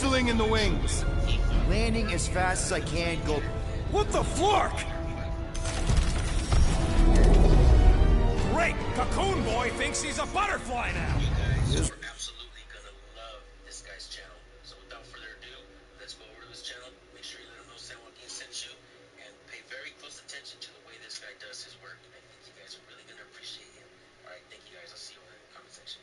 Whistling in the wings. Landing as fast as I can, go... What the flark? Great! Cocoon Boy thinks he's a butterfly now! You guys are absolutely gonna love this guy's channel. So without further ado, let's go over to his channel. Make sure you let him know San Joaquin sent you, and pay very close attention to the way this guy does his work. I think you guys are really gonna appreciate him. Alright, thank you guys. I'll see you over in the comment section.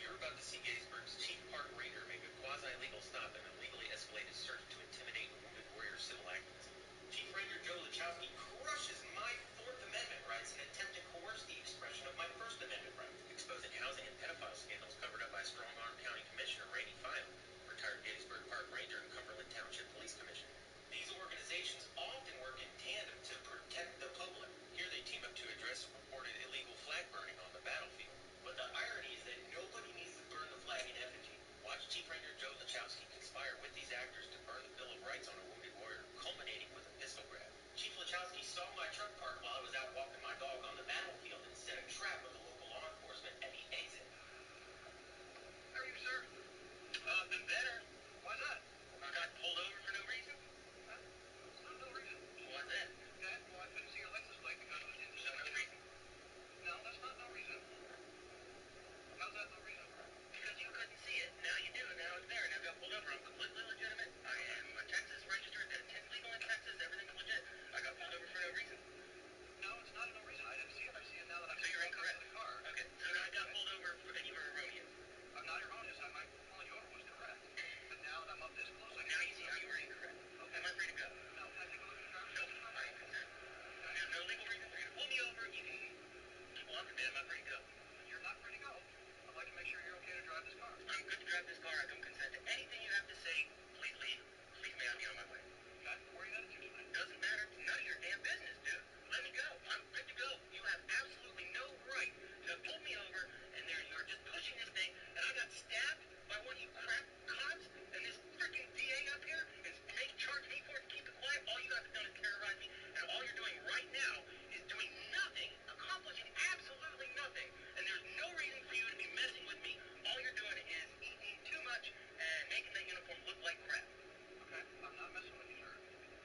You're about to see Gettysburg's chief park ranger make a quasi-legal stop and illegally escalated search to intimidate a wounded warrior civil activism. Chief Ranger Joe Lachowski crushes my Fourth Amendment rights and attempt to coerce the expression of my First Amendment rights, exposing housing and pedophile scandals covered up by strong-arm County Commissioner Randy File, retired Gettysburg Park Ranger and Cumberland Township Police Commissioner. These organizations often work in tandem to protect the public. Here they team up to address reported illegal flag burning on the battlefield. But the irony is that nobody needs to burn the flag in effigy. Watch Chief Ranger Joe Lachowski conspire with these actors to burn the Bill of Rights on a wounded warrior, culminating with a pistol grab. Chief Lachowski saw my truck parked while I was out walking my dog on the battlefield and set a trap with the local law enforcement at the exit. How are you, sir? Been better. Why not? I got pulled over for no reason. Huh? No reason. Why's that? Okay, well, I couldn't see your license plate because it was in the no reason. No, that's not no reason. How's that no reason? Because you couldn't see it. Now you do. Now it's there. Now I got pulled over. I'm completely legitimate. I am a Texas registered. It's legal in Texas. Everything is legit. I got pulled over for no reason. No, it's not no reason. I didn't see it. I see it now that I'm so you're incorrect. The car. Okay. So now I got pulled over and you were erroneous. I'm not erroneous. I might pull you over was correct. But now that I'm up this close, I now you see how you were incorrect. Okay. Am I free to go? No. Can I take a look at the driver's license? Nope. I ain't consent. There's no legal reason for you to pull me over. You can keep walking, man. Am I free to go? You're not free to go. I'd like to make sure you're okay to drive this car. I'm good to drive this car. I don't consent to anything you have to say. Please leave. Please may I be on my way. Okay. Where are you headed to tonight? Doesn't matter. It's none of your damn business, dude. Let me go. I'm good to go. You have absolutely no right to pull me over, and you're just pushing this thing, and I got stabbed by one of you crap cops, and this freaking DA up here is charging me for it to keep it quiet. All you guys have done is terrorize me, and all you're doing right now is doing nothing, accomplishing absolutely nothing, and there's no reason for you to be messing with me. All you're doing is eating too much and making that uniform look like crap. Okay, I'm not messing with you, sir.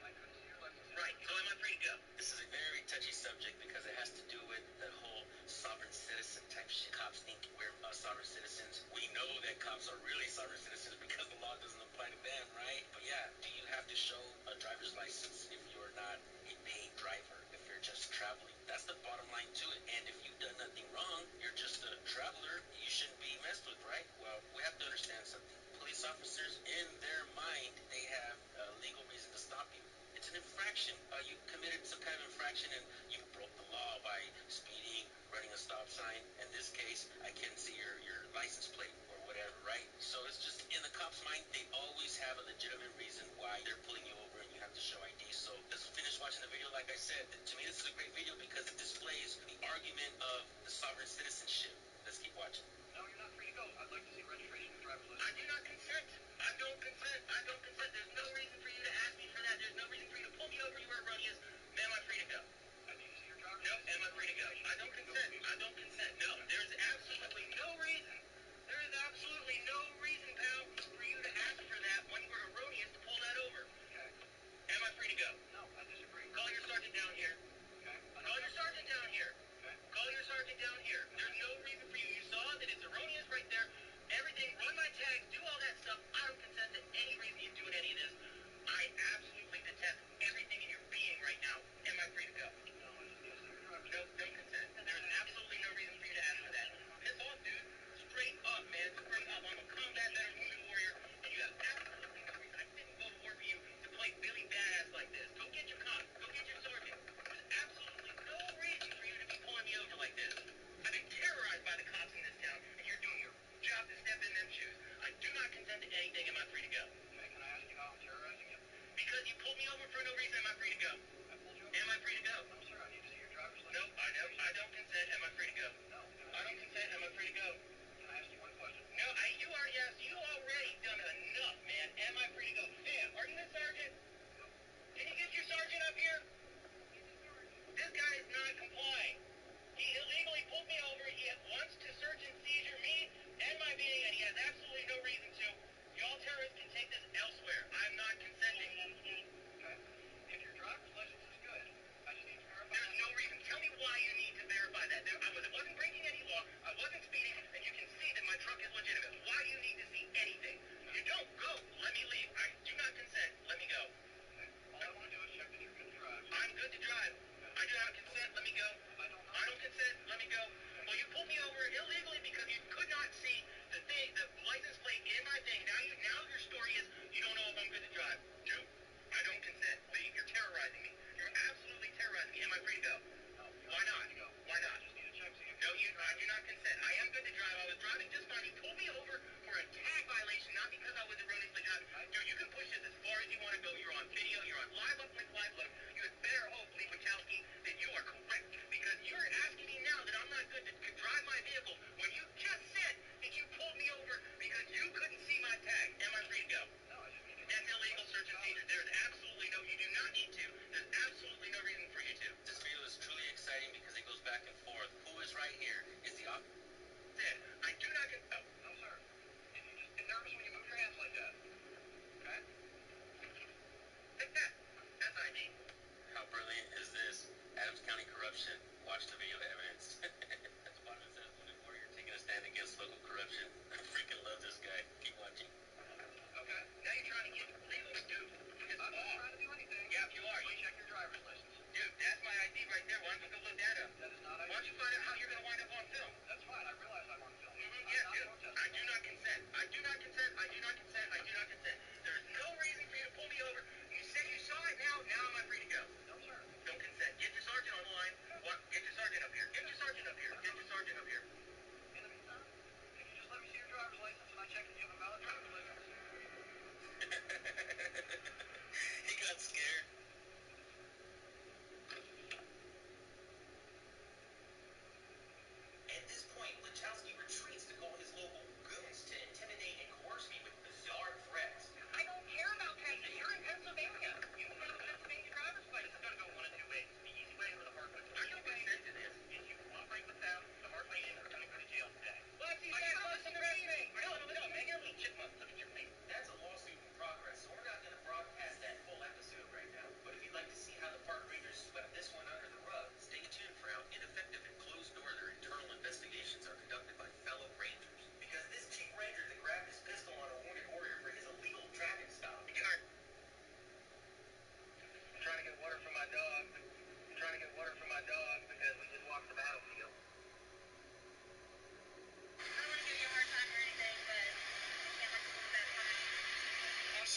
I couldn't see your license. Right, so am I free to go? This is a very touchy subject because it has to do with the whole sovereign citizen type shit. Cops think we're sovereign citizens. We know that cops are really sovereign citizens because the law doesn't apply to them, right? But yeah, do you have to show a driver's license if you're not a paid driver, if you're just traveling? That's the bottom line to it. And if you've done nothing wrong, you're just a traveler, you shouldn't be messed with, right? Well, we have to understand something. Police officers, in their mind, they have a legal reason to stop you. It's an infraction. You committed some kind of infraction and you broke the law by speeding, running a stop sign. In this case, I can't see your license plate or whatever, right? So it's just in the cop's mind, they always have a legitimate reason why they're pulling you over and you have to show ID. So let's finish watching the video. Like I said, to me, this is a great video because it displays the argument of the sovereign citizenship. Let's keep watching. No, you're not free to go. I'd like to see registration and driver's license. I do not consent. I don't consent. I don't consent. There's no reason for you to ask me for that. There's no reason for you to pull me over. You are erroneous. Am I free to go? I need to see your driver's license. No, am I free to go? I don't consent. I don't consent. No, there's absolutely no reason. There is absolutely no reason, pal, for you to ask for that when you were erroneous to pull that over. Okay. Am I free to go? No, I disagree. Call your sergeant down here. Okay. Call your sergeant down here. Okay. Call your sergeant down here. There's no reason for you. You saw that it's erroneous right there. Everything, run my tags, do all that stuff. I don't consent to any reason you doing any of this. I absolutely detest everything in your being right now. Am I free to go? No, I just need to see your driver's license. No, don't consent. There's absolutely no reason for you to ask for that. Piss off, dude. Straight up, man. Straight up. I'm a combat veteran wounded warrior, and you have absolutely no reason. I didn't go to war for you to play Billy Badass like this. Go get your cop. Go get your sergeant. There's absolutely no reason for you to be pulling me over like this. I've been terrorized by the cops in this town, and you're doing your job to step in them shoes. I do not consent to anything. Am I free to go? Okay, can I ask you how I'm terrorizing you? Because you pulled me over for no reason. Am I free to go? I pulled you over. Am I free to go? No, sir. I need to see your driver's license. No, I don't consent. Am I free to go? No. I don't consent. Am I free to go? Can I ask you one question? No, you are, yes. You already done enough, man. Am I free to go? Sam, are you the sergeant? Can you get your sergeant up here? This guy is not complying. He illegally pulled me over. He wants to search and seizure me and my being, and he has absolutely no reason to. Y'all terrorists can take this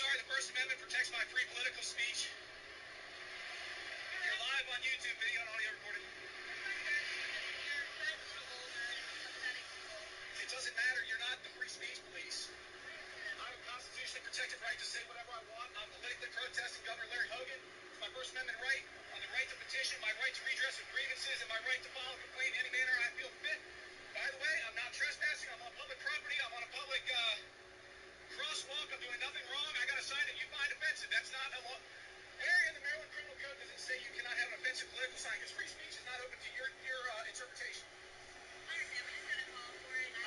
sorry, the First Amendment protects my free political speech. You're live on YouTube, video and audio recorded. It doesn't matter. You're not the free speech police. I have a constitutionally protected right to say whatever I want. I'm politically protesting Governor Larry Hogan. It's my First Amendment right. On the right to petition, my right to redress of grievances, and my right to file a complaint in any manner I feel fit. By the way, I'm not trespassing. I'm on public property. I'm on a public crosswalk. I'm doing nothing wrong. I got a sign that you find offensive. That's not a law. Where in the Maryland Criminal Code does it say you cannot have an offensive political sign? Because free speech is not open to your interpretation. I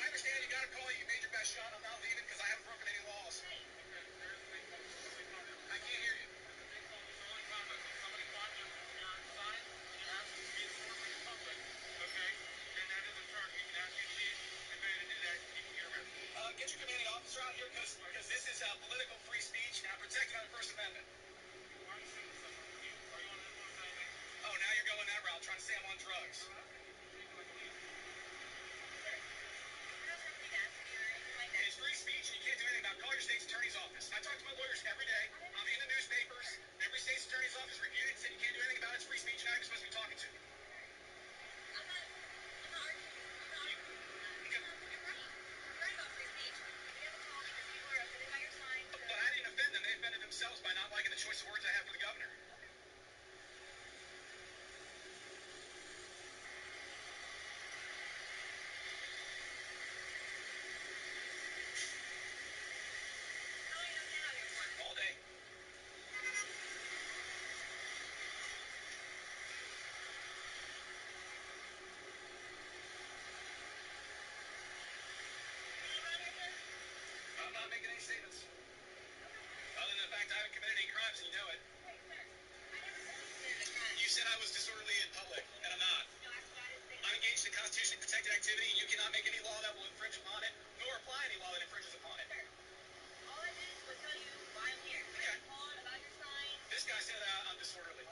understand you got a call. You made your best shot. I'm not leaving because I haven't broken any laws. I can't hear you. Get your commanding officer out here because this is political free speech and I'm protected under the First Amendment. Oh, now you're going that route, trying to say I'm on drugs. It's free speech and you can't do anything about it. Call your state's attorney's office. I talk to my lawyers every day. I'm in the newspapers. Every state's attorney's office reviewed it and said you can't do anything about it. It's free speech and now you're supposed to be talking to me. But I didn't offend them. They offended themselves by not liking the choice of words I have for the governor. All day. I'm not making any statements. Other than the fact I haven't committed any crimes and you know it. You said I was disorderly in public, and I'm not. I'm engaged in constitutionally protected activity, and you cannot make any law that will infringe upon it, nor apply any law that infringes upon it. All I did was tell you why I'm here. Okay. I called about your sign. This guy said I'm disorderly.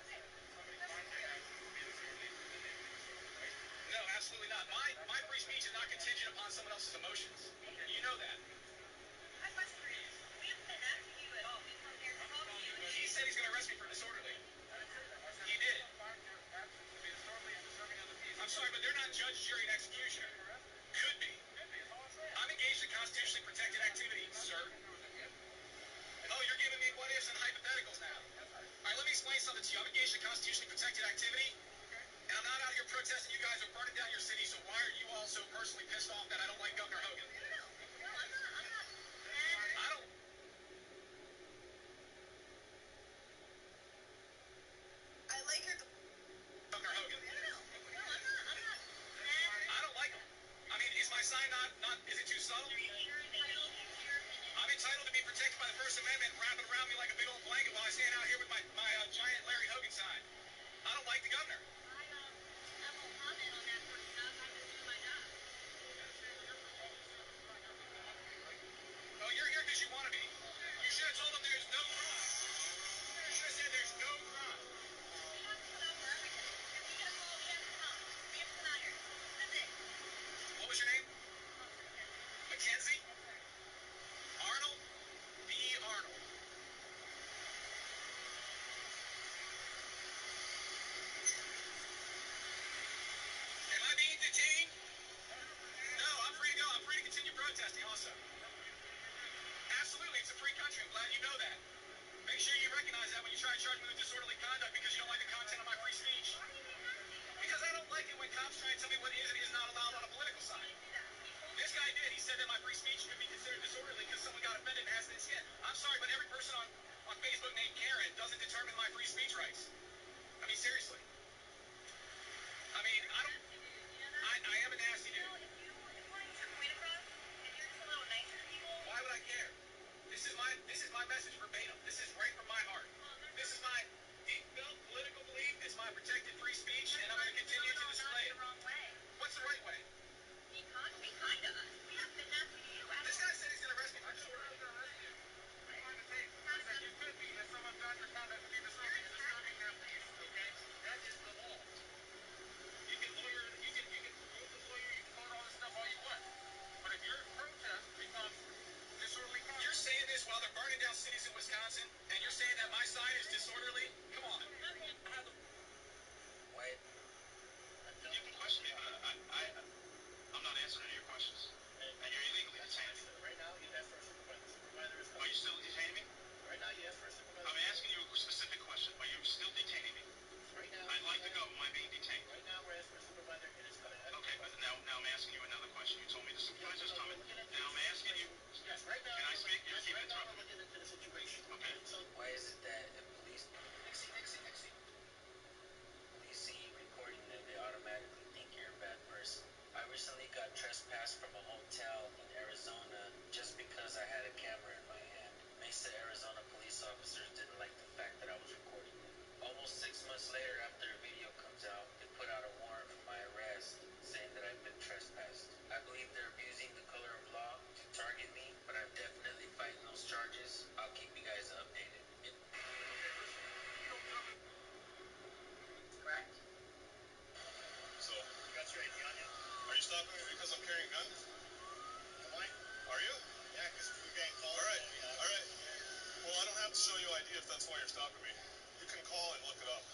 No, absolutely not. My free speech is not contingent upon someone else's emotions. You know that. My question for you. We haven't been asking you at all. We come here to talk to you. He said he's going to arrest me for disorderly. He did. I'm sorry, but they're not judge, jury, and executioner. Could be. I'm engaged in constitutionally protected activity, sir. Oh, you're giving me what ifs and hypotheticals now. All right, let me explain something to you. I'm engaged in constitutionally protected activity, and I'm not out here protesting you guys are burning down your city, so why are you all so personally pissed off that I don't like Governor Hogan? No, I'm not mad. I don't... I like your... Governor Hogan. No, I'm not mad. I don't like him. I mean, is my sign not is it too subtle? You're entitled to your opinion. I'm entitled to be protected by the First Amendment, wrapping around me like a big old blanket while I stand out here with my giant Larry Hogan sign. I don't like the governor. I won't comment on that sort of stuff. I'm just doing my job. Oh, you're here because you want to be. You should have told him there's no crime. You should have said there's no crime. We have to put up for everything. If we get a call, we have to come. We have to come out here. That's it. What was your name? Mackenzie? Yes, sir. Arnold? B. Arnold. Am I being detained? No, I'm free to go. I'm free to continue protesting also. Absolutely, it's a free country. I'm glad you know that. Make sure you recognize that when you try to charge me with disorderly conduct because you don't like the content of my free speech. Because I don't like it when cops try and tell me what is and is not allowed on a political sign. This guy did. He said that my free speech could be considered disorderly because someone got offended and has thin skin. I'm sorry, but every person on Facebook named Karen doesn't determine my free speech rights. I mean, seriously. I mean, I am a nasty dude. If you want to get your point across, and you're just a little nicer to people, Why would I care? This is my message verbatim. This is right from my heart. This is my deep felt political belief. It's my protected free speech, and I'm going to continue to display it. the wrong way. What's the right way? Be kind to us. We haven't been nasty to you at This all. guy said he's going to arrest me for disorderly. You can lawyer, you can quote the lawyer, you can quote all this stuff all you want. But if your protest becomes disorderly conduct, you're saying this while they're burning down cities in Wisconsin. Johnson, and you're saying that my side is disorderly? Come on. Why? You can question me, but I'm not answering any of your questions. And you're illegally detained. Right now, you asked for a supervisor. The supervisor is Are you still detaining me? Right now, you asked for a supervisor. I'm asking you a specific question. Are you still detaining me? Right now, I'd like to go. Am I being detained? Right now, we're asking for a supervisor, and it's going to. Okay, but now I'm asking you another question. You told me the supervisor's coming. Now I'm asking you. Yes, right now. Can I speak? You keep Right now, interrupting we're me. looking into the situation. Okay. So, why is it that if police see you recording them, they automatically think you're a bad person? I recently got trespassed from a hotel in Arizona just because I had a camera in my hand. Mesa, Arizona police officers didn't like the fact that I was recording them. Almost 6 months later, after a video comes out, they put out a warrant for my arrest, saying that I've been trespassed. I believe they're abusing the color of law to target me, but I'm definitely fighting those charges. I'll keep you guys updated. Correct. So, you got your ID on you? Are you stopping me because I'm carrying a gun? Am I? Are you? Yeah, because we're getting called. All right. All right. Well, I don't have to show you ID if that's why you're stopping me. You can call and look it up.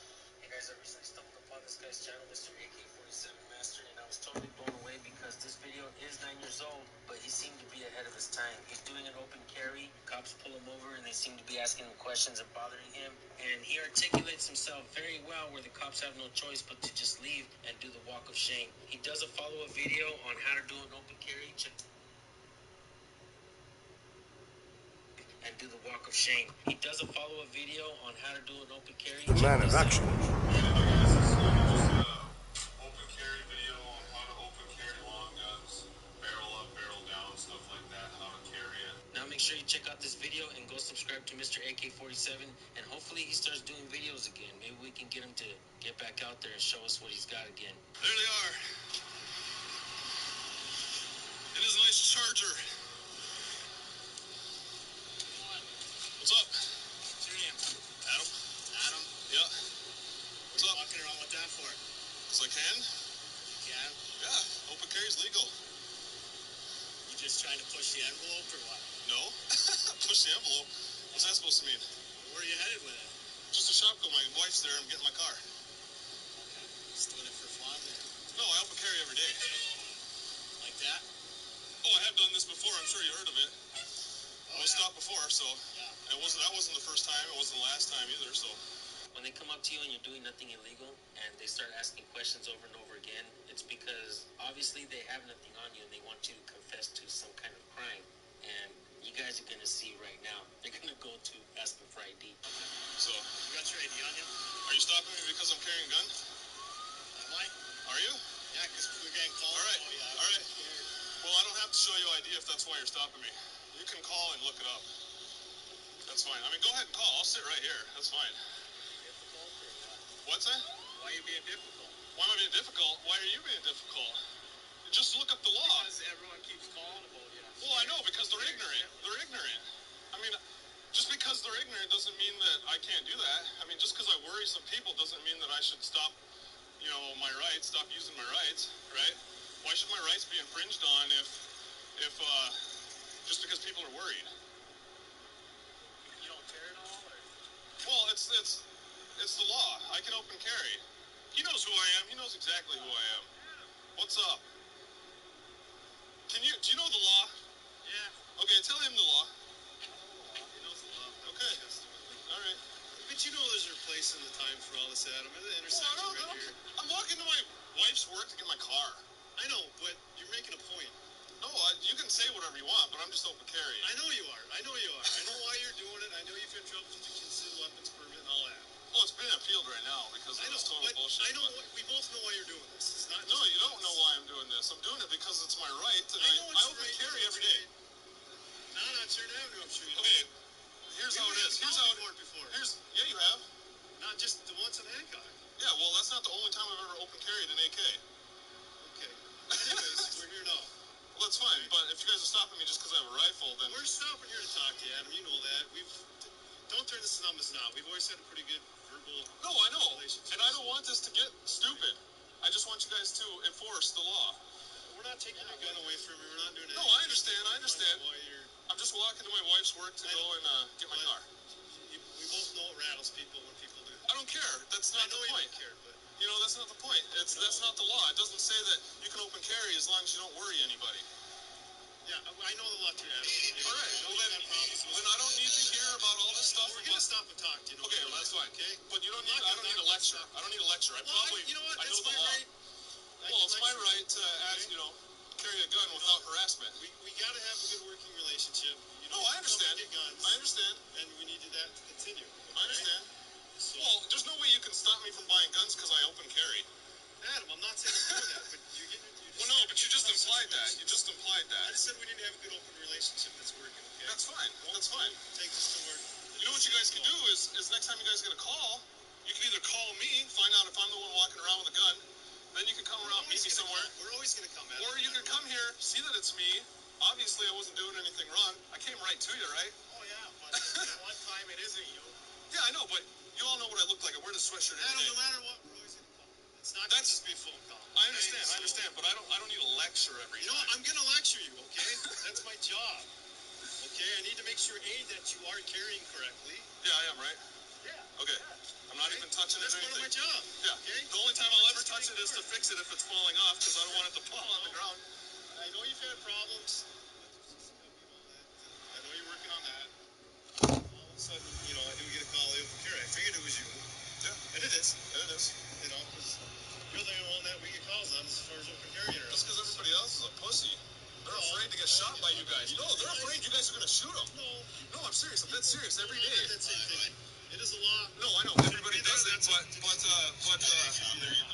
Hey guys, I recently stumbled upon this guy's channel, Mr. AK-47 Master, and I was totally blown away because this video is 9 years old, but he seemed to be ahead of his time. He's doing an open carry, cops pull him over, and they seem to be asking him questions and bothering him, and he articulates himself very well where the cops have no choice but to just leave and do the walk of shame. He does a follow-up video on how to do an open carry. And do the walk of shame. He does a follow-up video on how to do an open carry. The man of action. Open carry video on how to open carry long guns, barrel up, barrel down, stuff like that, how to carry it. Now make sure you check out this video and go subscribe to Mr. AK-47, and hopefully he starts doing videos again. Maybe we can get him to get back out there and show us what he's got again. There they are. It is a nice charger. What's up? What's your name? Adam? Adam. Yeah. What's up? Walking around with that for? Because I can? Yeah. Yeah. Open carry is legal. You just trying to push the envelope or what? No. Push the envelope. What's that supposed to mean? Where are you headed with it? Just a shop go. My wife's there. I'm getting my car. Okay. Just doing it for fun there. No, I open carry every day. Like that? Oh, I have done this before. I'm sure you heard of it. I was stopped before, so Yeah. that wasn't the first time. It wasn't the last time either. So When they come up to you and you're doing nothing illegal and they start asking questions over and over again, it's because obviously they have nothing on you and they want you to confess to some kind of crime. And you guys are going to see right now, they're going to go to asking for ID. so You got your ID on you? are you stopping me because I'm carrying a gun? Am I? Are you? Yeah, because we're getting called. All right. Oh, yeah. All right. Well, I don't have to show you ID if that's why you're stopping me. You can call and look it up. That's fine. I mean, go ahead and call. I'll sit right here. That's fine. Difficult or what? What's that? Why are you being difficult? Why am I being difficult? Why are you being difficult? Just look up the law. Because everyone keeps calling about you. Well, I know, because they're ignorant. They're ignorant. I mean, just because they're ignorant doesn't mean that I can't do that. I mean, just because I worry some people doesn't mean that I should stop, my rights, stop using my rights, right? Why should my rights be infringed on if just because people are worried? You don't care at all, or? Well, it's the law. I can open carry. He knows who I am. He knows exactly who I am. What's up? Do you know the law? Yeah. Okay, tell him the law. He knows the law. Okay. All right. But you know there's a place and the time for all this, Adam. The Well, intersection right here. I'm walking to my wife's work to get my car. I know, but you're making a point. No, you can say whatever you want, but I'm just open carrying. I know you are. I know why you're doing it. I know you've been in trouble with the concealed weapons permit and all that. Well, it's being appealed right now because of this total but bullshit. I know. We both know why you're doing this. It's not. No, you don't know why I'm doing this. I'm doing it because it's my right, and I know I it's open right, carry it's every day. Not on Certain Avenue, I'm sure you know. Okay, here's how it is. Here's how it worked before. Yeah, you have. Not just the ones in Hancock. Yeah, well, that's not the only time I've ever open carried an AK. Okay. Anyways, we're here now. Well, that's fine, but if you guys are stopping me just because I have a rifle, then We're stopping here to talk to you, Adam. You know that. Don't turn this on us now. We've always had a pretty good verbal. No, I know, relationship. and I don't want this to get stupid. I just want you guys to enforce the law. We're not taking your gun away from you. We're not doing No, anything. I understand. Why you're... I'm just walking to my wife's work to go and get my car. as long as you don't worry anybody. Yeah, I know the law too, Adam. All right, well then I don't need to hear about all this stuff. We're gonna stop and talk, you know. Okay, well, that's fine. Okay? But you don't need. I don't need a lecture. I don't need a lecture. I Well, probably. you know what? I know It's the my law. right. Well, it's my right to ask, carry a gun without harassment. We gotta have a good working relationship. You No, know, I understand. Get guns, I understand. and we need that to continue. I understand. So, Well, there's no way you can stop me from buying guns because I open carry. Adam, I'm not saying I'm doing that, but you're getting. Well, no, but you just implied that. You just implied I that. just said we need to have a good open relationship that's working. Okay. That's fine. That's fine. Take this to work. You know what you guys can do is next time you guys get a call, you can either call me, find out if I'm the one walking around with a gun, then you can come around, meet me somewhere, We're always gonna come at it. or you can come here, see that it's me. Obviously, I wasn't doing anything wrong. I came right to you, right? Oh yeah, but at one time it isn't you. Yeah, I know, but you all know what I look like. I wear this sweatshirt Adam, every day. no matter what, we're always gonna call. It's not That's- just be a phone call. I understand, but I don't need a lecture every You know time. what? I'm gonna lecture you, okay? That's my job. Okay, I need to make sure that you are carrying correctly. Yeah, I am, right? Yeah. Okay. I'm not even touching That's it or part of my anything. job. Yeah. Okay. The only time I'll ever touch it is to fix it if it's falling off, because I don't want it to fall on the ground. I know you've had problems. I know you're working on that. All of a sudden, I do get a call in from Carrie. I figured it was you. Yeah. And it is. And it is. 'Cause you're the only one that we get calls on as far as open carry. That's because everybody else is a pussy. They're afraid to get shot by you guys. No, they're afraid you guys are going to shoot them. No, I'm serious. I'm dead serious every day. That same thing. It is a law. No, I know. Everybody does it, but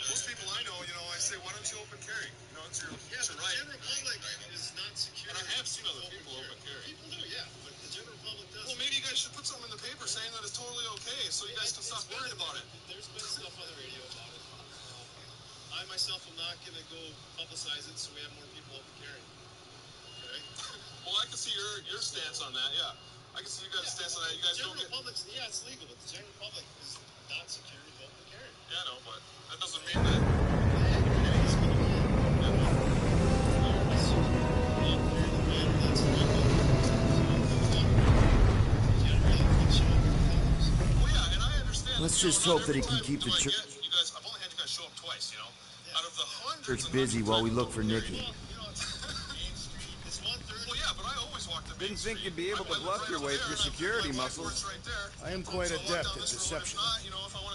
most people I know, I say, why don't you open carry? It's your The right. general public is not secure. And I have seen other people open carry. People do, yeah, but the general public doesn't. Well, maybe you guys should put something in the paper saying that it's totally okay, so you guys can stop worrying about it. There's been stuff on the radio about it. I myself am not going to go publicize it so we have more people open carry. Okay? Well, I can see your stance on that. Yeah, I can see you guys' stance on that. You guys The don't general get. public, yeah, it's legal, but the general public is not secure to open carry. Yeah, I know, but that doesn't mean that. Well, yeah, and I understand. Let's just hope that he can keep the church You guys, I've only had you guys show up twice. Out of the hundreds. busy while we look for Nikki. Well, yeah, but I always walk the Didn't think you'd be able to bluff your way through security muscles. Right I am quite adept at deception.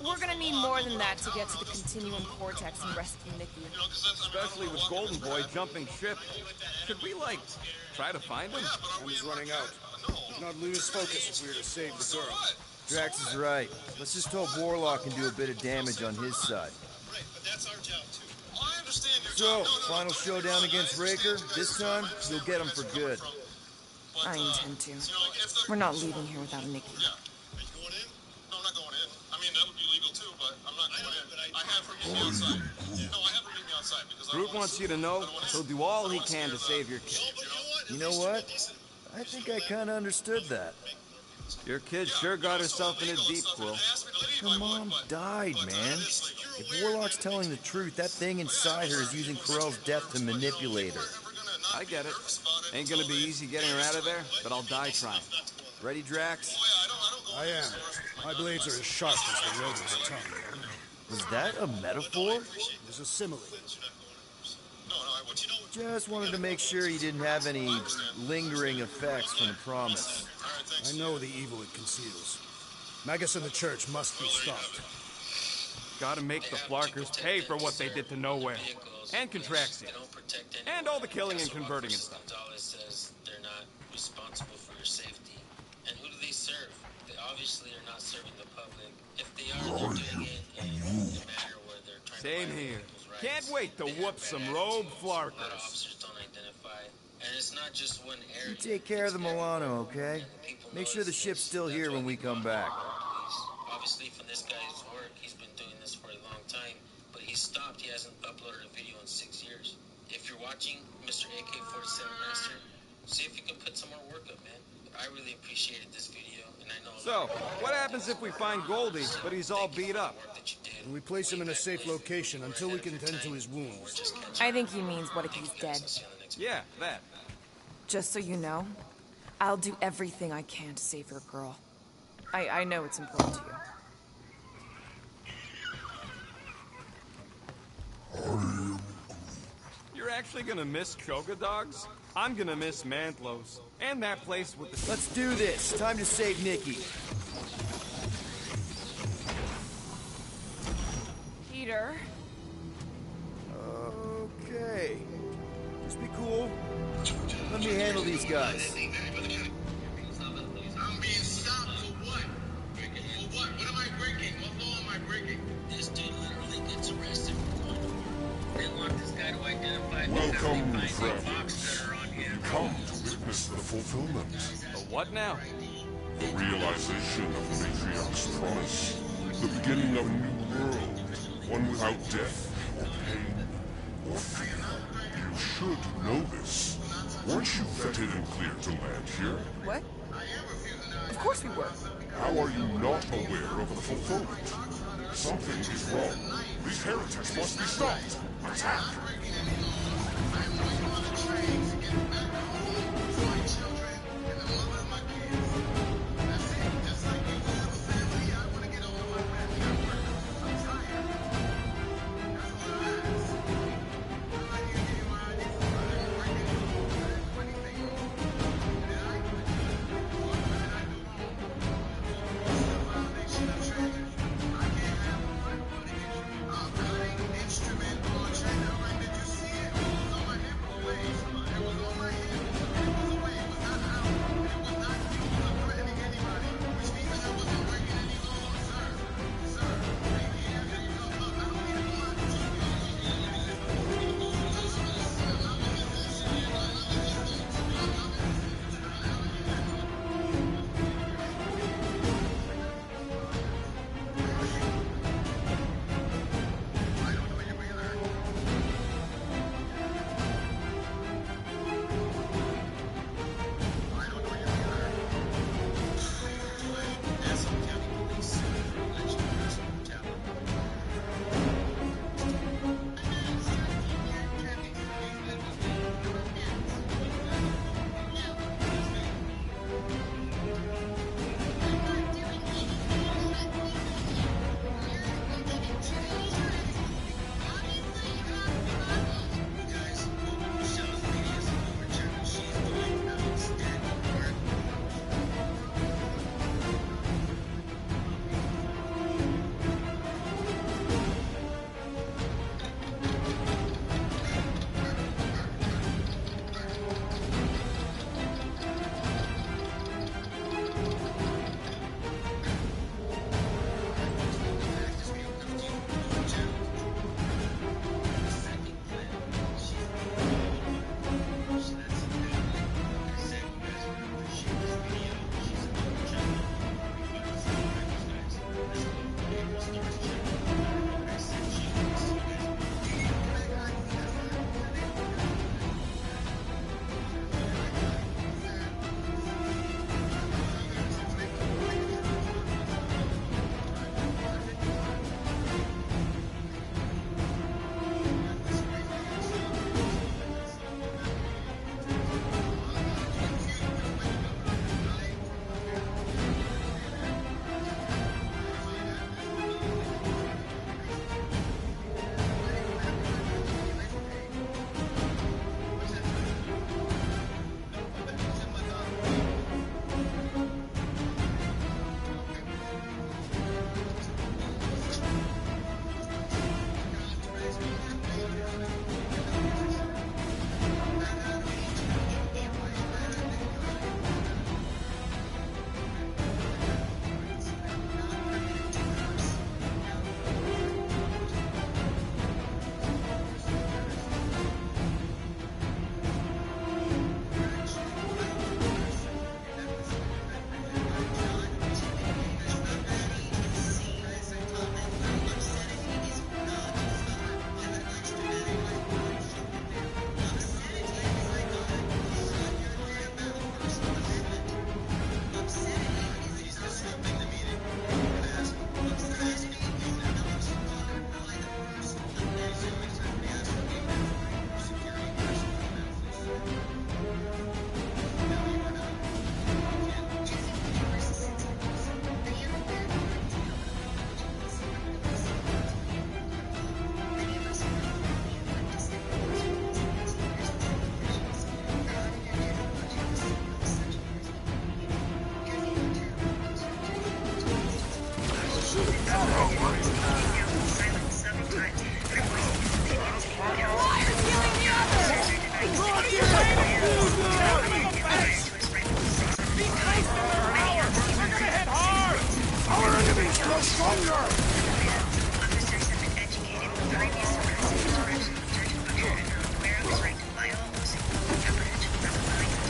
We're gonna need more than that to get to the continuum cortex and rescue Nikki. Especially with Golden Boy jumping ship. Should we, try to find him? Time is running out. Not lose focus if we are to save the girl. Drax is right. Let's just hope Warlock can do a bit of damage on his side. Right, but that's our job too. I understand your So, job. final showdown against Raker. This time, you'll get him for good. I intend to. We're not leaving here without Nikki. Yeah. Are you going in? No, I'm not going in. I mean, that would be legal too, but I'm not going in. I have her meet me outside. No, I have her meet me outside because Groot wants you to know he'll do all he can to save your kid. You know what? I think I kinda understood that. Your kid sure got herself in a deep, Quill. Her mom died, man. If Warlock's telling the truth, that thing inside her is using Corell's death to manipulate her. I get it. Ain't gonna be easy getting her out of there, but I'll die trying. Ready, Drax? I am. My blades are as sharp as the rotor's tongue. Was that a metaphor? It is a simile. Just wanted to make sure he didn't have any lingering effects from the promise. I know the evil it conceals. Magus and the church must be stopped. Gotta make the Flarkers pay for what they did to Nowhere. And Contraxion. And all the killing and converting and stuff. Gonzalez says they're not responsible for your safety. And who do they serve? They obviously are not serving the public. If they are, they're doing it in a manner where they're trying Same to here. people's rights. Can't wait to They have whoop bad some attitudes. rogue A lot of Flarkers. officers don't identify. And it's not just one area. You take care of the Milano, okay? Make sure the ship's still here when we come back. Obviously, from this guy's work, he's been doing this for a long time, but he stopped. He hasn't uploaded a video in 6 years. If you're watching, Mr. AK-47 Master, see if you can put some more work up, man. I really appreciated this video, and I know. So, what happens if we find Goldie, but he's all beat up? And we place him in a safe location until we can tend to his wounds. I think he means what if he's dead. Yeah, that. Just so you know, I'll do everything I can to save your girl. I know it's important to you. You're actually gonna miss Choga dogs? I'm gonna miss Mantlos. And that place with the... Let's do this. Time to save Nikki. Peter. Okay. Just be cool. Let me handle these guys. I'm being stopped for what? For what? What am I breaking? What law am I breaking? This dude literally gets arrested for going to work. They want this guy to identify Welcome, the friend. box that are on him. Come to witness the fulfillment, The what now? the realization of the matriarch's promise, the beginning of a new world, one without death, or pain, or fear. You should know this. Weren't you vetted and cleared to land here? What? Of course we were. How are you not aware of the fulfillment? Something is wrong. These heretics must be stopped. Attack!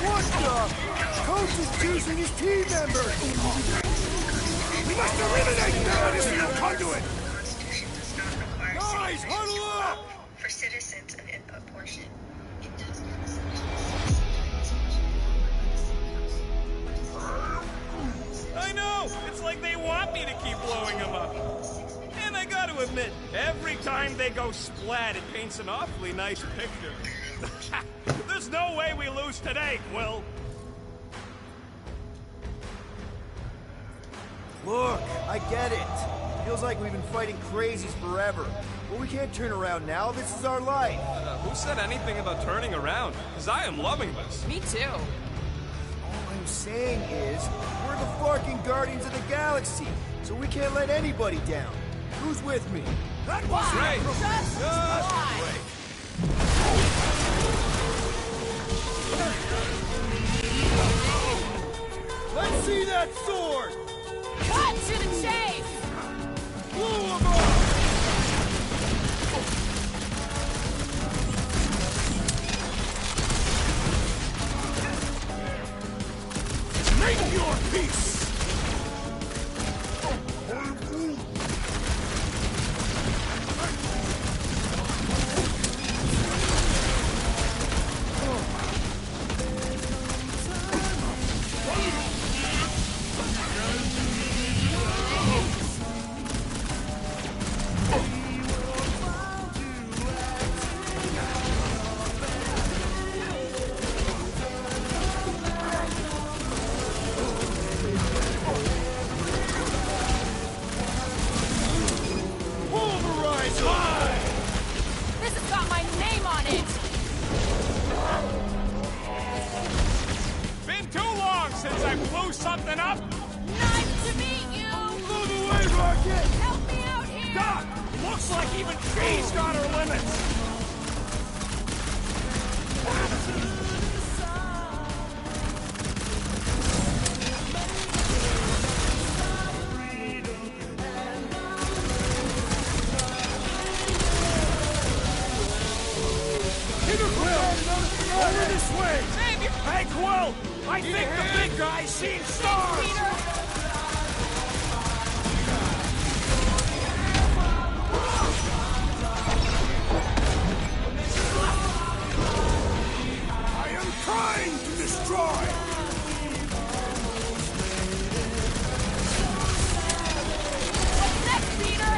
What the? Coach is choosing his team members! We must eliminate them as your conduit! Guys, huddle up! For citizens of input portion. I know! It's like they want me to keep blowing them up. And I gotta admit, every time they go splat, it paints an awfully nice picture. There's no way we lose today, Quill. Look, I get it. Feels like we've been fighting crazies forever. But we can't turn around now. This is our life. Who said anything about turning around? Because I am loving this. Me too. All I'm saying is, we're the fucking Guardians of the Galaxy, so we can't let anybody down. Who's with me? That was Great! Let's see that sword! Cut to the chase! Blow him up! Make your peace! This has got my name on it! Been too long since I blew something up! Nice to meet you! Move away, Rocket! Help me out here! Doc! Looks like even she's got her limits! Over this way! Hey, Quill! I think the big guy's seen stars! Peter! I am trying to destroy! What's next, Peter?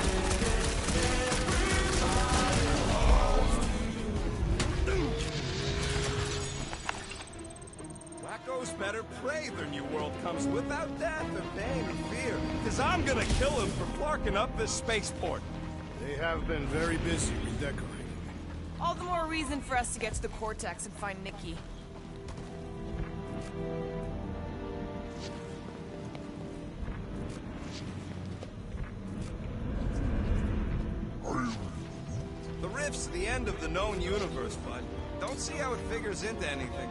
Wacko's better pray their new world comes without death or pain or fear. Cause I'm gonna kill him for flarking up this spaceport. They have been very busy redecorating. All the more reason for us to get to the Cortex and find Nikki. The rift's the end of the known universe, bud. Don't see how it figures into anything.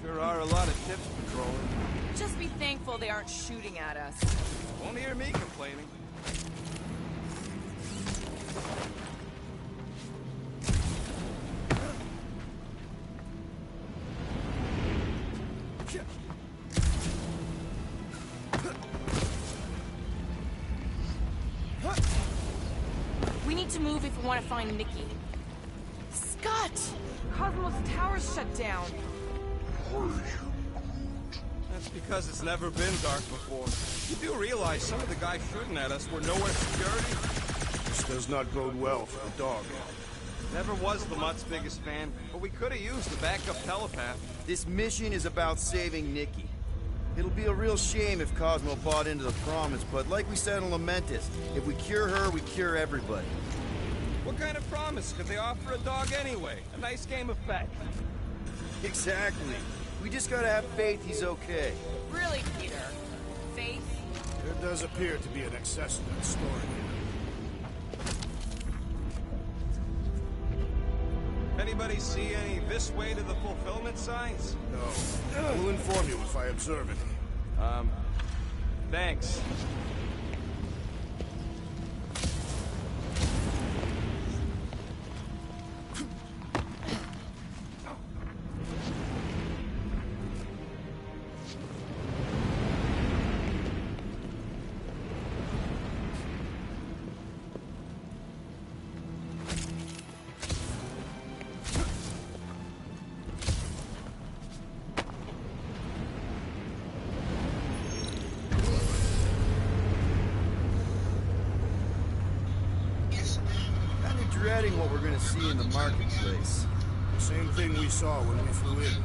Sure are a lot of ships patrolling. Just be thankful they aren't shooting at us. Won't hear me complaining. We need to move if we want to find Nikki. Scott! Cosmos Tower's shut down. That's because it's never been dark before. You do realize some of the guys shooting at us were nowhere security? This does not bode well for the dog. Never was the Mutt's biggest fan, but we could have used the backup telepath. This mission is about saving Nikki. It'll be a real shame if Cosmo bought into the promise, but like we said in Lamentus, if we cure her, we cure everybody. What kind of promise could they offer a dog anyway? A nice game of fetch. Exactly. We just gotta have faith he's okay. Really, Peter? Faith? There does appear to be an excess in that story. Anybody see any this way to the fulfillment signs? No. I will inform you if I observe it. Thanks. Dreading what we're gonna see in the marketplace. Same thing we saw when we flew in.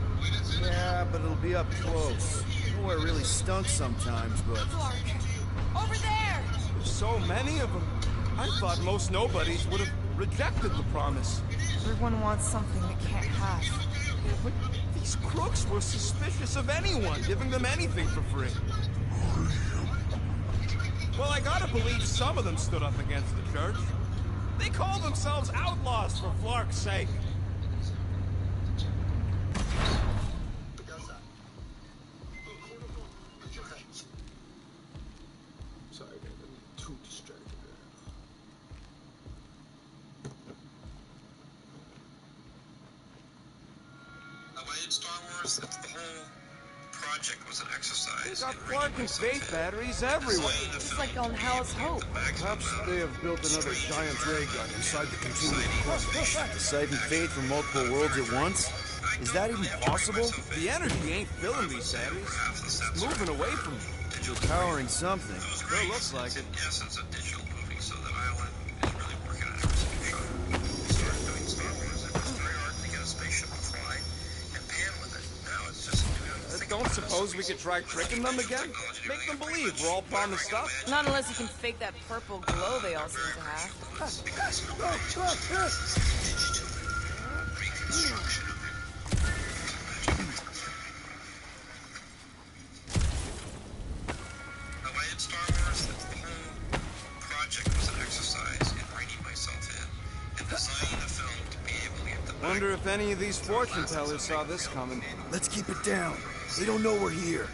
Yeah, but it'll be up close. Nowhere really stunk sometimes, but... Clark! Over there! There's so many of them. I thought most nobodies would have rejected the promise. Everyone wants something they can't have. But these crooks were suspicious of anyone giving them anything for free. Well, I gotta believe some of them stood up against the church. They call themselves outlaws for Flark's sake. Sorry, I'm too distracted there. Why did Star Wars, the whole project was an exercise. They got Flark and faith batteries everywhere. It's like on Hell's Hope. Perhaps they have built another giant ray gun inside the continuum. Siphon faith from multiple worlds at once? Is that even possible? The energy ain't filling these batteries. It's moving away from me. They're powering something. Sure looks like it. In essence, a digital movie, so that Island is really working on everything. Started doing Star Wars, it was very hard to get a spaceship to fly and pan with it. Now it's just... Don't suppose we could try tricking them again? Make them believe we're all promised stuff. Not unless you can fake that purple glow they all seem to have. The way in Star Wars, the whole project was an exercise in reining myself in and designing the film to be able to get the... Wonder if any of these fortune tellers saw this coming. Let's keep it down. They don't know we're here.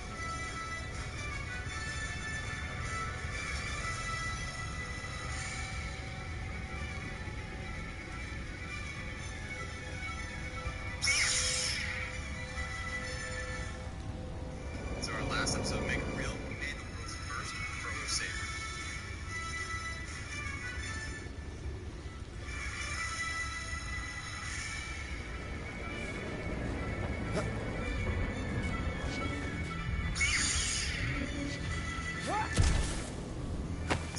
So our last episode, make it real, we made the world's first Pro Saber.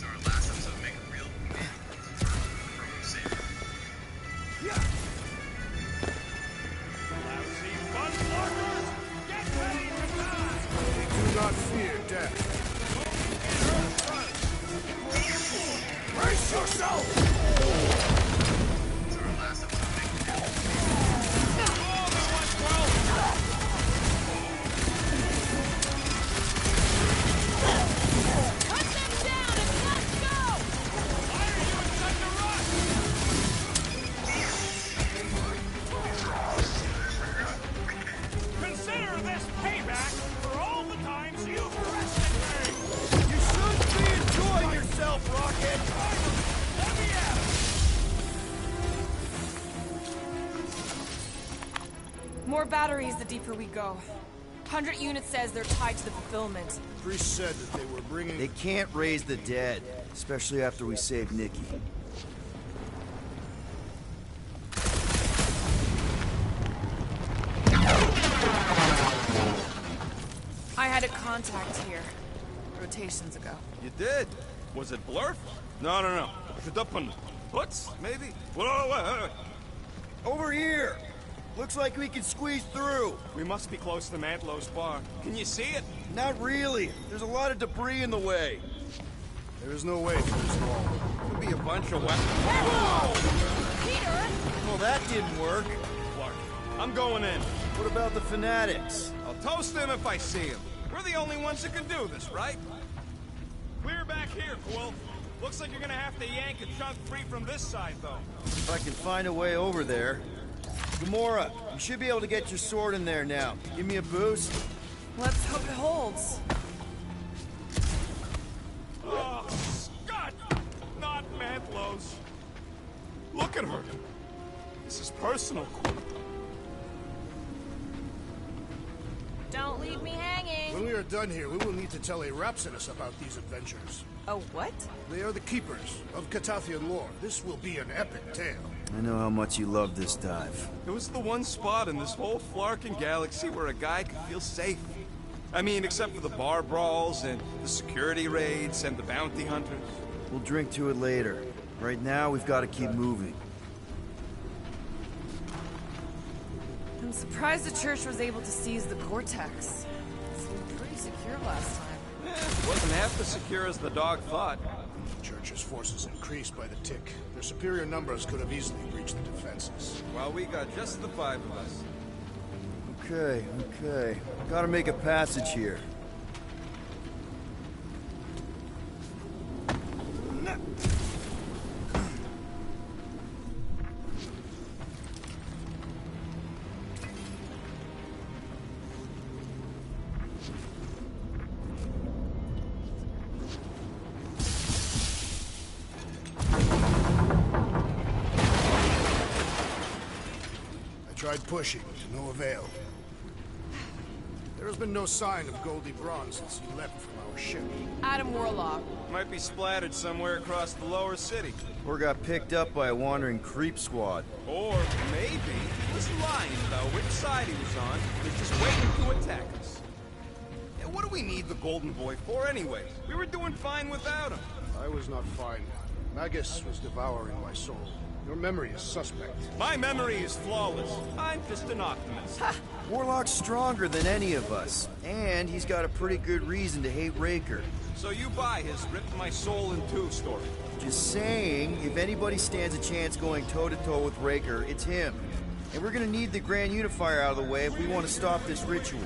So our last episode, make it real, we made the world's first Pro Saber. Lousy buzzwalkers, get ready to die! Do not fear death. Brace yourself! So our last episode, make it real. Cut them down and let's go! Why are you in such a rush? Consider this payback for all the times you've arrested me! You should be enjoying yourself, Rocket! Let me at it! More batteries the deeper we go. 100 units says they're tied to the fulfillment. Priest said that they were bringing... They can't raise the dead, especially after we save Nikki. I had a contact here. Rotations ago. You did? Was it Blurf? No. Putz, maybe? Wait. Over here! Looks like we can squeeze through. We must be close to Mantlow's bar. Can you see it? Not really. There's a lot of debris in the way. There is no way through this wall. Could be a bunch of weapons. Peter! Well, that didn't work. Clark, I'm going in. What about the fanatics? I'll toast them if I see them. We're the only ones that can do this, right? Clear back here, Quill. Looks like you're gonna have to yank a chunk free from this side, though. If I can find a way over there. Gamora, you should be able to get your sword in there now. Give me a boost. Let's hope it holds. Oh, Scott! Not Mantlos. Look at her. This is personal, Quill. Don't leave me hanging. When we are done here, we will need to tell a Rhapsodus about these adventures. Oh, what? They are the keepers of Catathian lore. This will be an epic tale. I know how much you love this dive. It was the one spot in this whole Flarkin galaxy where a guy could feel safe. I mean, except for the bar brawls and the security raids and the bounty hunters. We'll drink to it later. Right now, we've got to keep moving. I'm surprised the church was able to seize the Cortex. It seemed pretty secure last time. Wasn't half as secure as the dog thought. The Church's forces increased by the tick. Their superior numbers could have easily breached the defenses. Well, we got just the 5 of us. Okay. Gotta make a passage here. Tried pushing, to no avail. There has been no sign of Goldie Braun since he left from our ship. Adam Warlock. Might be splattered somewhere across the lower city. Or got picked up by a wandering creep squad. Or maybe he was lying about which side he was on, and is just waiting to attack us. Yeah, what do we need the Golden Boy for anyway? We were doing fine without him. I was not fine. Magus was devouring my soul. Your memory is suspect. My memory is flawless. I'm just an optimist. Ha! Warlock's stronger than any of us, and he's got a pretty good reason to hate Raker. So you buy his ripped my soul in two story. Just saying, if anybody stands a chance going toe-to-toe with Raker, it's him. And we're gonna need the Grand Unifier out of the way if we want to stop this ritual.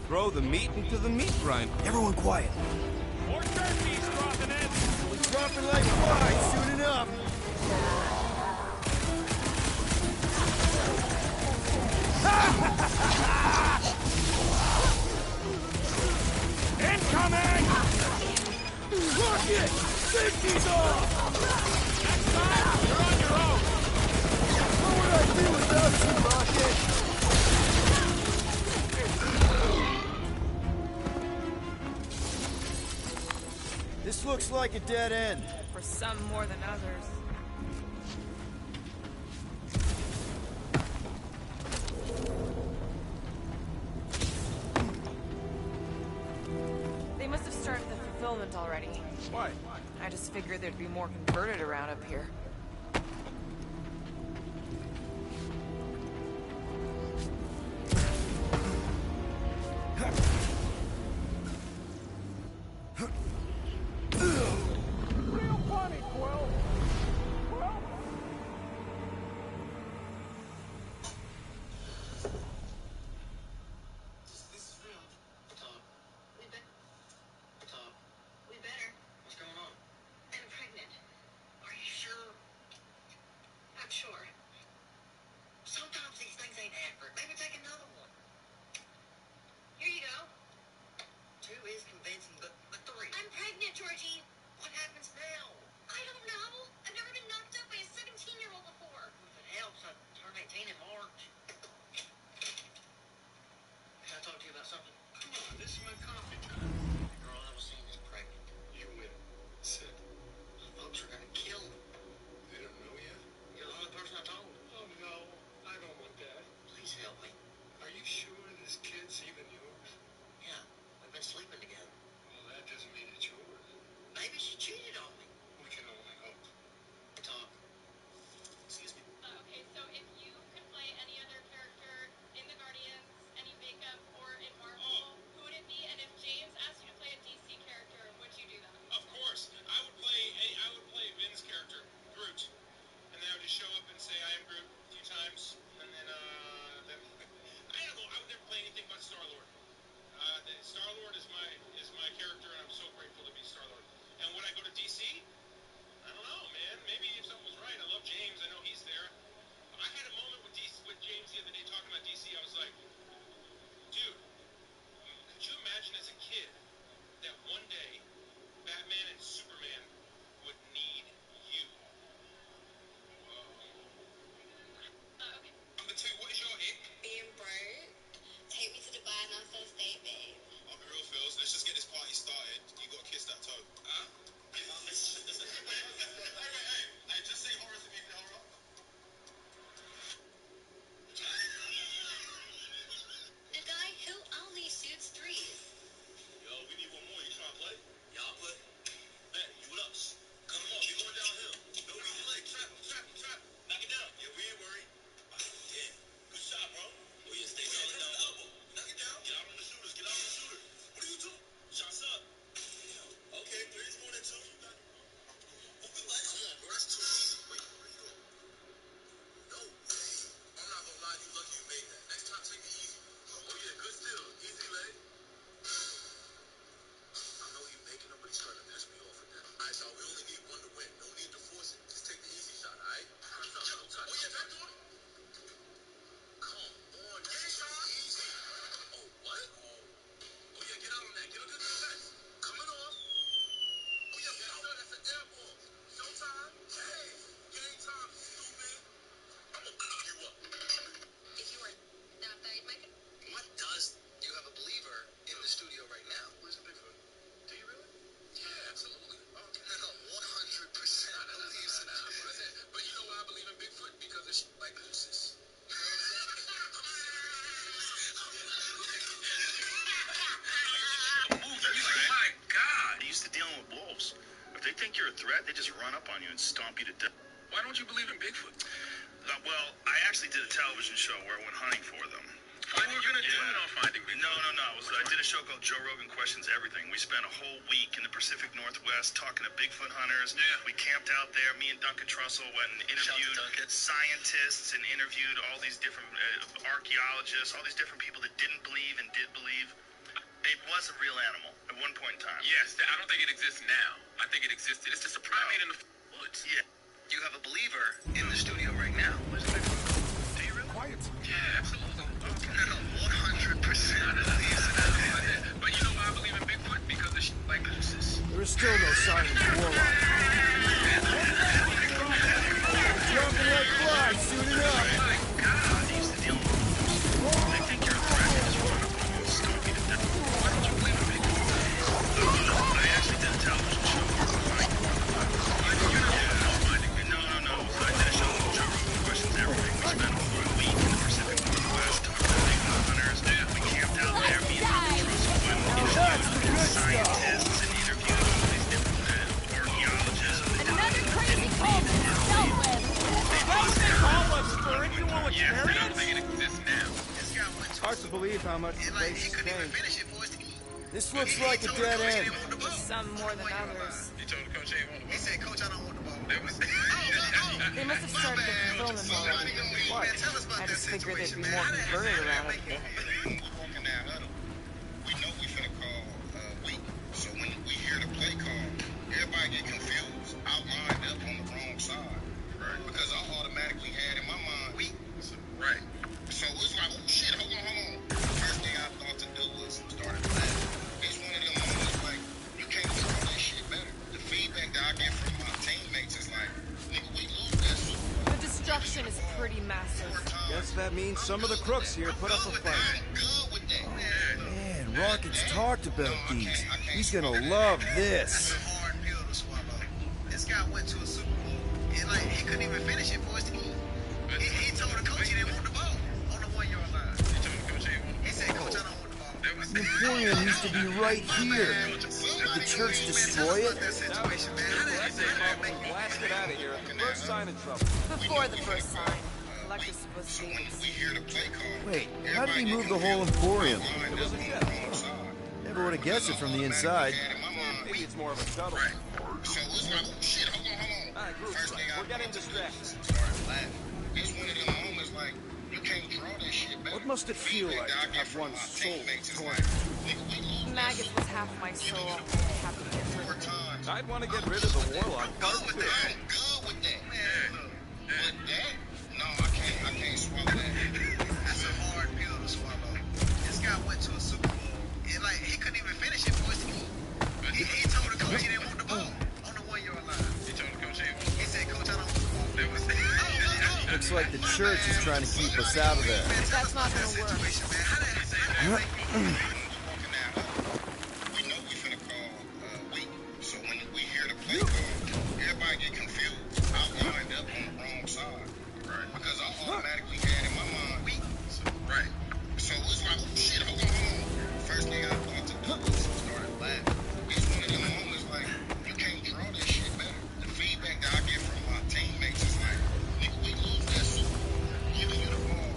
Throw the meat into the meat grinder. Everyone quiet. More turkeys dropping in. We're dropping like flies soon enough. Incoming! Rocket! Safety's off! Next time, you're on your own! What would I do without you, Rocket? This looks like a dead end. For some more than others. They must have started the fulfillment already. Why? I just figured there'd be more converted around up here. Real funny, Quill! Quill? This is real. Tom. We better. What's going on? I'm pregnant. Are you sure? think you're a threat, they just run up on you and stomp you to death. Why don't you believe in Bigfoot? Well, I actually did a television show where I went hunting for them. What were you gonna do on Finding Bigfoot? No. I did a show called Joe Rogan Questions Everything. We spent a whole week in the Pacific Northwest talking to Bigfoot hunters. Yeah. We camped out there. Me and Duncan Trussell went and interviewed scientists and interviewed all these different archaeologists, all these different people that didn't believe and did believe. It was a real animal at one point in time. Yes, I don't think it exists now. I think it existed. It's just a primate in the woods. Yeah. You have a believer in the studio right now. Do you really? Quiet. Yeah, absolutely. 100% believes in that. But you know why I believe in Bigfoot? Because of shit like Moses. There is still no sign of warlock. Jumping like flies soon enough. My God, he's the deal. They think you're a threat. They just run up on you and stomp you to death. Why don't you believe in Bigfoot? I actually did a television show where we're finding No. I did a show called Joe Rogan Questions Everything. We spent over a week in the Pacific Northwest talking to Bigfoot hunters. We camped out there. Me and Duncan Trussell went and interviewed scientists and interviewed all these different archaeologists. Another crazy cult to be dealt with. Don't they call a spiritual I don't experience? think it exists now. It's hard to believe how much the place has changed. This looks like a dead end. Some more than others. You told the coach he didn't want the ball? He said, Coach, I don't want the ball. That was They must have started to control them already. What? Tell us about I that just figured there'd situation, be man. more How did converted that around make it. you feel? Walking that huddle. We know we finna call weak. So when we hear the play call, everybody get confused. I lined up on the wrong side. Right. Because I automatically had in my mind weak. right. So it's like, oh shit, hold on. First thing I thought to do was start a class. It's one of them moments like, you can't control that shit better. The feedback that I get from my teammates is like, nigga, we lose that Super Bowl. The destruction is pretty massive. Guess that means some of the crooks here put up a fight. I'm good with that. Man, Rocket's talked about these. He's gonna love this. That's a hard pill to swallow. This guy went to a Super Bowl and like he couldn't even finish it for his team. He told the coach he didn't want the ball on the 1 yard line. You told the coach he didn't want the He said, Coach, I don't want the ball. That was The Emporium used to be right here. Did the church destroy it? That situation, man. How did that make you? Blasted out of here at the first sign of trouble. Before the first sign. Collector's supposed to be We hear the play call. Wait, how did he move the whole Emporium? It was a jet. Never would have guessed it from the inside. Maybe it's more of a shuttle. So it's like, oh shit, hold on. All right, group First thing I we're getting thought to do distracted. was started laughing. It's one of them moments like, you can't draw that shit better. What must it feel like to have one's soul torn? Maggots was half my soul. Have to get rid of it. I'd want to get rid of the warlock part Good with too. that. I'm good with that. Man, look. But that? No, I can't swallow that. That's a hard pill to swallow. This guy went to a Super Bowl and like he couldn't even finish it for his team. He told the coach he didn't want the ball on the 1 yard line. You told the coach he didn't want the ball? He said, Coach, I don't want the ball. That was Looks like the church is trying to keep us out of there. That's not gonna work. We know we finna call weak. So when we hear the play call, everybody get confused. I lined up on the wrong side. Right. Because I automatically had in my mind weak. Right. So it's like, oh shit, hold on. First thing I thought to do was start laughing. It's one of them moments like, you can't draw that shit better. The feedback that I get from my teammates is like, nigga, we lose that Super Bowl. Giving you the ball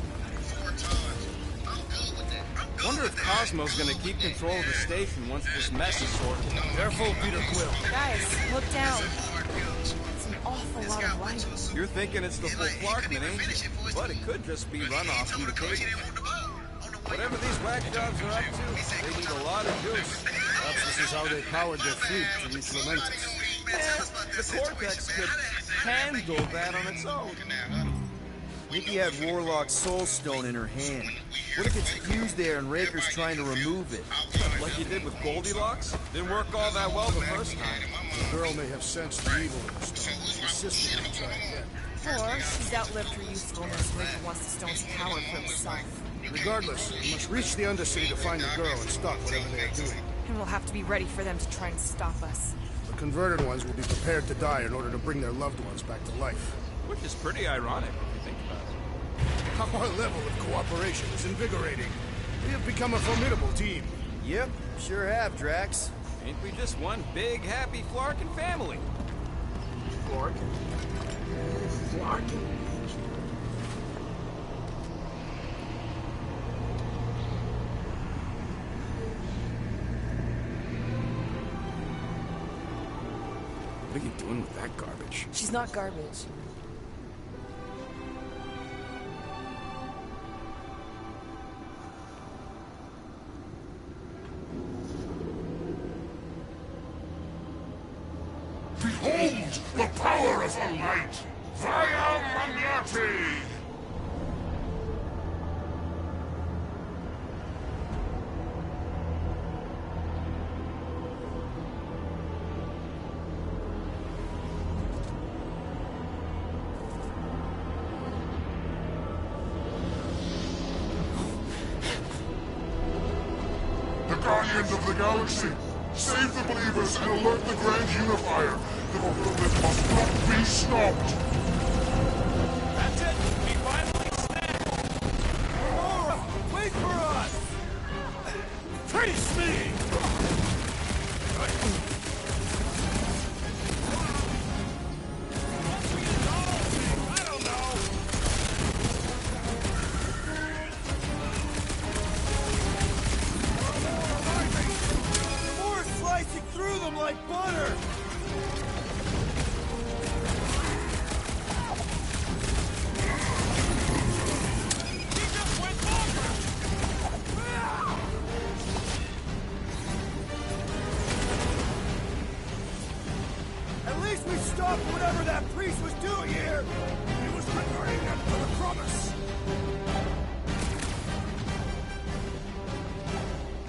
4 times. I'm good with that. Wonder if Cosmo's gonna keep control of the station once this mess is sorted. Careful, Peter Quill. Guys, look down. It's an awful lot of light. You're thinking it's the full Clarkman, ain't you? But it could just be runoff from the cable. Whatever these whack jobs are up to, they need a lot of juice. Perhaps this is how they powered their fleet to reach Lamentus. The Cortex could handle that on its own. Nikki had Warlock's soul stone in her hand. What if it's fused there and Raker's trying to remove it? Like you did with Goldilocks? Didn't work all that well the first time. The girl may have sensed the evil in the stone. Insisted on trying again. Or she's outlived her usefulness. Raker wants the stone's power for himself. Regardless, we must reach the Undercity to find the girl and stop whatever they are doing. And we'll have to be ready for them to try and stop us. The converted ones will be prepared to die in order to bring their loved ones back to life. Which is pretty ironic if you think about it. Our level of cooperation is invigorating. We have become a formidable team. Yep, sure have, Drax. Ain't we just one big, happy Flarkin family? Flarkin? Flarkin? What are you doing with that garbage? She's not garbage. Behold the power of the light! Vaya Magnati! The Guardians of the Galaxy! Save the believers and alert the Grand Unifier! The fulfillment must not be stopped! That's it! We finally snapped! Aurora, wait for us! Face me! I don't know! More slicing through them like butter! He just went over! At least we stopped whatever that priest was doing here! He was converting them to the promise!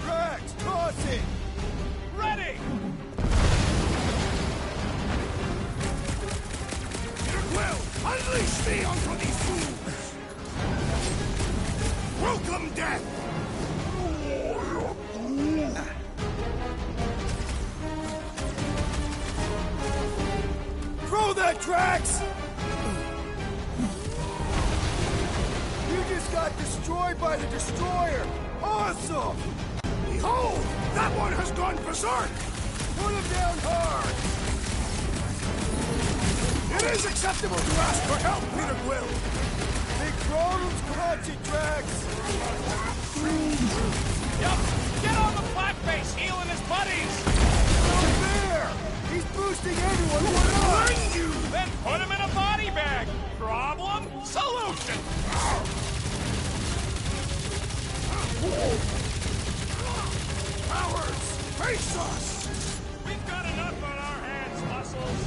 Drax, toss it! Ready! Well, unleash me onto these fools! Welcome, death! Throw that, Drax! You just got destroyed by the Destroyer! Awesome! Behold! That one has gone berserk! Put him down hard! It is acceptable to ask for help, Peter Quill! Big problems, clutch it, Drax! Yup! Get on the blackface, healing his buddies! Not fair! He's boosting everyone, what up? You! Then put him in a body bag! Problem? Solution! Cowards! Face us! We've got enough on our hands, muscles!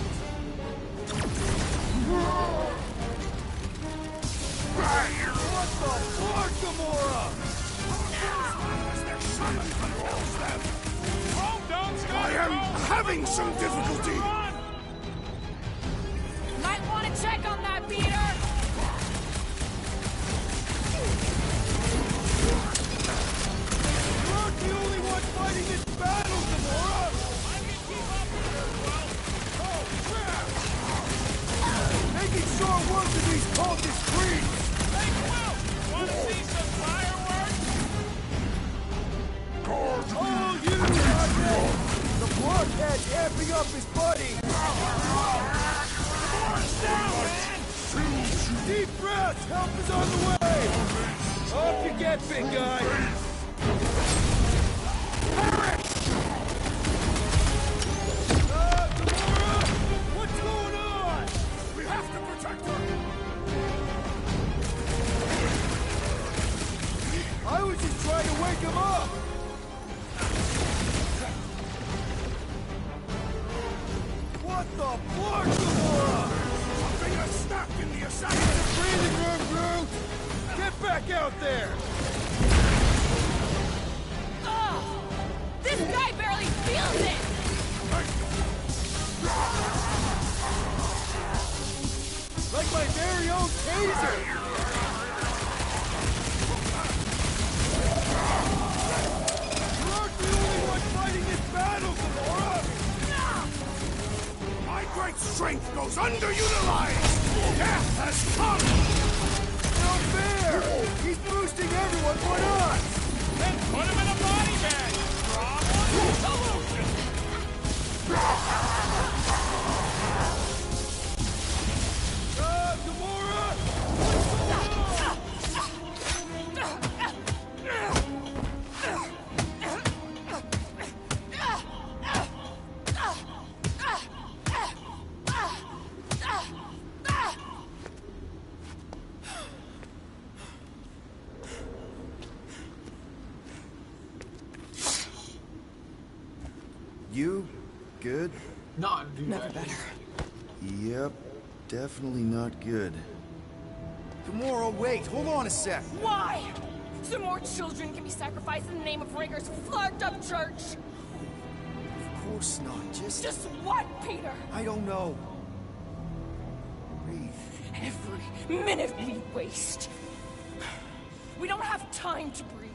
What the fuck, Gamora? As their summon compels them! Rome don't stop! I am having some difficulty! Run! Might want to check on that, Peter! You aren't the only one fighting this battle, Gamora! I can keep up with her, well. Oh, crap! Making short work of these cultist creeps! Hey, Quill! Want to see some fireworks? Oh, you goddamn! The blockhead's amping up his buddy! Down, man! Deep breaths! Help is on the way! Off you get, big guy! Gamora! What's going on? We have to protect her! I was just trying to wake him up! What the fuck, Gamora? Something has snapped in the Get assassin! a breathing room, Groot! Get back out there! Ugh! This guy barely feels it! Like my very own taser! You aren't the only one fighting this battle, Gamora! My great strength goes underutilized! Death has come! No fair! He's boosting everyone but us! Then put him in a body bag! Problem? Solution! good? No, dude. Never better. Yep, definitely not good. Gamora, wait, hold on a sec. Why? So more children can be sacrificed in the name of Raker's flagged up church? Of course not, Just what, Peter? I don't know. Breathe. Every minute we waste. We don't have time to breathe.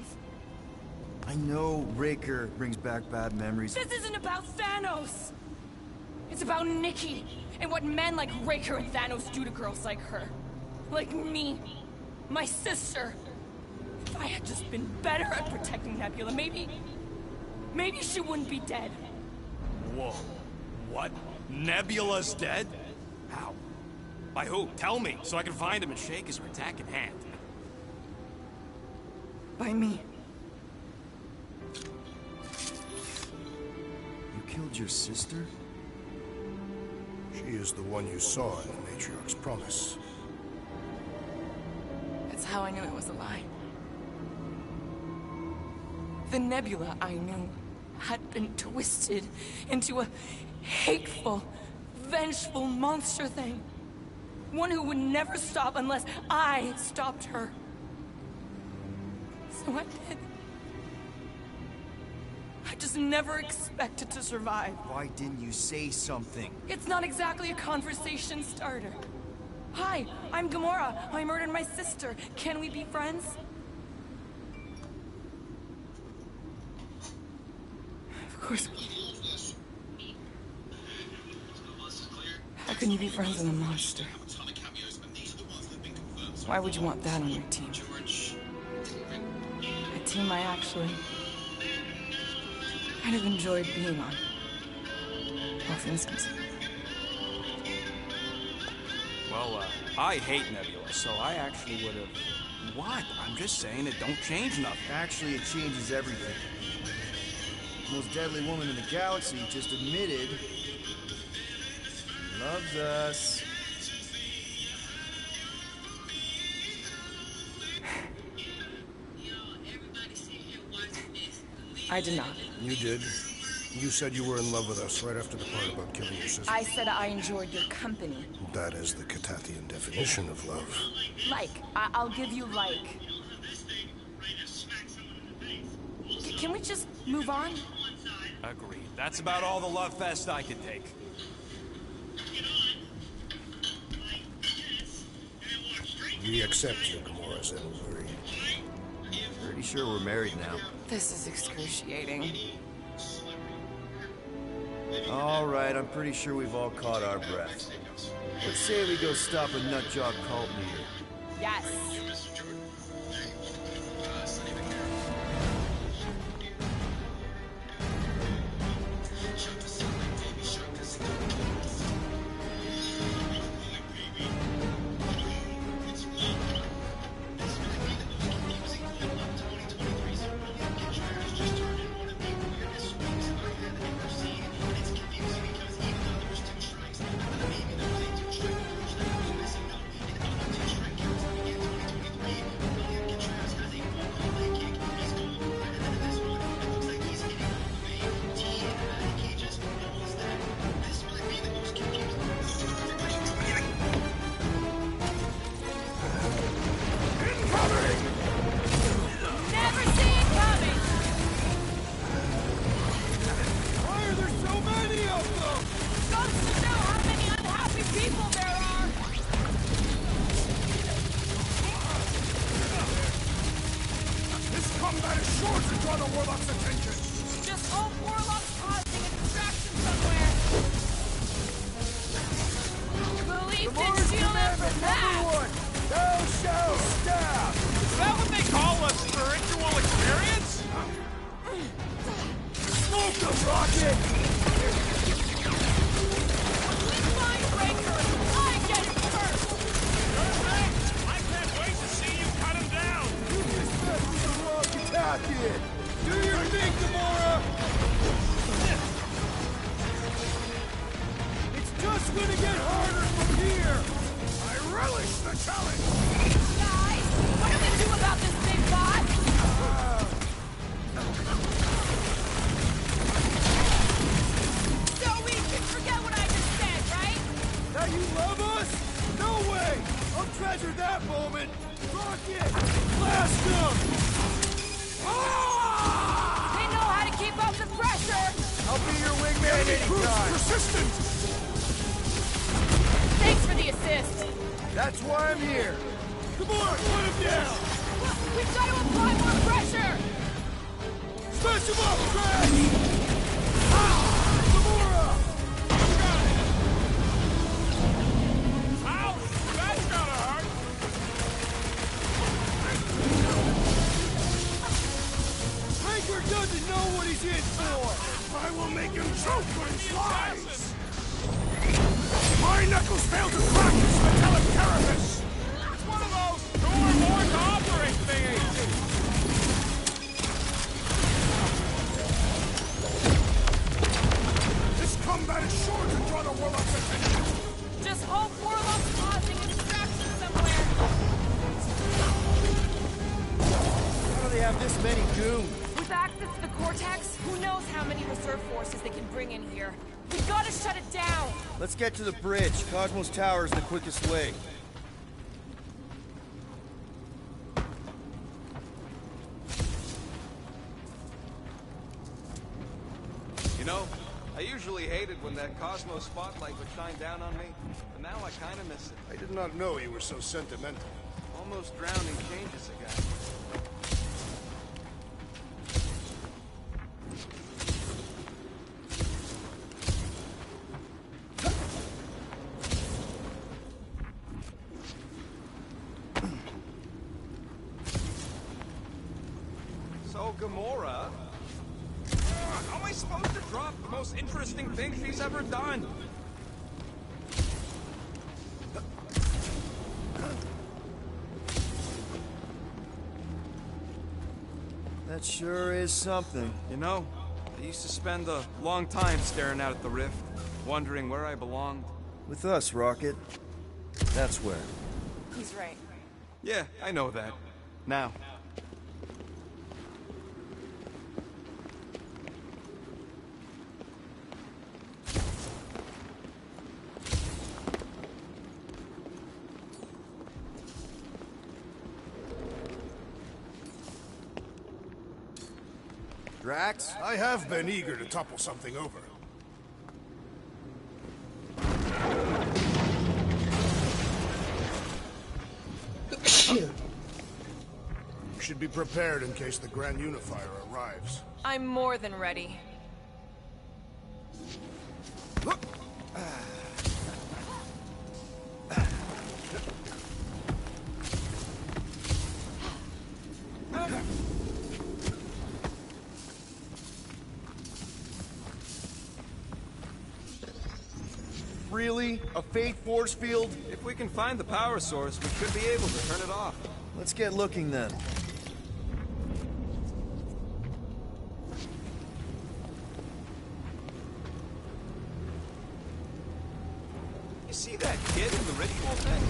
I know Raker brings back bad memories. This isn't about Thanos. It's about Nikki and what men like Raker and Thanos do to girls like her. Like me. My sister. If I had just been better at protecting Nebula, maybe she wouldn't be dead. Whoa. What? Nebula's dead? How? By who? Tell me, so I can find him and shake his attack in hand. By me. You killed your sister? She is the one you saw in the Matriarch's promise. That's how I knew it was a lie. The Nebula I knew had been twisted into a hateful, vengeful monster thing. One who would never stop unless I stopped her. So I did. I just never expected to survive. Why didn't you say something? It's not exactly a conversation starter. Hi, I'm Gamora. I murdered my sister. Can we be friends? Of course we can. How can you be friends with a monster? Why would you want that on your team? A team I actually kind of enjoyed being on. All things considered. Well, I hate Nebula, so I actually would have... What? I'm just saying it don't change nothing. Actually, it changes everything. The most deadly woman in the galaxy just admitted she loves us. I did not. You did. You said you were in love with us right after the part about killing your sister. I said I enjoyed your company. That is the Catathian definition of love. Like. I'll give you like. Can we just move on? Agreed. That's about all the love fest I could take. We accept you, Gamora said. Pretty sure we're married now. This is excruciating. All right, I'm pretty sure we've all caught our breath. Let's say we go stop a nutjob cult leader. Yes. So Why, you love us? No way! I'll treasure that moment! Rocket! Blast them! Ah! They know how to keep up the pressure! I'll be your wingman anytime! Persistent! Thanks for the assist! That's why I'm here! Come on, put him down! We've got to apply more pressure! Smash him up, Crash! Ah! Gamora! Got it! Ouch! That's gotta hurt! Raker doesn't know what he's in for! I will make him choke when he flies! My knuckles failed to crack his metallic carapace! It's one of those two or more to operate thingies! This combat is sure to draw the warlock's attention! Just hope Warlock's causing a distraction somewhere! How do they have this many goons? With access to the Cortex, who knows how many reserve forces they can bring in here. We've got to shut it down! Let's get to the bridge. Cosmos Tower is the quickest way. You know, I usually hated when that Cosmos spotlight would shine down on me, but now I kind of miss it. I did not know you were so sentimental. Almost drowning changes a guy. So, Gamora, How am I supposed to drop the most interesting thing she's ever done? That sure is something. You know, I used to spend a long time staring out at the rift, wondering where I belonged. With us, Rocket. That's where. He's right. Yeah, I know that. Now. Drax? I have been eager to topple something over. You should be prepared in case the Grand Unifier arrives. I'm more than ready. Really? A fake force field? If we can find the power source, we should be able to turn it off. Let's get looking then. You see that kid in the ritual thing?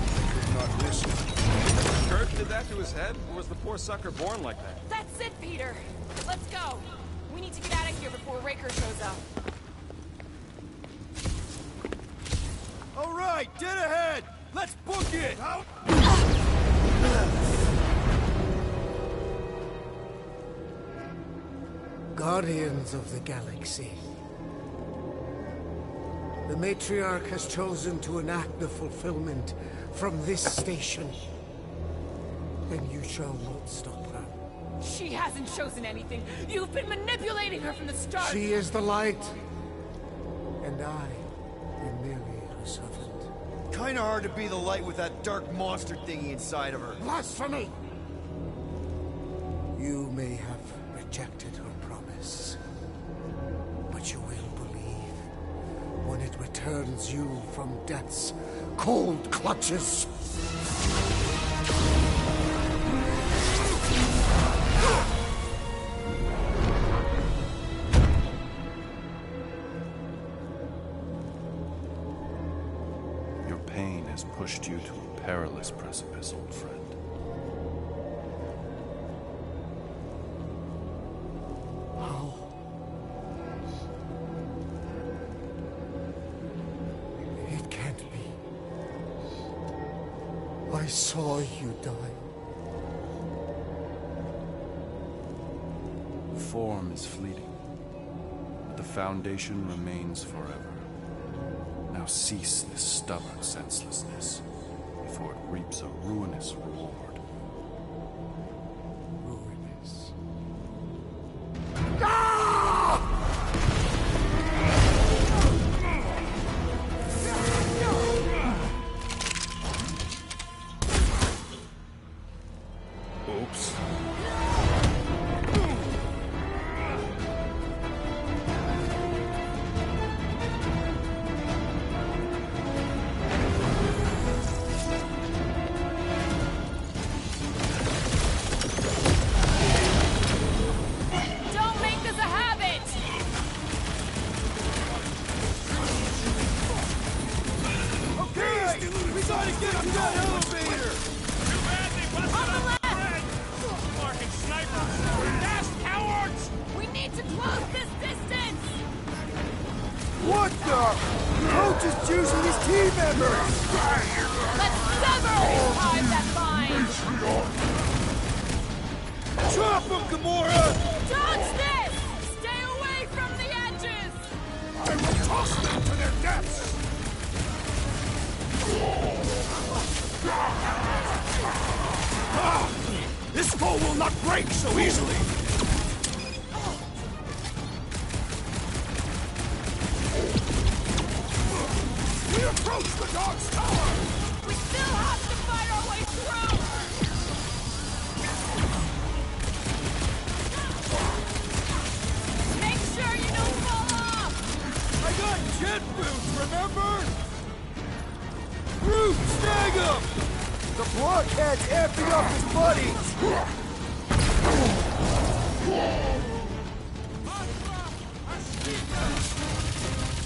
Not listen. The church did that to his head, or was the poor sucker born like that? That's it, Peter. Let's go. We need to get out of here before Raker shows up. All right, dead ahead! Let's book it! Out! Guardians of the Galaxy. The Matriarch has chosen to enact the fulfillment from this station. And you shall not stop her. She hasn't chosen anything. You've been manipulating her from the start. She is the light. And I am merely her servant. Kinda hard to be the light with that dark monster thingy inside of her. Blasphemy! You may have rejected her promise, but you will believe when it returns you from death's cold clutches. Your pain has pushed you to a perilous precipice, old friend. How? It can't be. I saw you die. Form is fleeting, but the foundation remains forever. Now cease this stubborn senselessness, before it reaps a ruinous reward. Ruinous. Oops. Don't make this a habit! Okay, we gotta get to that elevator! Too bad they busted On the up left! the bridge! Fucking snipers! Fast cowards! We need to close this distance! What the? Coach is juicing his team members! Let's sever his ties that bind! Chop him, Gamora! Dodge this! Stay away from the edges! I will toss them to their deaths! This foe will not break so easily! We approach the dog's tower! We still have to fight our way through! Make sure you don't fall off! I got jet boots, remember? Groot, snag him! The blockhead's amping up his buddies!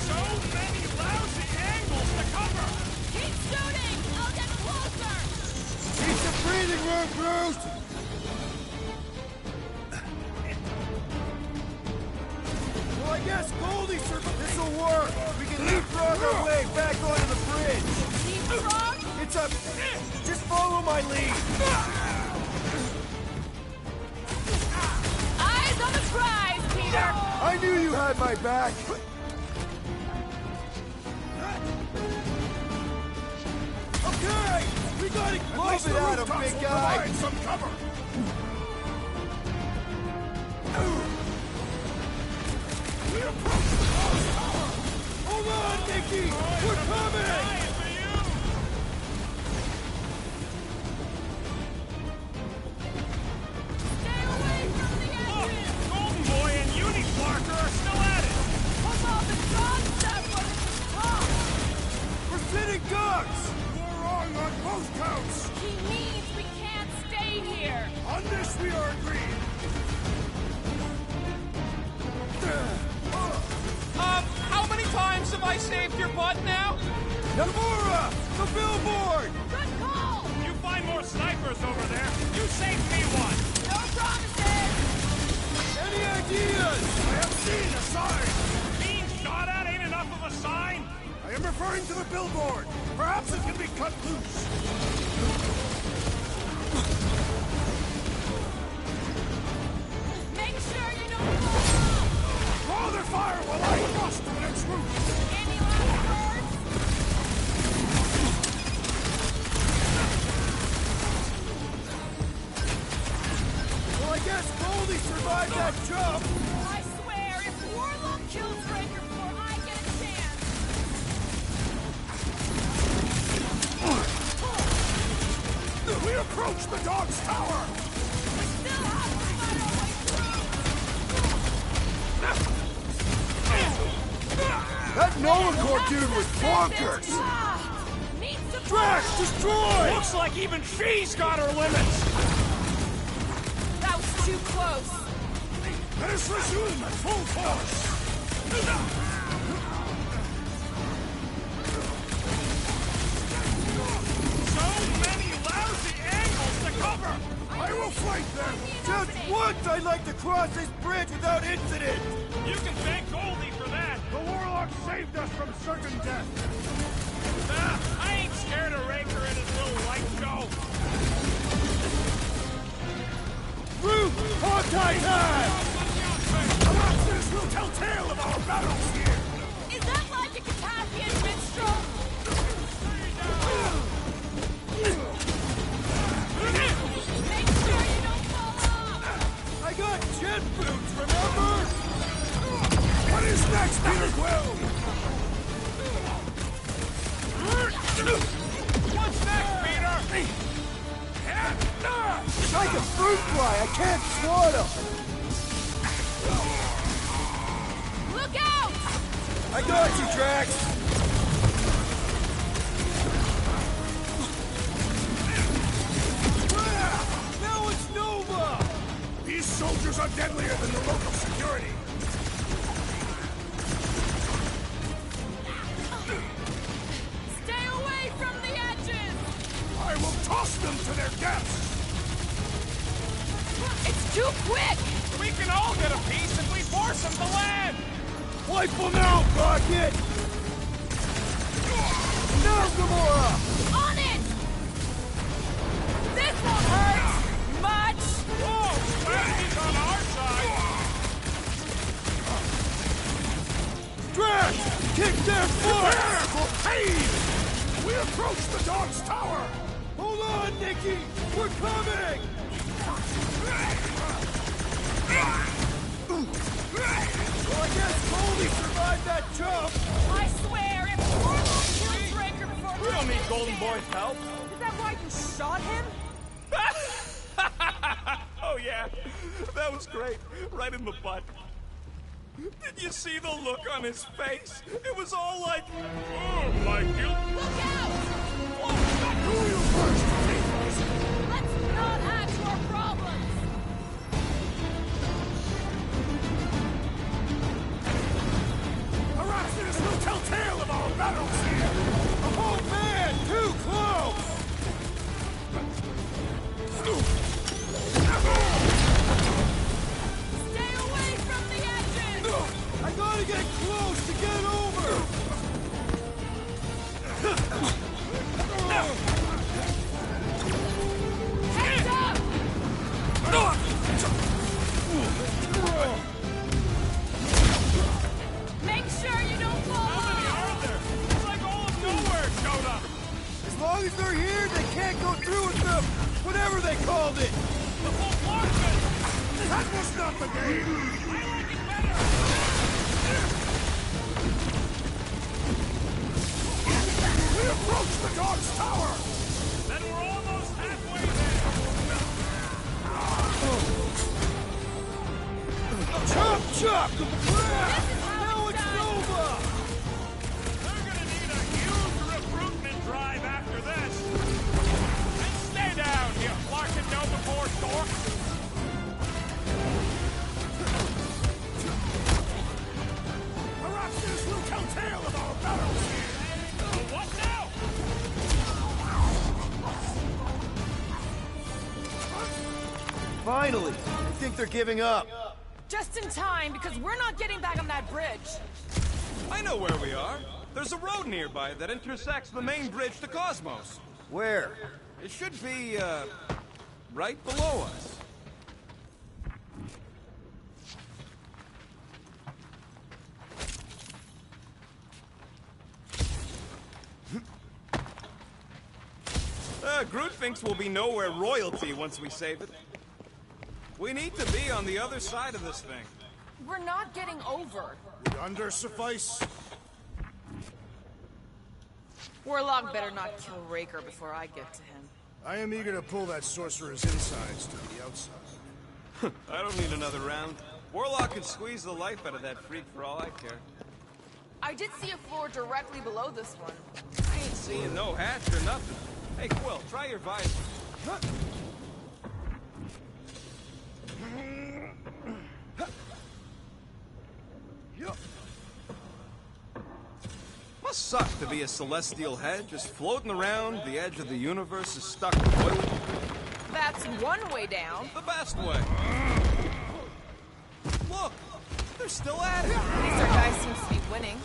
So many lousy angles to cover! Keep shooting! I'll get closer! Need some breathing room, Groot! Well, I guess Goldie survived. This'll work! We can leapfrog our way back onto the bridge! Leapfrog? It's a... Just follow my lead! Eyes on the prize, Peter! I knew you had my back! Okay! We gotta close it at him, big guy! Provide some cover! We approach the dog's tower! Hold on, Nicky! We're coming! Stay away from the edges! Golden Boy and Uni-Clarker are still at it! What's all the dog stuff when it's the top? We're sitting ducks! You're wrong on both counts! He means we can't stay here! On this we are agreed! How many times have I saved your butt now? Gamora! The billboard! Good call! You find more snipers over there. You saved me one. No promises! Any ideas? I have seen a sign! Being shot at ain't enough of a sign. I am referring to the billboard! Perhaps it can be cut loose! Make sure you don't fall off! Draw their fire while I thrust at its roots! Any last words? Well, I guess Goldie survived that jump! I swear, if Warlock kills Breaker before I get a chance... We approach the dog's tower! We still have to fight our way through! That Nolan Corps dude was bonkers! Need support! Trash destroyed! Looks like even she's got her limits. That was too close! Let us resume at full force! So many lousy angles to cover. I will flank them! Just once I'd like to cross this bridge without incident! You can thank Goldie for that. The Warlock saved us from certain death! I ain't scared of Raker and his little light show. Hawkeye time! Monsters will tell tale of our battles here! Is that like a Cashapp minstrel? Make sure you don't fall off! I got jet boots, remember? What is next, Peter Quill? What's next, Peter? Like a fruit fly, I can't swat him! Look out! I got you, Drax! Now it's Nova! These soldiers are deadlier than the local security! Stay away from the edges! I will toss them to their deaths! It's too quick! We can all get a piece if we force them to land! Wipe them out, Rocket! Now, Gamora! On it! This won't hurt much! Whoa! Strategy's on our side! Drax! Kick their foot! Prepare for pain! We approach the dog's tower! Hold on, Nikki! We're coming! Well, I guess Goldie survived that jump! I swear, if Ormo kills Raker before We don't need Golden Boy's help. Is that why you shot him? Oh yeah, that was great. Right in the butt. Did you see the look on his face? It was all like, oh my God. Look out! Who you first, Let's not add to our problems! Arachnids will tell tale of our battles here! Oh man, too close! Stay away from the edges! I gotta get close to get over! Heads up! Make sure you don't fall How many off! are there? It's like all of nowhere showed up. As long as they're here, they can't go through with them! Whatever they called it! The whole market. That was not the game! I like it better. We approach the dog's tower! Then we're almost halfway there. Chop chop! Now it's Nova! They're gonna need a huge recruitment drive after this. And stay down, you Larkin Nova Force dork. Arachnids will tell tale of our battles here! What now? Finally! I think they're giving up. Just in time, because we're not getting back on that bridge. I know where we are. There's a road nearby that intersects the main bridge to Cosmos. Where? It should be, right below us. Groot thinks we'll be nowhere royalty once we save it. We need to be on the other side of this thing. We're not getting over. Would under suffice? Warlock better not kill Raker before I get to him. I am eager to pull that sorcerer's insides to the outside. I don't need another round. Warlock can squeeze the life out of that freak for all I care. I did see a floor directly below this one. I ain't seeing no hatch or nothing. Hey, Quill, try your visor. Must suck to be a celestial head, just floating around the edge of the universe is stuck in toilet. That's one way down. The best way. Look, they're still at it. At least our guy seems to be winning.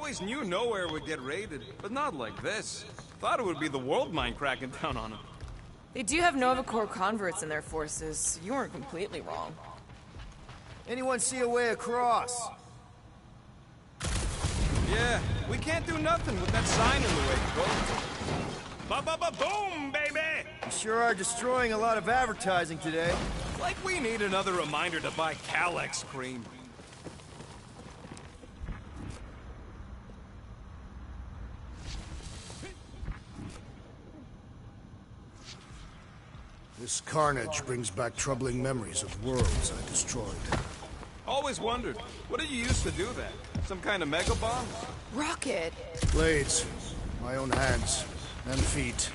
Always knew nowhere would get raided, but not like this. Thought it would be the world mind cracking down on them. They do have Nova Corps converts in their forces. You weren't completely wrong. Anyone see a way across? Yeah, we can't do nothing with that sign in the way, Ba-ba-ba-boom, baby! You sure are destroying a lot of advertising today. Like we need another reminder to buy Calex cream. This carnage brings back troubling memories of worlds I destroyed. Always wondered, what did you use to do that? Some kind of mega bomb? Rocket! Blades. My own hands. And feet.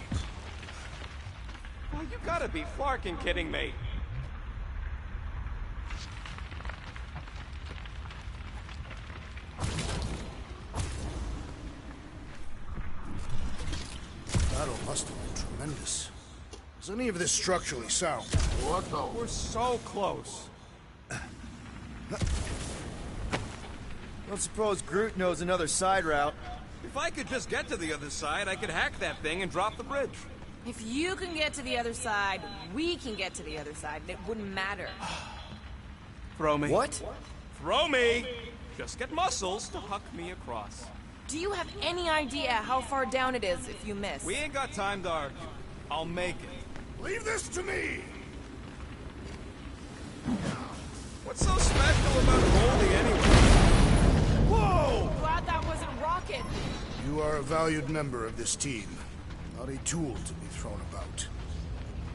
Oh, you gotta be flarkin' kidding me. Battle must have been tremendous. Is any of this structurally sound? What the? We're so close. Don't suppose Groot knows another side route. If I could just get to the other side, I could hack that thing and drop the bridge. If you can get to the other side, we can get to the other side, and it wouldn't matter. Throw me. What? Throw me! Just get muscles to huck me across. Do you have any idea how far down it is if you miss? We ain't got time to argue. I'll make it. Leave this to me! What's so special about Goldie anyway? Whoa! Glad that wasn't Rocket. You are a valued member of this team. Not a tool to be thrown about.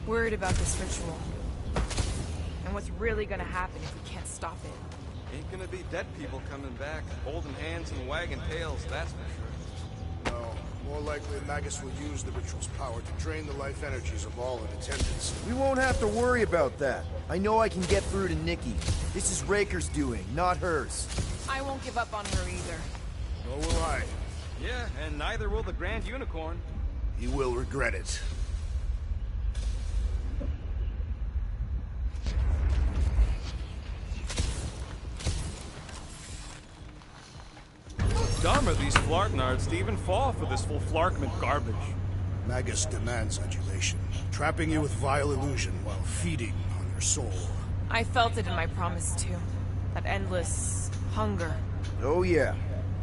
Worried about this ritual. And what's really gonna happen if we can't stop it. Ain't gonna be dead people coming back, holding hands and wagging tails, that's for sure. No, more likely Magus will use the ritual's power to drain the life energies of all in attendance. We won't have to worry about that. I know I can get through to Nikki. This is Raker's doing, not hers. I won't give up on her either. Nor will I. Yeah, and neither will the Grand Unicorn. He will regret it. Dumb are these Flarknards to even fall for this full Flarkment garbage. Magus demands adulation, trapping you with vile illusion while feeding on your soul. I felt it in my promise too. That endless hunger. Oh yeah.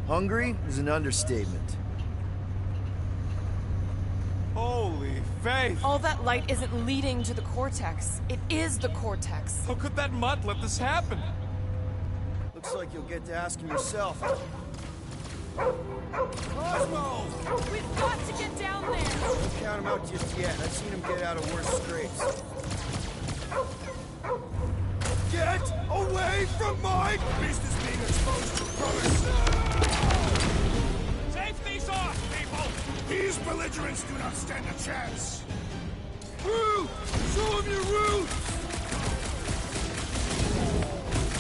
Hungry is an understatement. Holy faith! All that light isn't leading to the Cortex. It is the Cortex. How could that mutt let this happen? Looks like you'll get to ask him yourself. Cosmo! We've got to get down there! Don't count him out just yet. I've seen him get out of worse scrapes. Get away from my... Beast is being exposed to promise. Safety's off, people! These belligerents do not stand a chance. Groot! Show him your roots!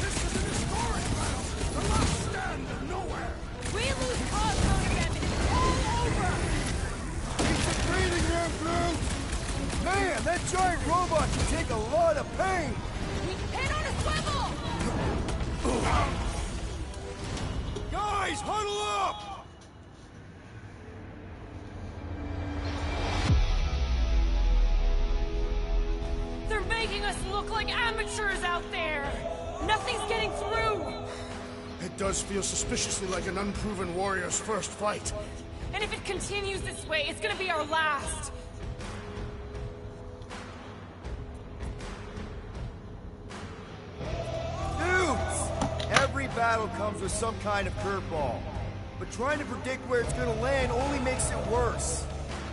This is an historic battle. The last stand of nowhere. We lose Cosmo to them, it's all over! Keep the breathing room, Groot! Man, that giant robot can take a lot of pain! He's hit on a swivel! Guys, huddle up! They're making us look like amateurs out there! Nothing's getting through! It does feel suspiciously like an unproven warrior's first fight. And if it continues this way, it's gonna be our last! Dudes! Every battle comes with some kind of curveball. But trying to predict where it's gonna land only makes it worse.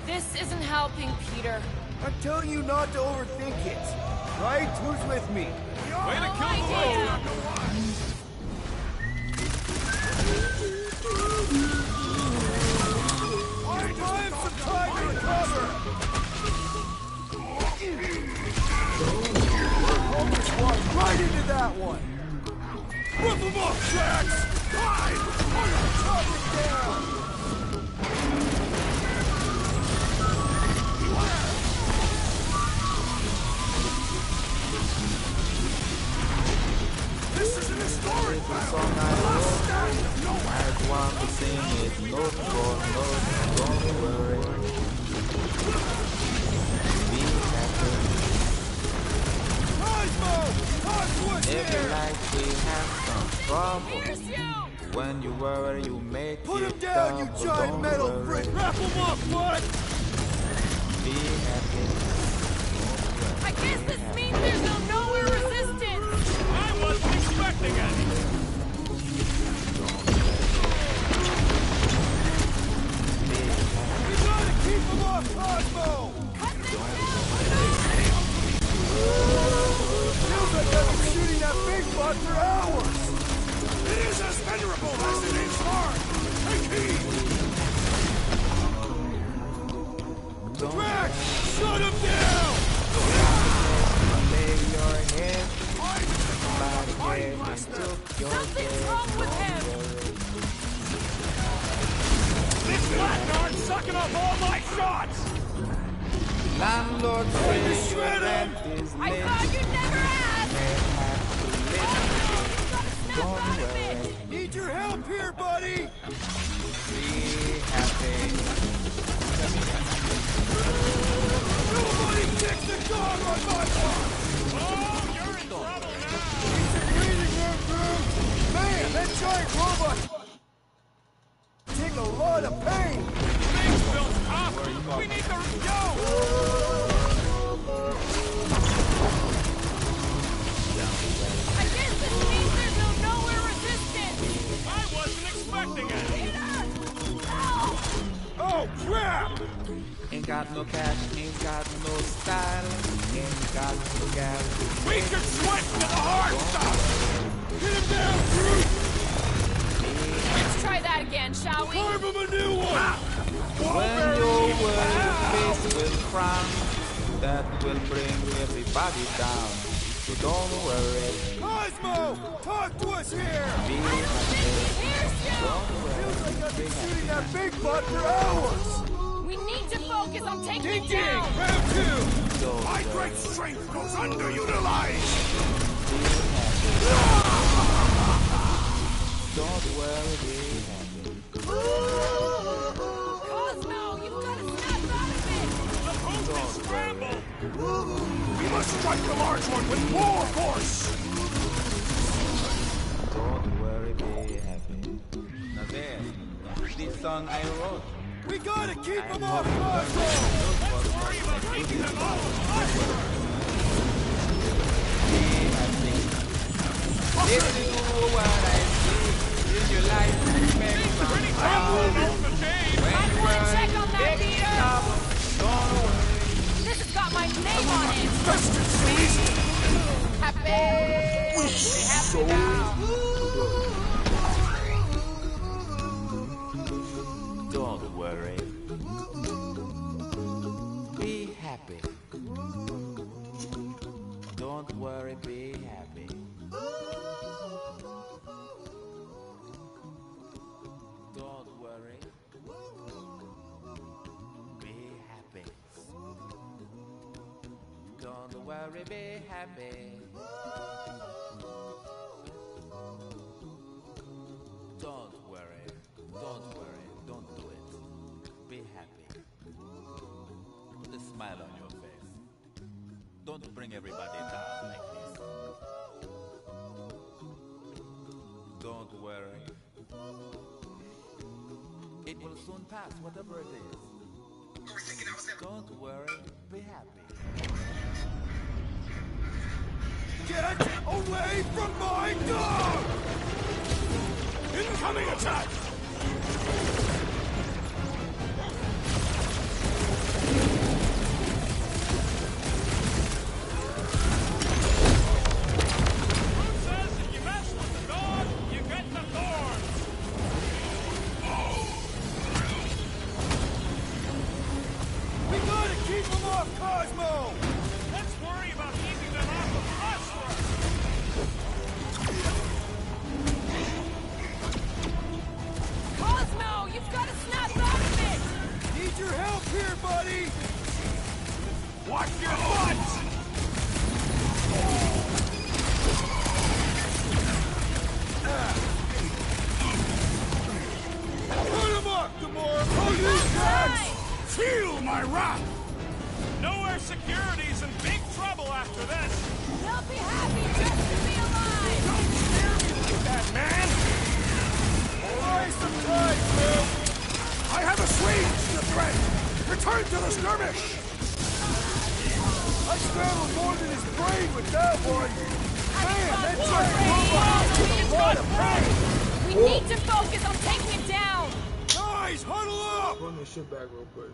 This isn't helping, Peter. I'm telling you not to overthink it. Right? Who's with me? Way to kill the idea. Time some time to recover! Just walk right into that one! Rip them up, Jax! Dive! Chop it down! This is an historic battle! I had one to sing trouble. Here's you! When you worry, you make Put him it down, you double. giant Don't metal worry. freak! Wrap him up, bud! Be happy. I guess this means there's no nowhere resistance! I wasn't expecting any. We gotta keep him off Cosmo! Cut this down! Feels like I've been shooting that big butt for hours! It is as venerable as it is hard. Take heed. Drax! Shut him down! Lay your head by the head and took your Something's wrong with him! This blackguard's sucking up all my shots! landlord say your rent is I late. thought you'd never ask! Don't worry, Need your help here, buddy! be happy. Nobody kicks the dog on my part! Oh, you're in trouble now! He's a breathing room, Groove! Man, that giant robot... take a lot of pain! Things built coffee! We need to... Yo! I guess this means there's no nowhere resistance! I wasn't expecting it! Oh, crap! Ain't got no cash, ain't got no style, ain't got no gas. We should switch to the hard stuff! Get him down, Groove! Let's try that again, shall we? Carve him a new one! When your world face will frown, that will bring everybody down. So don't worry, Cosmo! Talk to us here! be happy. Here's you! Feels like I've been shooting that big butt for hours! We need to focus on taking Ding it ding! down! Round two! Don't My worry, great strength goes underutilized. don't worry, be happy. Cosmo, you've got to snap out of it! The poop is scrambled! We must strike the large one with more force. Don't worry, be happy. Now there, this song I wrote. We gotta keep him off Cosmo! Let's worry about keeping them all alive! Be happy. This is what I see in your life. Make some Pretty fun. tough on the chain! I want to check on that Big meter! trouble. Don't worry. This has got my name on it! Happy! Be happy now! Don't worry. Be happy. Don't worry, be happy. Don't worry. Be happy. Don't worry, be happy. Don't worry. Don't worry. Don't do it. Be happy. Put a smile on your face. Don't bring everybody down like this. Don't worry. It will soon pass, whatever it is. Don't worry. Be happy. Get away from my dog! Incoming attack. Who says if you mess with the dog, you get the thorns? We gotta keep him off Cosmo! Let's worry about keeping them off of us first! Cosmo, you've got to snap out of it! Need your help here, buddy! Watch your butt. Put him up, Gamora! Oh, you Drax! Feel my wrath. Nowhere Security's in big trouble after this! They'll be happy just to be alive! Don't scare me like that! that, man! Buy some time, Phil! I have assuaged the threat! Return to the skirmish! I scrambled more than his brain with that one! Man, that giant robot is a lot of pain! We need to focus on taking it down! Guys, huddle up! Run this shit back real quick.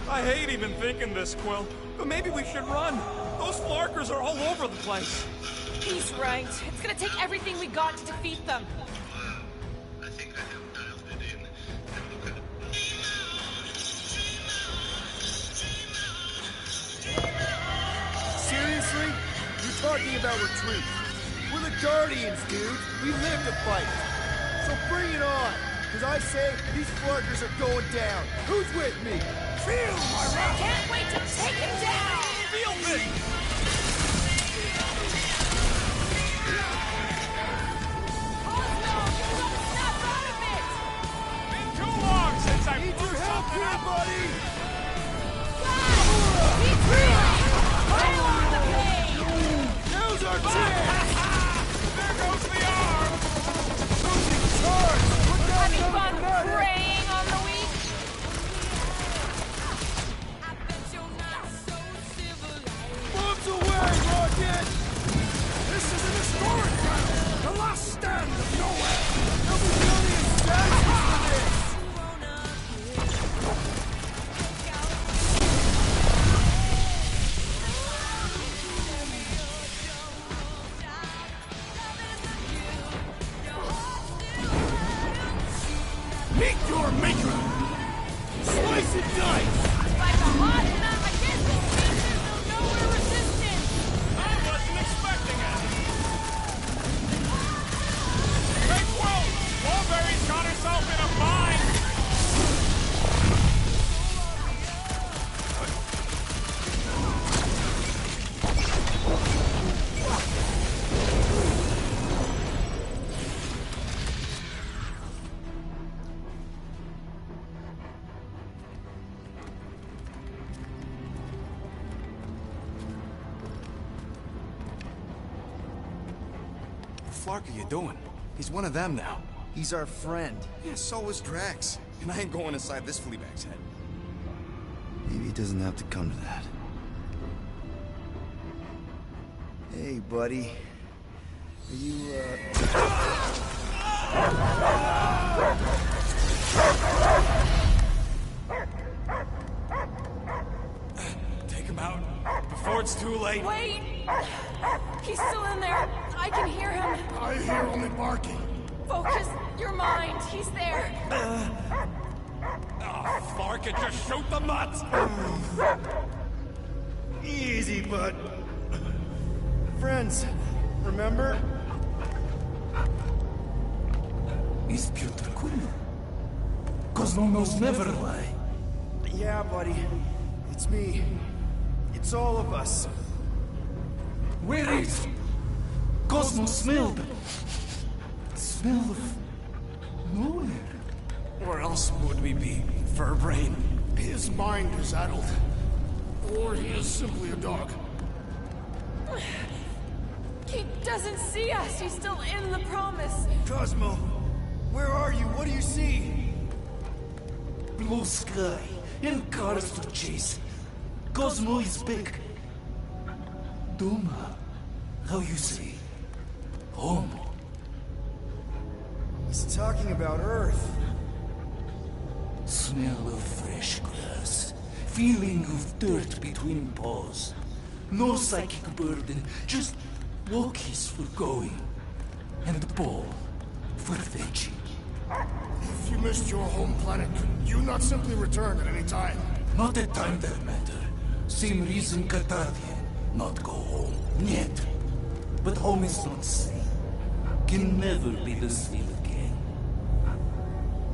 I hate even thinking this, Quill, but maybe we should run. Those Flarkers are all over the place. He's right. It's gonna take everything we got to defeat them. I think I have dialed it in. And look at it. Seriously? You're talking about retreat. We're the Guardians, dude. We live to fight. So bring it on. Because I say these Flarkers are going down. Who's with me? Feel my wrath! Can't wait to take him down! Feel me! Cosmo, you gotta snap out of it! Been too long since I Need your help here, buddy! God! He's breathing! Pile on the pain! Now's our chance! There goes the arm! Losing charge! Put down Having another fun fanatic! preying on the weak? Bombs away, Rocket! This is an historic battle! The last stand of nowhere! There'll be million statues for this! Meet your maker! Slice and dice! Like a hot enough, I guess this means there's no nowhere resistance! I wasn't expecting it. Hey, Quill! Mulberry's got herself in a bind! What are you doing? He's one of them now. He's our friend. Yeah, so was Drax. And I ain't going inside this fleabag's head. Maybe it doesn't have to come to that. Hey, buddy. Are you, Take him out before it's too late. Wait! He's still in there. I can hear him. I hear only barking. Focus your mind. He's there. Oh, Flarka, just shoot the nuts! Easy, bud. Friends, remember? Is Peter cool? Cosmo knows never lie. Yeah, buddy. It's me. It's all of us. Where is Cosmo smelled? Smell of nowhere. Where else would we be, Furbrain? His mind is addled. Or he is simply a dog. He doesn't see us. He's still in the promise. Cosmo, where are you? What do you see? Blue sky and cars to chase. Cosmo is back. Duma, how you say? Home. He's talking about Earth. Smell of fresh grass. Feeling of dirt between paws. No psychic burden, just walkies for going. And the ball for fetching. If you missed your home planet, could you not simply return at any time? Not at time that matter. Same reason Katardian not go home. Yet. But home is not safe. Can never be the same again.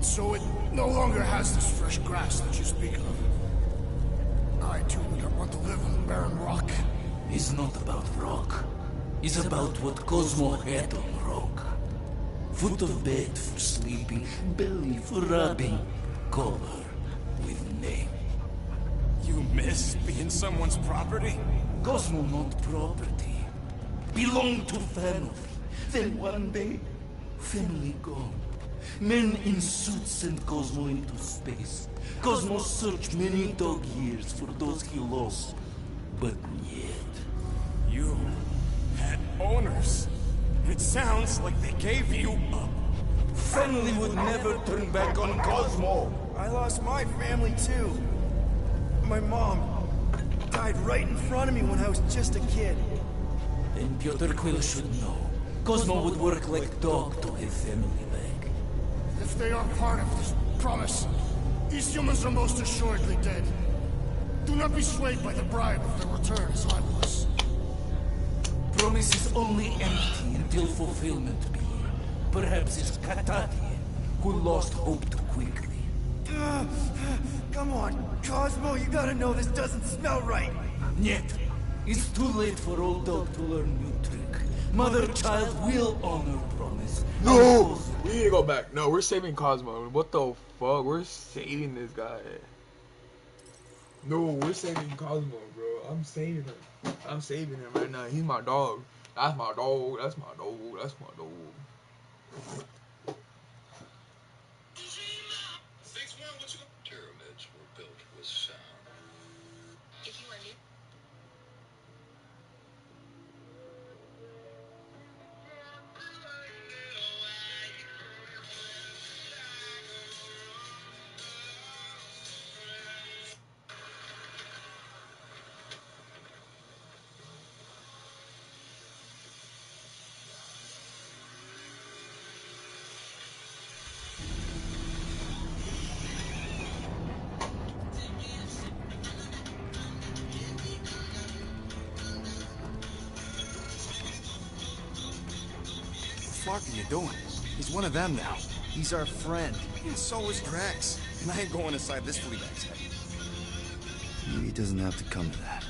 So it no longer has this fresh grass that you speak of. I too do not want to live on the barren rock. It's not about rock. It's about what Cosmo had on rock. Foot of bed for sleeping, belly for rubbing, cover with name. You miss being someone's property? Cosmo not property. Belong to family. Then one day, family gone. Men in suits send Cosmo into space. Cosmo searched many dog years for those he lost. But yet... You had owners. It sounds like they gave you up. Family would never turn back on Cosmo. I lost my family too. My mom died right in front of me when I was just a kid. Then Piotr Quill should know. Cosmo would work like dog to have family back. If they are part of this promise, these humans are most assuredly dead. Do not be swayed by the bribe of their return as I was. Promise is only empty until fulfillment be. Perhaps it's Katati who lost hope too quickly. Come on, Cosmo, you gotta know this doesn't smell right. Yet, it's too late for old dog to learn new trick. Mother-child will honor promise. No! We need to go back. No, we're saving Cosmo. What the fuck? We're saving this guy. No, we're saving Cosmo, bro. I'm saving him. I'm saving him right now. He's my dog. That's my dog. That's my dog. That's my dog. Pyramids were built with sound. If you are new. What are you doing? He's one of them now. He's our friend. And so is Drax. And I ain't going inside this fleabag's head. Maybe it doesn't have to come to that.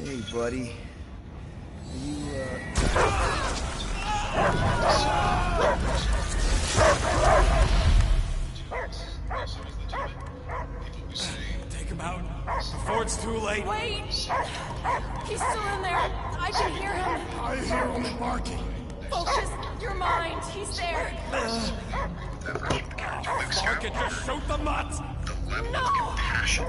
Hey, buddy. Take him out before it's too late. Wait! He's still in there. I can hear him. I hear him barking. Focus your mind. He's there. Fuck it, just shoot the nuts! The level of compassion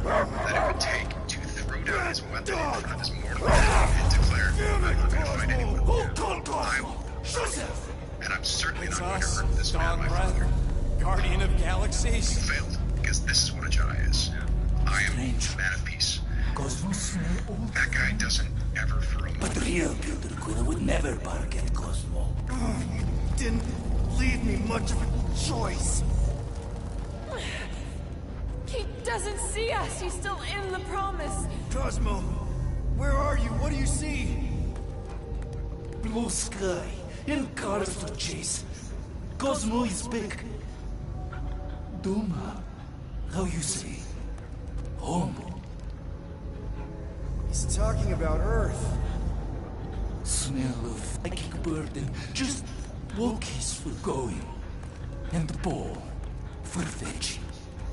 that it would take to throw down his weapon in front of his mortal enemy and declare, I'm not going to fight anyone. I will. And I'm certainly not going to hurt this man, my father. Guardian of Galaxies. You failed, because this is what a Jedi is. I am a man of peace. That guy doesn't ever for a moment. But real Piotr Quill would never bark at Cosmo. You didn't leave me much of a choice. He doesn't see us. He's still in the promise. Cosmo, where are you? What do you see? Blue sky and cars to chase. Cosmo is back. Duma, how you say? Home. He's talking about Earth. Smell of psychic burden. Just walkies for going. And the ball for fetching.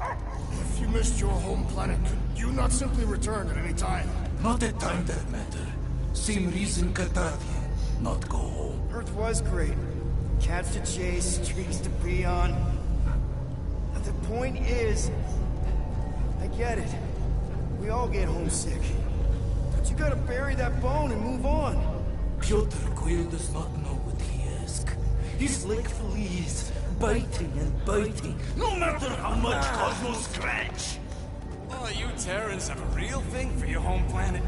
If you missed your home planet, could you not simply return at any time? Not at time that matter. Same reason Katati not go home. Earth was great. Cats to chase, streets to pee on. But the point is, I get it. We all get homesick. But you gotta bury that bone and move on. Piotr Quill does not know what he asks. He's like fleas, biting and biting, no matter how much Cosmo scratch. Oh, you Terrans have a real thing for your home planet.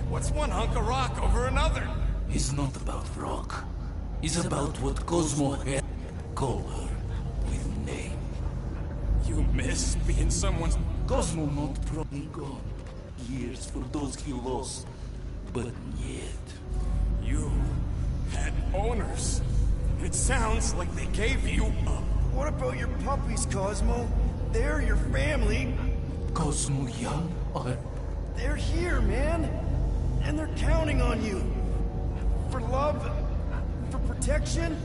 What's one hunk of rock over another? It's not about rock. It's about what Cosmo had. Call her with name. You miss being someone's... Cosmo not probably gone. Years for those he lost. But yet... You had owners. It sounds like they gave you up. What about your puppies, Cosmo? They're your family. Cosmo young or... They're here, man. And they're counting on you. For love, for protection.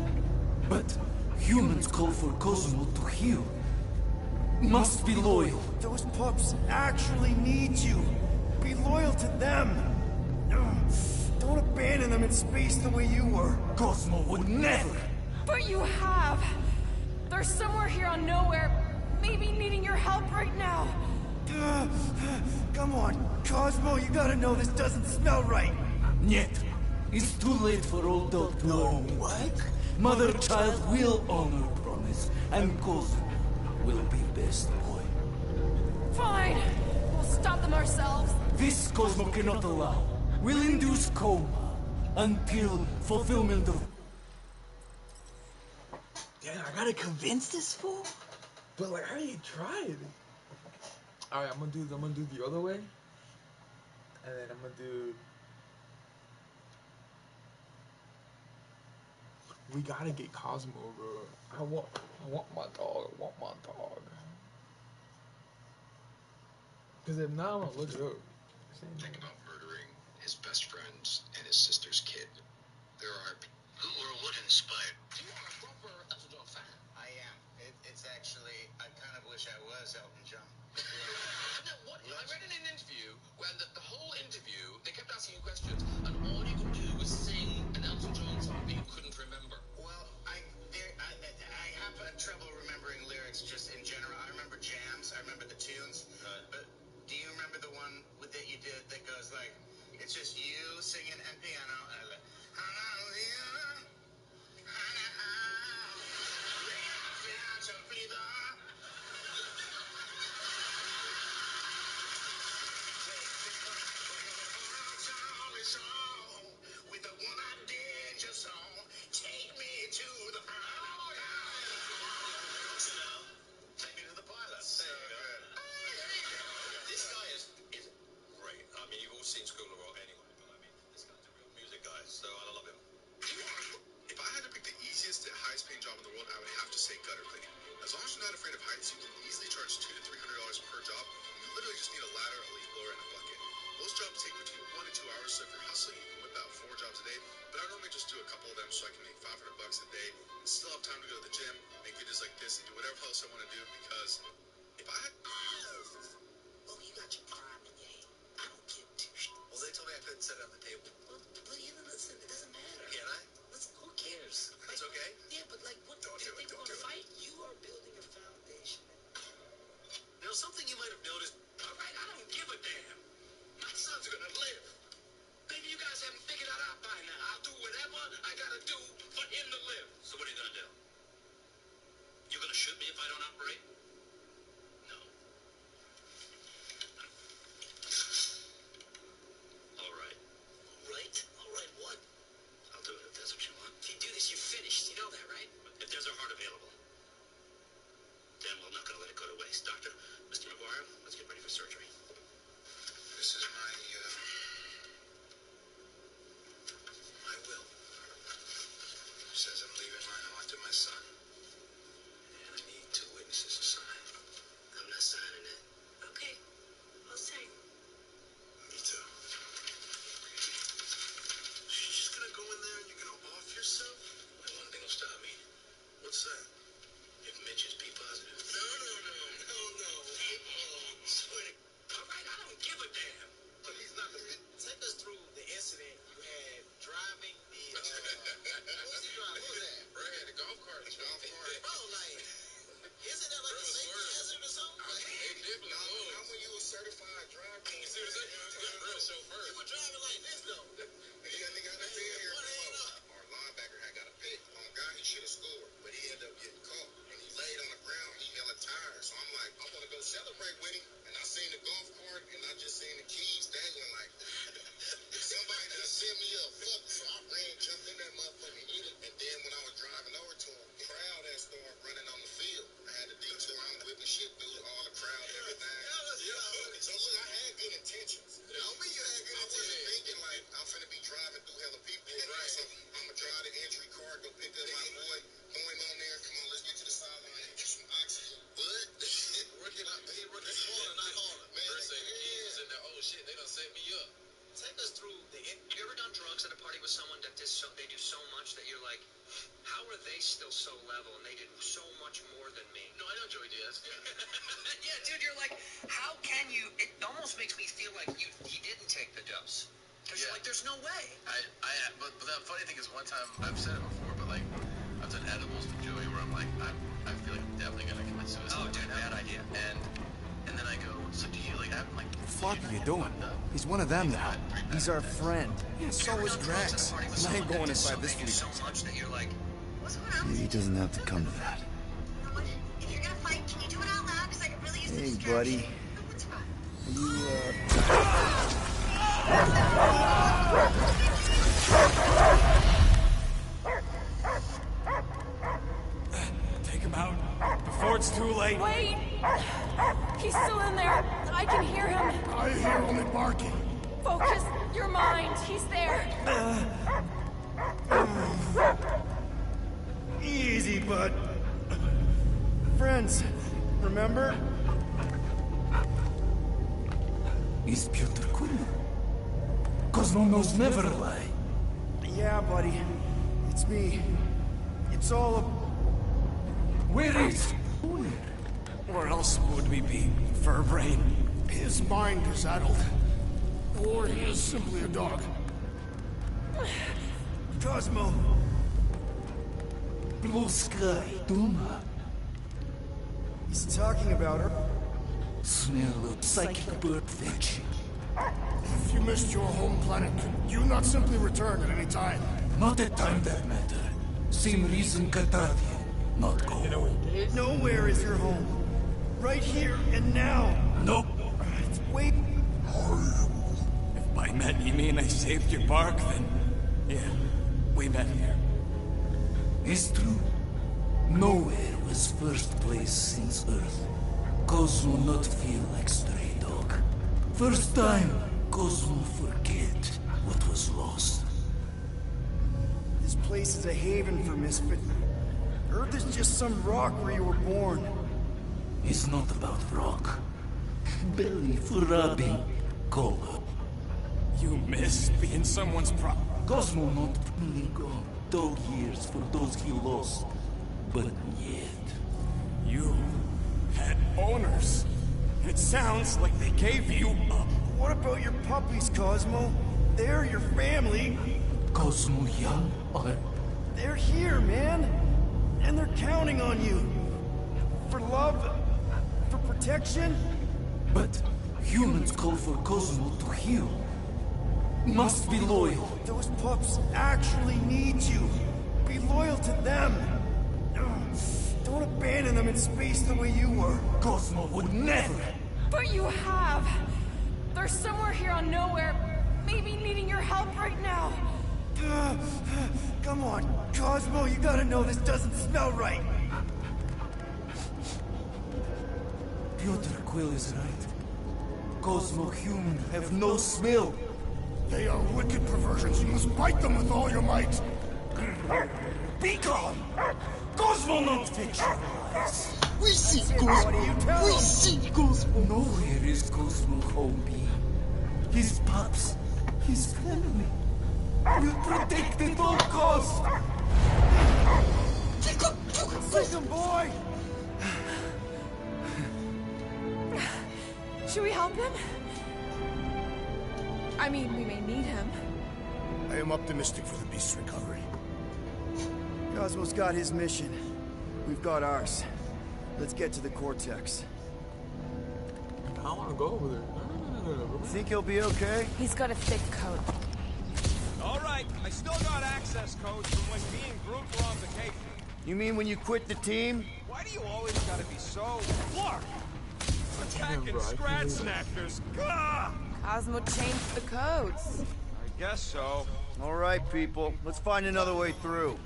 But humans call for Cosmo to heal. must be loyal. Those pups actually need you. Be loyal to them. Don't abandon them in space the way you were. Cosmo would never. But you have. They're somewhere here on Nowhere, maybe needing your help right now. Come on, Cosmo, you gotta know this doesn't smell right. Yet, it's too late for old dog to learn. What? Mother-child will honor promise, and Cosmo will be best boy. Fine. We'll stop them ourselves. This Cosmo cannot allow. Will induce coma until fulfillment of... Damn, I gotta convince this fool? But like, I already tried. Alright, I'm gonna do the other way. And then I'm gonna do... We gotta get Cosmo, bro. I want my dog. I want my dog. Cause if not, I'm gonna look it up. Think about murdering his best friend and his sister's kid. There are who or what inspired. You are a proper Elton fan. I am. It's actually, I kind of wish I was Elton John. No, what? I read in an interview where the whole interview they kept asking you questions, and all you could do was sing an Elton John song that you couldn't remember. Well, I have trouble remembering lyrics just in general. I remember jams. I remember the tunes. But do you remember the one that you did that goes like, it's just you singing and piano and like, with the one I did your song, take me to the take me to the pilot. So good. This guy is great. I mean, you've all seen School of Rock anyway, but I mean, this guy's a real music guy, so I love him. If I had to pick the easiest and highest paying job in the world, I would have to say gutter cleaning. As long as you're not afraid of heights, you can easily charge $200 to $300 per job. You literally just need a ladder, a leaf blower, and a bucket. Most jobs take between 1 and 2 hours, so if you're hustling, you can whip out 4 jobs a day. But I normally just do a couple of them so I can make $500 a day and still have time to go to the gym, make videos like this, and do whatever else I want to do. Because if I had... Oh, you got your prime in your head. I don't give two shit. Well, they told me I couldn't sit on the table. Well, you know, listen, it doesn't matter. Can I? Listen, who cares? That's okay? Yeah, but like, what? Don't do it, don't do it. Fight? You are building a foundation. Now, something you might have noticed. All right, I don't give a damn. My son's gonna live. Maybe you guys haven't figured that out by now. I'll do whatever I gotta do for him to live. So what are you gonna do? You gonna shoot me if I don't operate? No. All right. All right, what? I'll do it if that's what you want. If you do this, you're finished. You know that, right? If there's a heart available, then we're not gonna let it go to waste. Doctor, Mr. McGuire, let's get ready for surgery. This is my will. It says I'm leaving my heart to my son. And I need 2 witnesses to sign. I'm not signing it. Okay, I'll sign. Me too. You're just gonna go in there and you're gonna off yourself? Well, one thing will stop me. What's that? If Mitch is P positive. No. Swear to... All right, I don't give a damn. But he's not gonna be... Take us through the incident you had driving the, what was he driving? What was that? Right, the golf cart. Bro, like, isn't that like a safety hazard or something? Not when you a certified driver. You see what I'm saying? You're a real chauffeur. You were driving like this, though. Nigga got that thing here. One hand up. Our linebacker had got a pick. On God, he should have scored, but he ended up getting everybody's still so level, and they did so much more than me. No, I know Joey Diaz. Yeah. Yeah, dude, you're like, how can you? It almost makes me feel like he didn't take the dose. Because you're like, there's no way. But the funny thing is, one time, I've said it before, but like, I've done edibles with Joey where I'm like, I feel like I'm definitely gonna commit suicide. Oh, dude, bad idea. And then I go, so do you, like, I'm like... What the fuck are you doing? He's one of them now. He's our friend. Yeah, so is Drax. I ain't going inside this fleet. So much that you're like, Maybe he doesn't have to come to that. If you're gonna fight, can you do it out loud? Because I could really use the Hey, distraction. buddy. What's wrong? Take him out before it's too late. Wait! He's still in there. I can hear him. I hear only barking. Focus your mind. He's there. Easy, bud. Friends, remember? Is Peter Quill? Cosmo knows never lie. Yeah, buddy. It's me. It's all a... Where is? Where else would we be, Furbrain? His mind is addled. Or he is simply a dog. Cosmo. Blue sky, Duma. He's talking about her. Smell of psychic bird fetching. If you missed your home planet, could you not simply return at any time? Not a time that matter. Same reason Kataria. Not go home. Nowhere is your home. Right here and now. Nope. It's way... If by met you mean I saved your bark, then... Yeah, we met here. It's true. Nowhere was first place since Earth. Cosmo not feel like stray dog. First time, Cosmo forget what was lost. This place is a haven for misfit. Earth is just some rock where you were born. It's not about rock. Belly for robbing. Color. You miss being someone's prop. Cosmo not really gone. Dog years for those he lost. But yet. You had owners. It sounds like they gave you up. What about your puppies, Cosmo? They're your family. Cosmo young or... They're here, man. And they're counting on you. For love, for protection. But humans call for Cosmo to heal. Must be loyal. Those pups actually need you. Be loyal to them. Don't abandon them in space the way you were. Cosmo would never. But you have. They're somewhere here on Nowhere, maybe needing your help right now. Come on, Cosmo, you gotta know this doesn't smell right. Piotr Quill is right. Cosmo human have no smell. They are wicked perversions. You must bite them with all your might. Be gone! Cosmo not fictionalized. We see Cosmo. We see Cosmo. Nowhere is Cosmo home be. His pups, his family, will protect at all costs. Listen, boy! Should we help him? I mean, we may need him. I am optimistic for the beast's recovery. Cosmo's got his mission. We've got ours. Let's get to the Cortex. I don't want to go over there. Think he'll be okay? He's got a thick coat. All right, I still got access codes from when me and Groot were on vacation. You mean when you quit the team? Why do you always gotta be so... Clark! Attacking Scrat Snatchers! Gah! Cosmo changed the codes. I guess so. All right, people. Let's find another way through.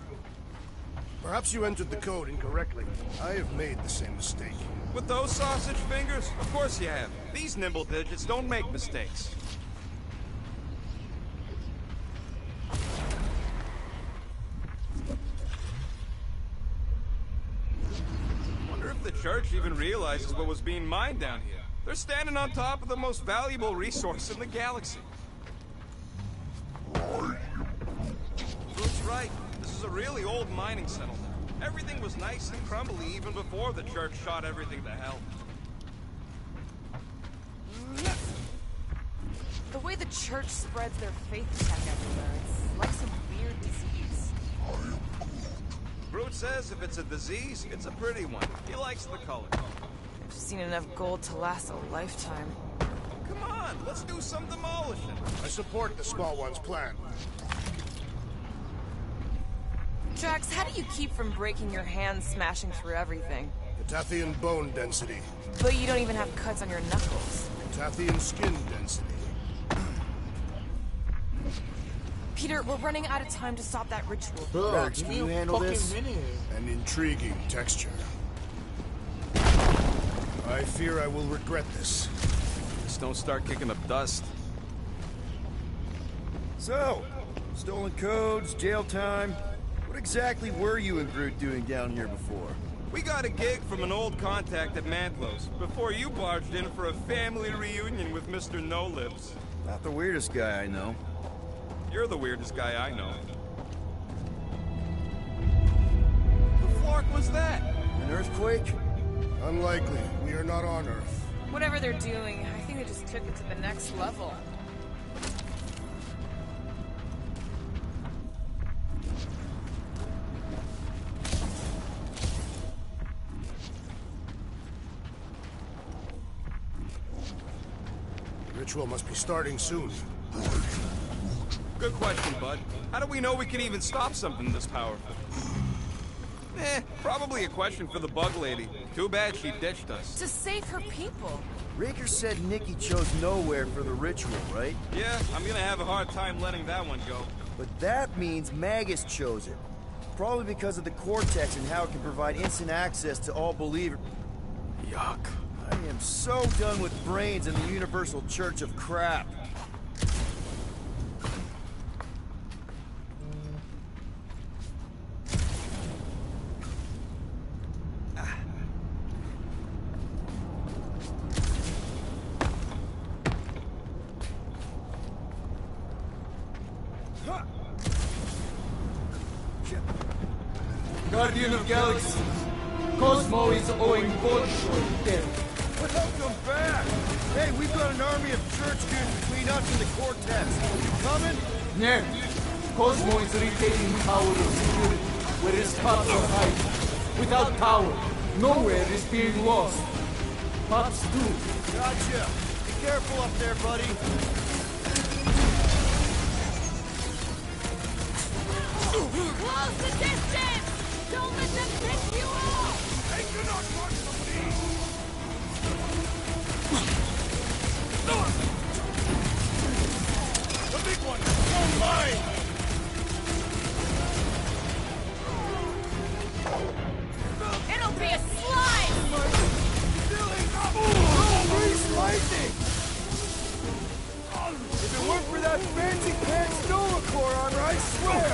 Perhaps you entered the code incorrectly. I have made the same mistake. With those sausage fingers? Of course you have. These nimble digits don't make mistakes. Wonder if the church even realizes what was being mined down here. They're standing on top of the most valuable resource in the galaxy. Groot's right. This is a really old mining settlement. Everything was nice and crumbly even before the church shot everything to hell. The way the church spreads their faith tech everywhere, it's like some weird disease. Brute says if it's a disease, it's a pretty one. He likes the color. I've seen enough gold to last a lifetime. Come on, let's do some demolishing. I support the small one's plan. Drax, how do you keep from breaking your hands smashing through everything? Tathian bone density. But you don't even have cuts on your knuckles. Tathian skin density. Peter, we're running out of time to stop that ritual. Drax, can you handle this? An intriguing texture. I fear I will regret this. Just don't start kicking up dust. So, stolen codes, jail time. What exactly were you and Groot doing down here before? We got a gig from an old contact at Mantlo's before you barged in for a family reunion with Mr. No-Lips. Not the weirdest guy I know. You're the weirdest guy I know. The flark was that? An earthquake? Unlikely. We are not on Earth. Whatever they're doing, I think they just took it to the next level. The ritual must be starting soon. Good question, bud. How do we know we can even stop something this powerful? Probably a question for the bug lady. Too bad she ditched us. To save her people. Raker said Nikki chose nowhere for the ritual, right? Yeah, I'm gonna have a hard time letting that one go. But that means Magus chose it. Probably because of the Cortex and how it can provide instant access to all believers. Yuck. I am so done with brains and the Universal Church of crap. Guardian of Galaxies, Cosmo is owing Goldshore death. Welcome back! Hey, we've got an army of church dudes between us and the Cortex. You coming? No. Cosmo is retaining power of security, where his spots are hiding. Without power, nowhere is being lost. Pops do. Gotcha. Be careful up there, buddy. Close the distance! Don't let them pick you off! They cannot run from me! The big one! Don't mine! It'll be a slide! Lightning! If it weren't for that fancy pants Nova Corps armor, I swear!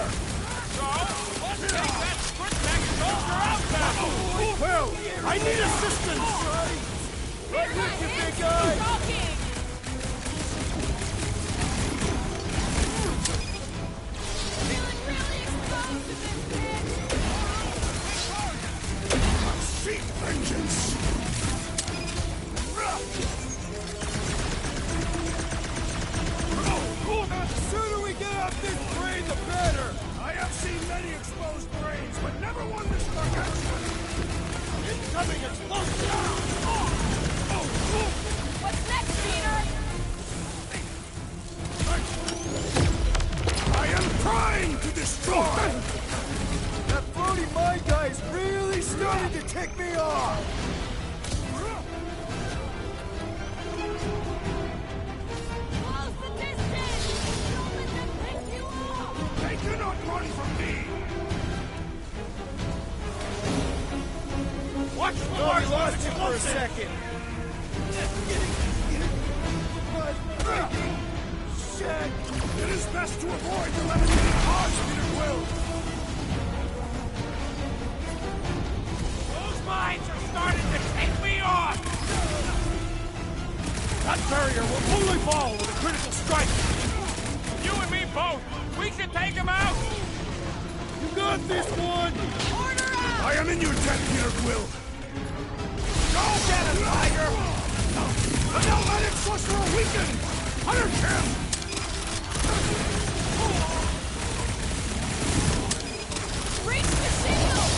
Let's take that quick-neck soldier out now! Well, I need assistance! Right with you, big guy! Talking! Feeling really exposed to this bitch! Seek vengeance! The sooner we get off this train, the better! I have seen many exposed brains, but never one this gargantuan! Incoming explosion! What's next, Peter? I am trying to destroy! That floaty mine guy is really starting to tick me off! Close the distance! Don't let them pick you off! They cannot run from me! Watch the Oh, we lost you for a second! Shit! It is best to avoid the levitating cause, Peter Quill! Those mines are starting to take me off! That barrier will only fall with a critical strike! You and me both! We should take him out! You got this one! Order up! I am in your debt, Peter Quill! Go get him, Tiger! The Galvanic Sorcerer weakened! Punish him! Breach the shield!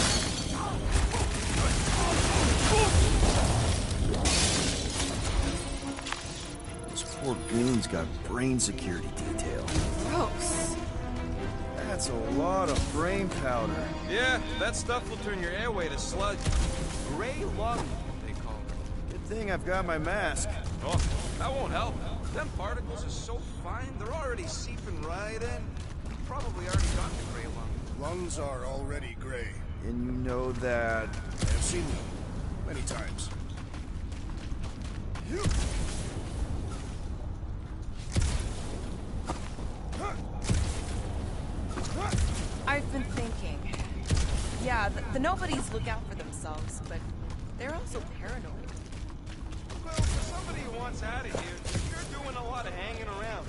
Those poor goons got brain security detail. Gross. That's a lot of brain powder. Yeah, that stuff will turn your airway to sludge. Gray lung, they call it. Good thing I've got my mask. Oh, that won't help. Them particles are so fine, they're already seeping right in. You've probably already got the gray lung. Lungs are already gray. And you know that... I have seen them many times. I've been thinking. Yeah, the nobodies look out for themselves, but they're also paranoid. Well, for somebody who wants out of here, you're doing a lot of hanging around.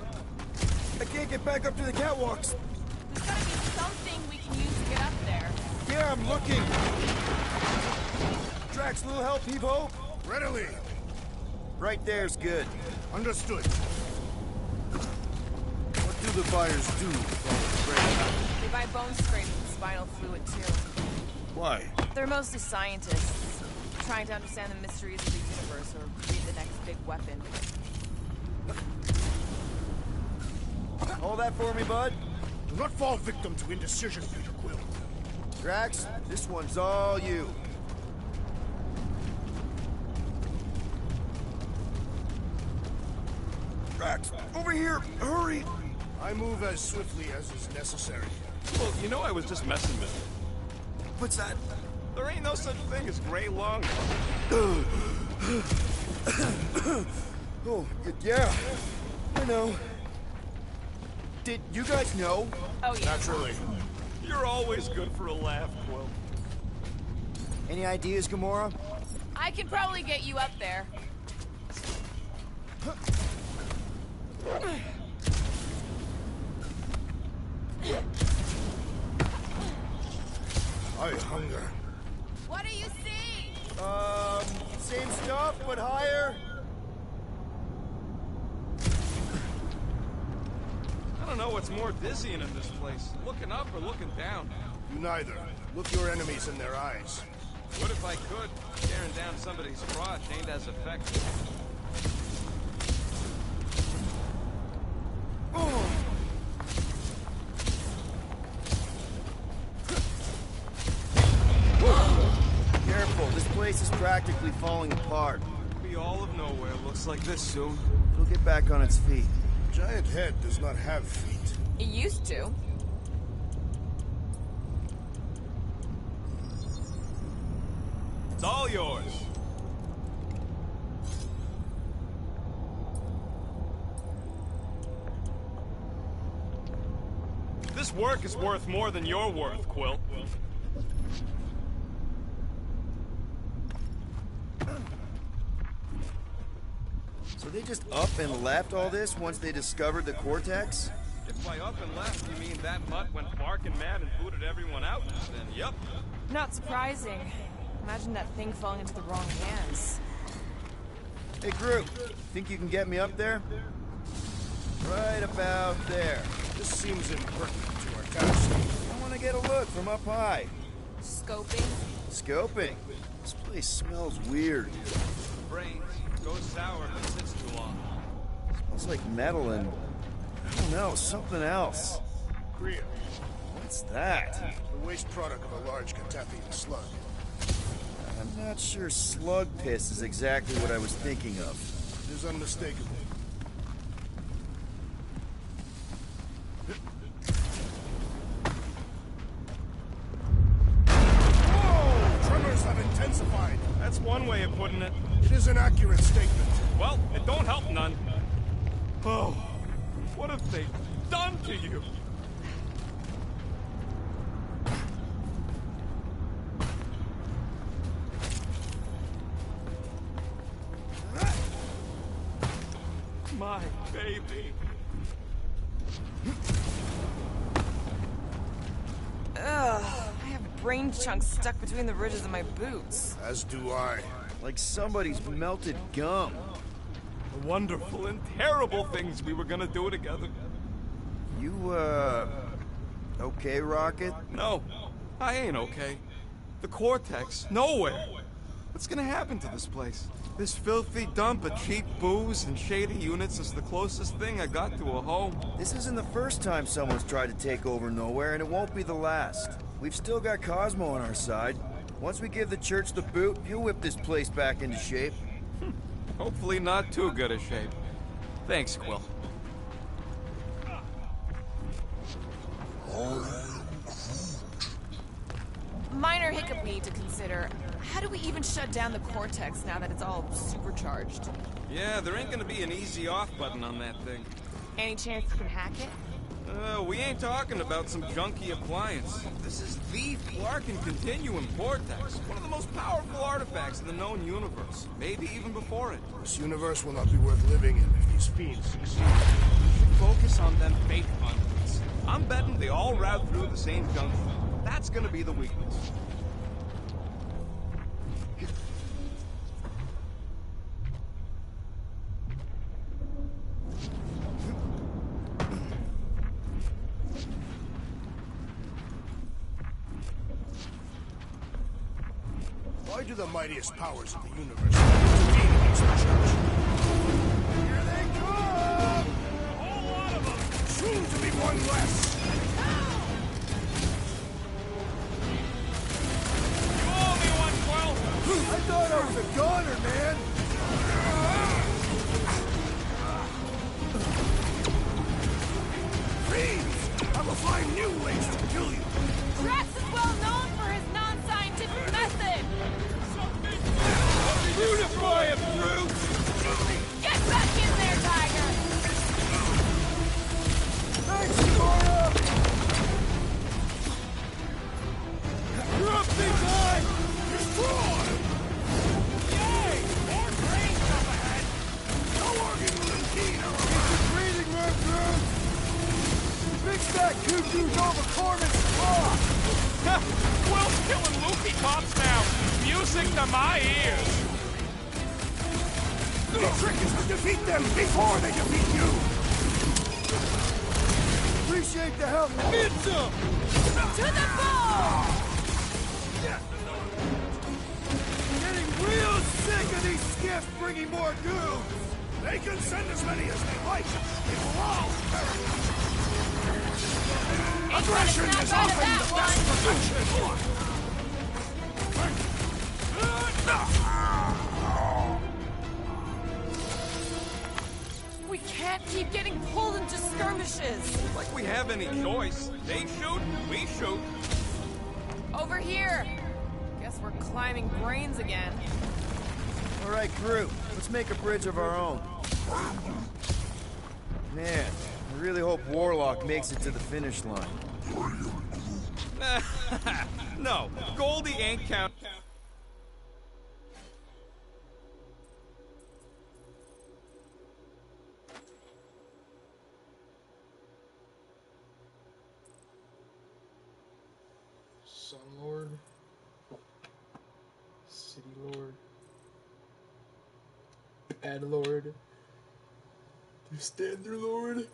I can't get back up to the catwalks. There's gotta be something we can use to get up there. Yeah, I'm looking. Drax, little help, Heave-Ho? Readily. Right there's good. Understood. What do the buyers do with all the gray? They buy bone scraping and spinal fluid, too. Why? They're mostly scientists, trying to understand the mysteries of the universe or create the next big weapon. Hold that for me, bud. Do not fall victim to indecision, Peter Quill. Drax, this one's all you. Drax, over here! Hurry! I move as swiftly as is necessary. Well, you know I was just messing with you. What's that? There ain't no such thing as gray lung. Oh, yeah. I know. Did you guys know? Oh, yeah. Naturally. You're always good for a laugh, Quill. Any ideas, Gamora? I can probably get you up there. I hunger. What do you see? Same stuff, but higher. I don't know what's more dizzying in this place, looking up or looking down. You neither. Look your enemies in their eyes. What if I could? Staring down somebody's crotch ain't as effective. Careful, this place is practically falling apart. Be all of nowhere looks like this soon. It'll get back on its feet. Giant head does not have feet. It used to. It's all yours. This work is worth more than your worth, Quill. So they just up and left all this once they discovered the Cortex? If by up and left you mean that mutt went barking mad and booted everyone out, then yep. Not surprising. Imagine that thing falling into the wrong hands. Hey, Groot, think you can get me up there? Right about there. This seems impertinent to our task. I want to get a look from up high. Scoping? Scoping? This place smells weird. Brains goes sour if it sits too long. Smells like metal and... I don't know, something else. Kriya. What's that? The waste product of a large Cataphian slug. I'm not sure slug piss is exactly what I was thinking of. It is unmistakable. Whoa! Tremors have intensified. That's one way of putting it. It is an accurate statement. Well, it don't help none. Oh, what have they done to you? My baby. Ugh, I have brain brain chunks stuck between the ridges of my boots. As do I. Like somebody's melted gum. The wonderful and terrible things we were gonna do together. You, okay, Rocket? No, I ain't okay. The Cortex, nowhere. What's gonna happen to this place? This filthy dump of cheap booze and shady units is the closest thing I got to a home. This isn't the first time someone's tried to take over Nowhere, and it won't be the last. We've still got Cosmo on our side. Once we give the church the boot, he'll whip this place back into shape. Hopefully not too good a shape. Thanks, Quill. Minor hiccup we need to consider. How do we even shut down the Cortex now that it's all supercharged? Yeah, there ain't gonna be an easy off button on that thing. Any chance you can hack it? We ain't talking about some junky appliance. This is the Flarkin Continuum Vortex, one of the most powerful artifacts in the known universe, maybe even before it. This universe will not be worth living in if these fiends succeed. We should focus on them fake conduits. I'm betting they all route through the same junction. That's gonna be the weakness. Why do the mightiest powers of the universe intervene against the church? Here they come! A whole lot of them! Soon to be one less! You owe me one, Quill! I thought I was a goner, man! Fiends! I will find new ways to kill you! Drax is well known for his non-scientific method! Beautify him, Groot! Get back in there, Tiger! Thanks, Cora! You're up, big guy! Destroy! Yay! More brains up ahead! No arguing with a Tina! Keep your breathing, Groot! Fix that cuckoo's over Corman's claw! Quill's killing Luffy Pops now! Music to my ears! The trick is to defeat them before they defeat you! Appreciate the help. Get some! To the ball! Getting real sick of these skiffs bringing more goons! They can send as many as they like. It will all perish. Aggression is often the best protection. We can't keep getting pulled into skirmishes. Like we have any choice. They shoot, we shoot. Over here. Guess we're climbing brains again. All right, crew. Let's make a bridge of our own. Man, I really hope Warlock makes it to the finish line. No, Goldie ain't count. Sun Lord, City Lord, Bad Lord, Standard Lord.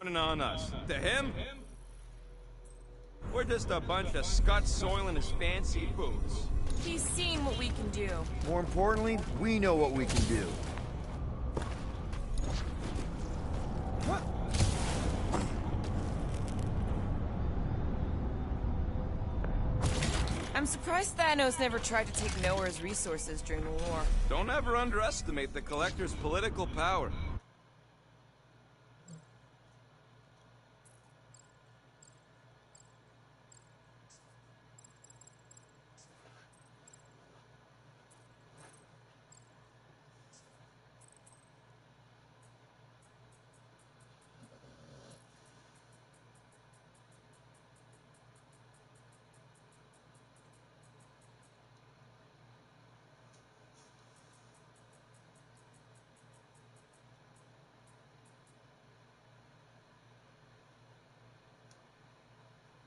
counting on us. To him, we're just a bunch of scuts soiling his fancy boots. He's seen what we can do. More importantly, we know what we can do. I'm surprised Thanos never tried to take Nowhere's resources during the war. Don't ever underestimate the Collector's political power.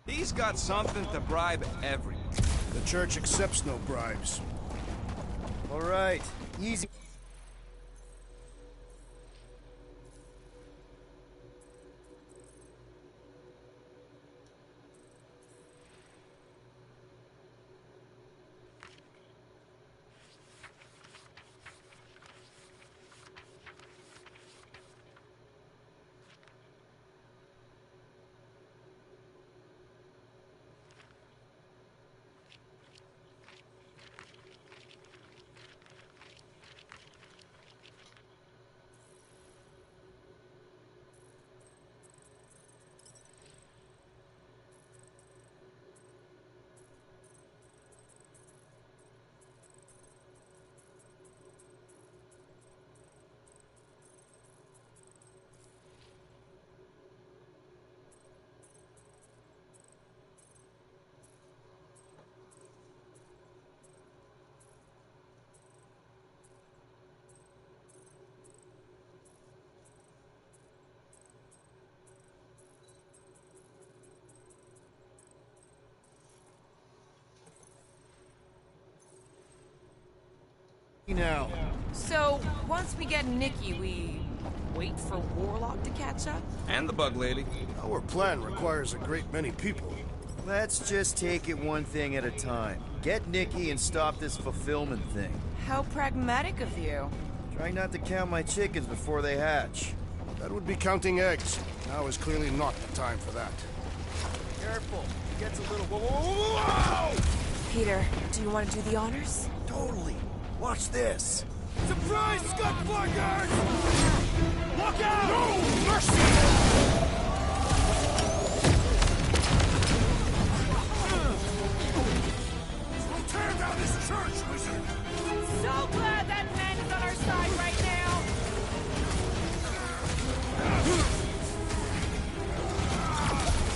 He's got something to bribe everyone. The church accepts no bribes. All right, easy. Now. So, once we get Nikki, we wait for Warlock to catch up? And the Bug Lady. Our plan requires a great many people. Let's just take it one thing at a time. Get Nikki and stop this fulfillment thing. How pragmatic of you. Try not to count my chickens before they hatch. That would be counting eggs. Now is clearly not the time for that. Careful. It gets a little... Whoa! Peter, do you want to do the honors? Totally. Watch this. Surprise, scuttfuckers! Look out! No mercy! We'll tear down this church, wizard! So glad that man is on our side right now!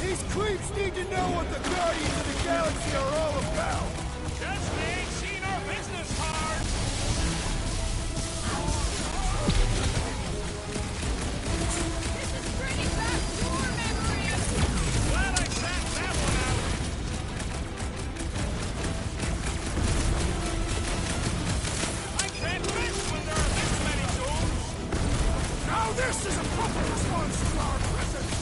These creeps need to know what the Guardians of the Galaxy are all about! Just they ain't seen our business card! This is bringing back war memories! Glad I sat that one out! I can't miss when there are this many tools! Now this is a proper response to our presence!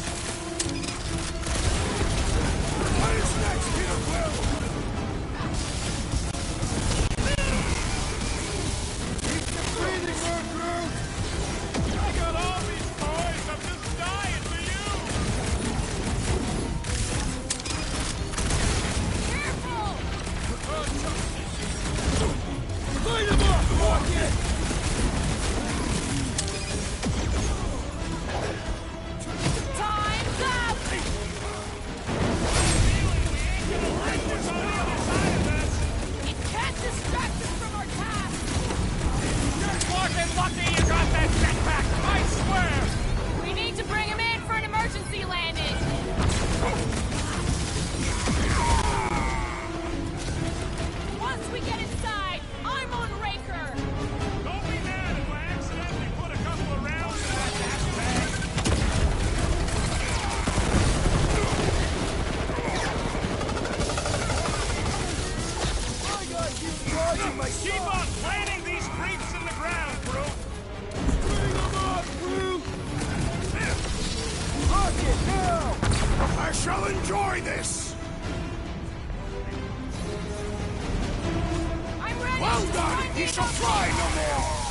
What is next, Peter Quill? Keep the breathing room, Groot! I got all these toys, I'm just dying for you! Careful! Light him up, Rocket! Time's up! It can't distract us from our task! You're fucking lucky you got that jetpack, I swear! We need to bring him in for an emergency landing! Once we get inside, I'm on Raker! Don't be mad if I accidentally put a couple of rounds in that gas bag! Keep on planting these creeps in the ground, bro! Bring him up, Groot! shall enjoy this! I'm ready! Well done! He shall try no more!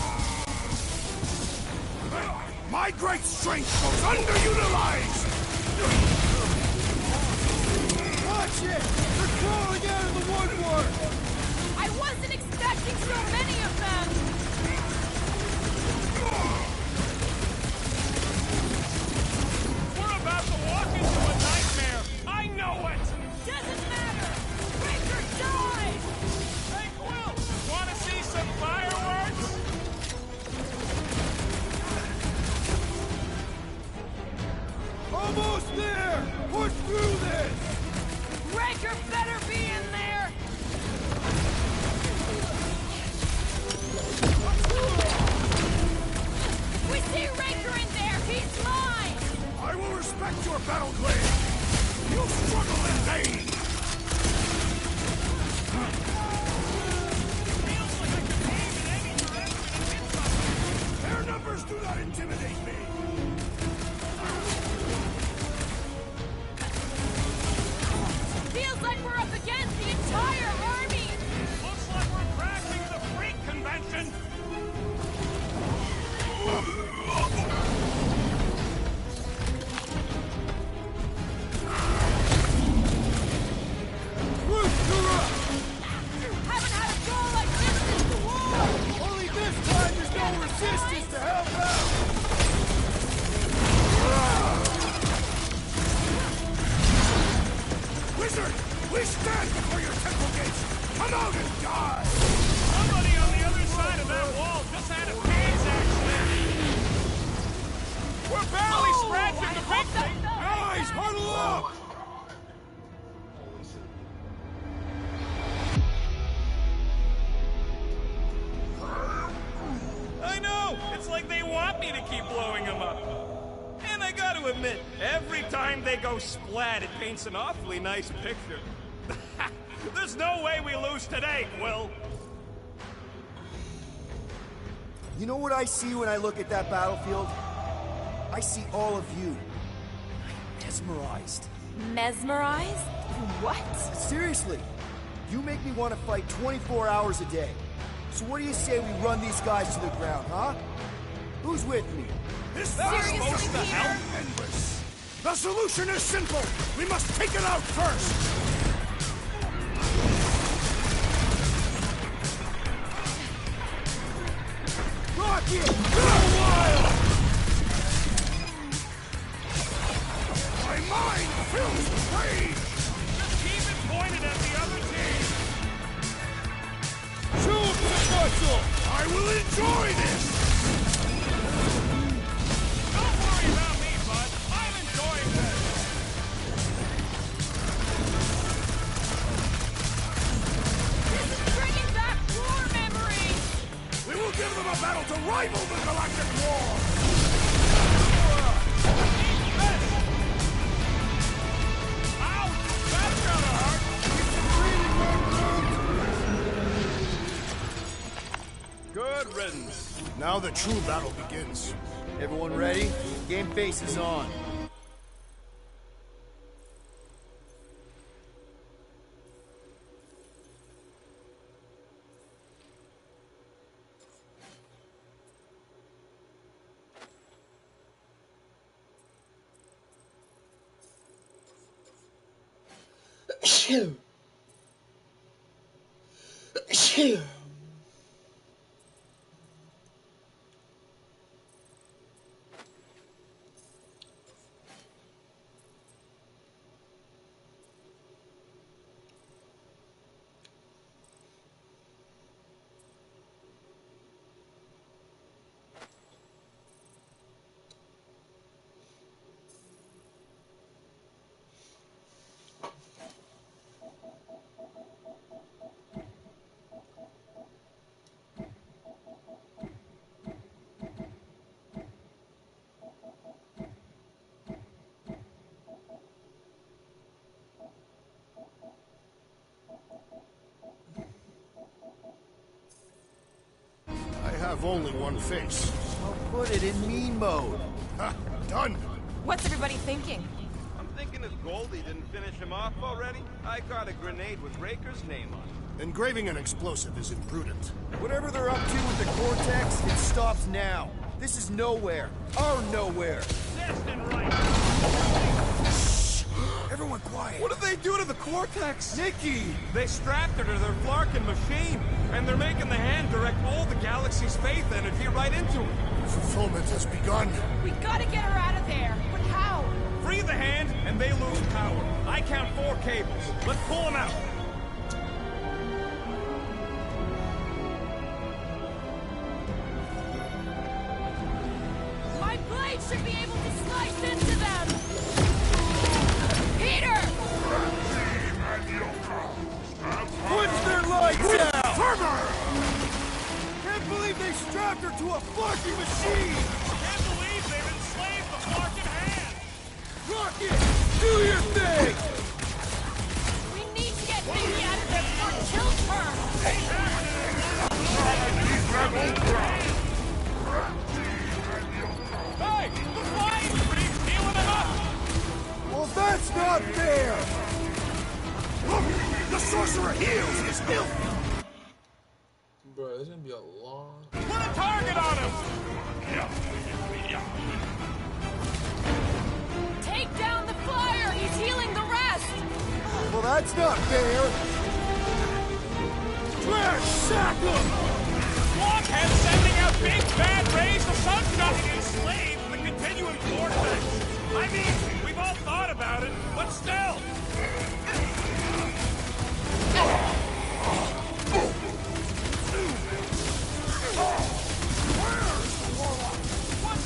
My great strength goes underutilized! Watch it! They're crawling out of the woodwork! I wasn't expecting so many of them! We're about to walk into a nightmare! I know it! Doesn't matter! Breaker dies! Hey, Quill! Wanna see some fireworks? Almost there! Push through this! Breaker better be in there! We see Raker in there! He's mine! I will respect your battle glaive! You struggle in vain! Their numbers do not intimidate me! Feels like we're up against the entire army! Looks like we're crashing the freak convention! Haven't had a goal like this since the war! Only this time there's no resistance to help out! Wizard! We stand before your temple gates! Come out and die! Somebody on the other side of that wall just had a pants accident! We're barely scratching the big thing! Guys, huddle up! I know! It's like they want me to keep blowing them up. And I gotta admit, every time they go splat, it paints an awfully nice picture. There's no way we lose today, Quill! You know what I see when I look at that battlefield? I see all of you. Mesmerized. Mesmerized? What? Seriously, you make me want to fight 24 hours a day. So what do you say we run these guys to the ground, huh? Who's with me? This Seriously, supposed to Peter? help endless. The solution is simple. We must take it out first. Rocket! Go wild! My mind fills with rage. Just keep it pointed at the other team! Show them some muscle! I will enjoy this. Don't worry about me, bud. I'm enjoying this. This is bringing back war memories! We will give them a battle to rival the Galactic War. Ouch! That's gotta hurt! Good riddance. Now the true battle begins. Everyone ready? Game face is on. Shoo. Shoo. I have only one face. I'll put it in mean mode. Ha! Done! What's everybody thinking? I'm thinking if Goldie didn't finish him off already? I got a grenade with Raker's name on it. Engraving an explosive is imprudent. Whatever they're up to with the Cortex, it stops now. This is nowhere. Our nowhere. Destin right. Everyone quiet. What did they do to the Cortex? Nikki! They strapped her to their Flarkin machine, and they're making the hand direct all the galaxy's faith energy right into it. Fulfillment has begun. We gotta get her out of there. But how? Free the hand, and they lose power. I count 4 cables. Let's pull them out. My blade should be able to slice into them! Peter! Switch their lights out! Firmer! Can't believe they strapped her to a fucking machine! Can't believe they've enslaved the Flarkin hand! Rocket! Do your thing! We need to get Nikki out of there before it kills her! Hey! The flying freak's healing him up! Well, that's not fair! Look! The sorcerer heals his filth! Bro, this is gonna be a long... Put a target on him! Take down the flyer! He's healing the rest! Well, that's not fair! Trash sack him! Blockhead sending out big bad rays of sunshine to enslave the continuum vortex! I mean, we've all thought about it, but still!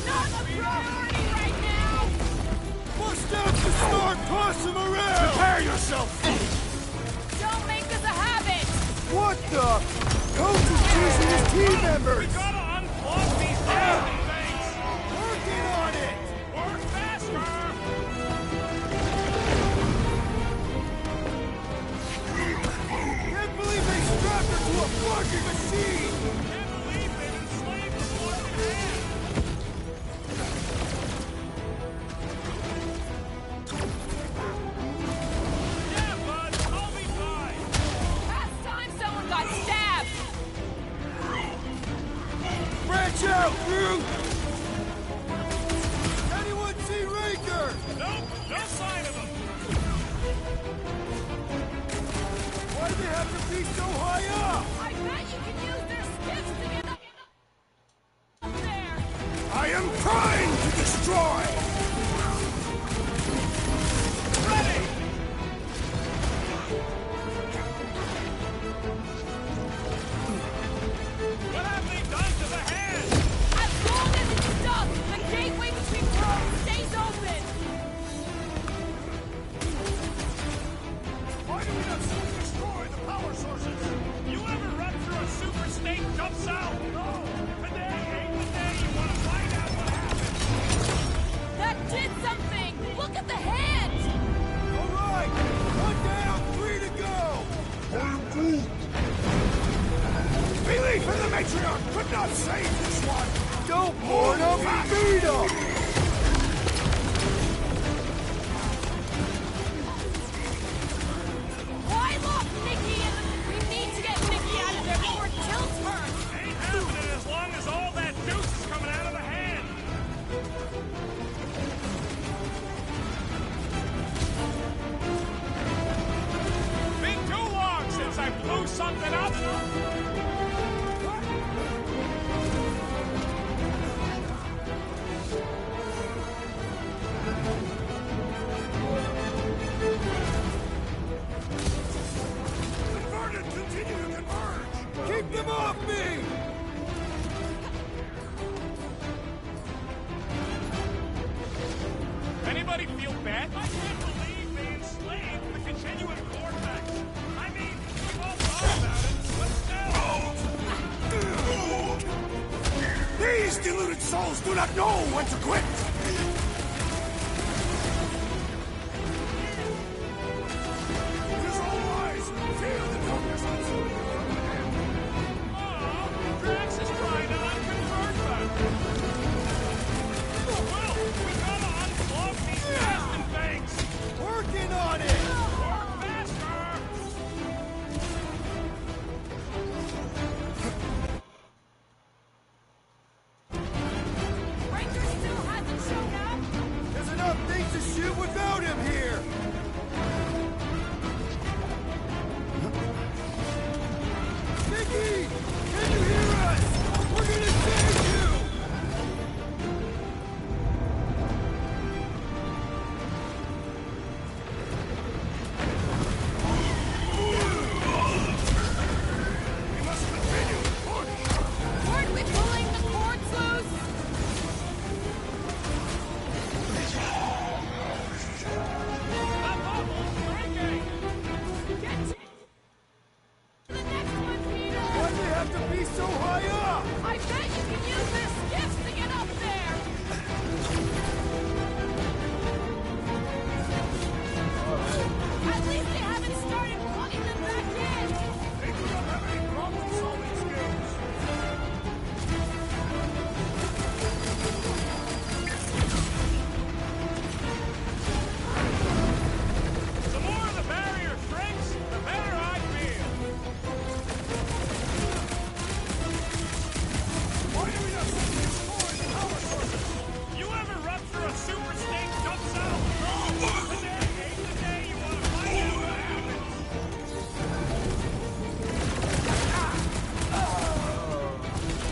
Not a priority right now! Bust out the start, toss him around! Prepare yourself! Don't make this a habit! What the? Coach is choosing his team members! We gotta unplug these damn things! Working on it! Work faster! Can't believe they strapped her to a fucking machine! Can't believe they've enslaved the Flarkin hand! Yeah, bud, I'll be fine! Last time someone got stabbed! Branch out, Groot! Anyone see Raker? Nope, no sign of him! Why do they have to be so high up? I bet you can use their skiffs to get up there! I am trying to destroy! Ready! What have they done to the hand? As long as it's stuck, the gateway between worlds stays open! Why do we not simply destroy the power sources? You ever run through a super snake jump south? No! Today ain't the day you want to find out what happened! That did something! Look at the hand! All right! 1 down, 3 to go! Belief in the matriarch could not save this one! Don't mourn him! Beat him! Why lock Nikki in the... We need to get Nikki out of there before it kills her! Ain't happening as long as all that juice is coming out of the hand! Been too long since I blew something up! Converted continue to converge! Keep them off me! Anybody feel bad? I can't believe they enslaved the continuum vortex! I mean, we've all thought about it, but still! These deluded souls do not know when to quit! It is all wise! Feel the darkness unfold! Aw, Drax is trying to unconvert them! Well, we gotta unplug these nasty things! Working so high up? I bet you can use their skiffs to get up there! At least they haven't started plugging them back in! They do not have any problem-solving skills. The more the barrier shrinks, the better I feel. Why do we not send these forward power sources? You ever rupture a super snake jump cell? Today ain't the day you want to find out what happens.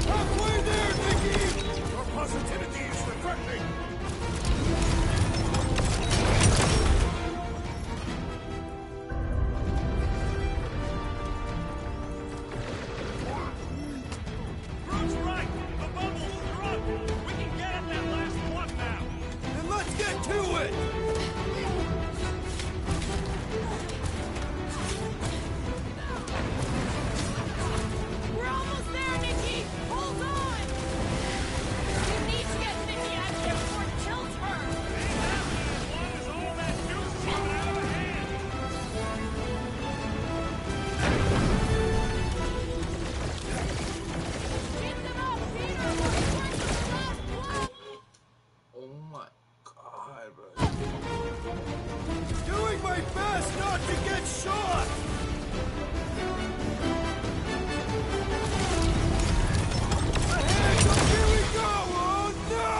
Halfway there, Nicky! Your positivity is refreshing. Groot's right. The bubble's drunk. We can get at that last one now. Then let's get to it! We're almost there, Nikki! Hold on! You need to get Nikki out of here before it kills her! Ain't happening as long as all that juice is coming out of her hand. Keep them up, Peter! We're going to the last blow! Oh my god, bro. Doing my best not to get shot! Ahead! Here we go! Oh no!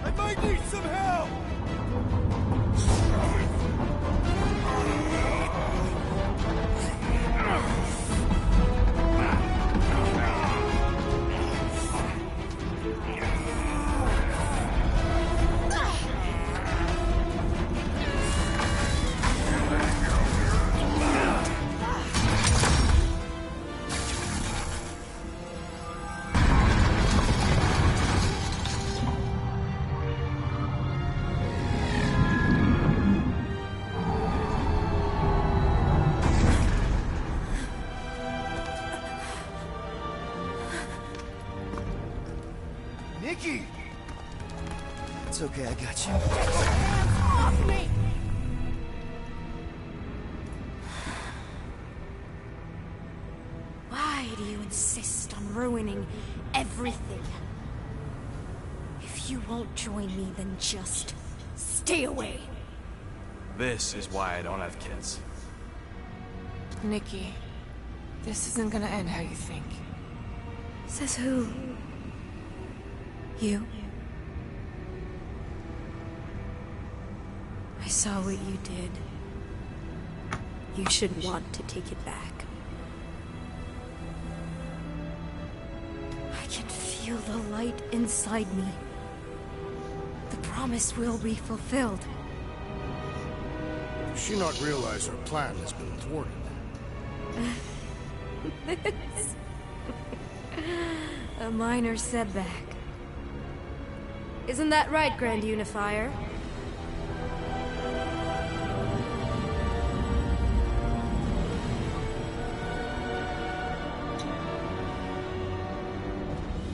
I might need some help! Nikki! It's okay, I got you. Off me! Why do you insist on ruining everything? If you won't join me, then just stay away. This is why I don't have kids. Nikki, this isn't gonna end how you think. Says who? You? I saw what you did. You should want to take it back. I can feel the light inside me. The promise will be fulfilled. Does she not realize her plan has been thwarted? This... A minor setback. Isn't that right, Grand Unifier?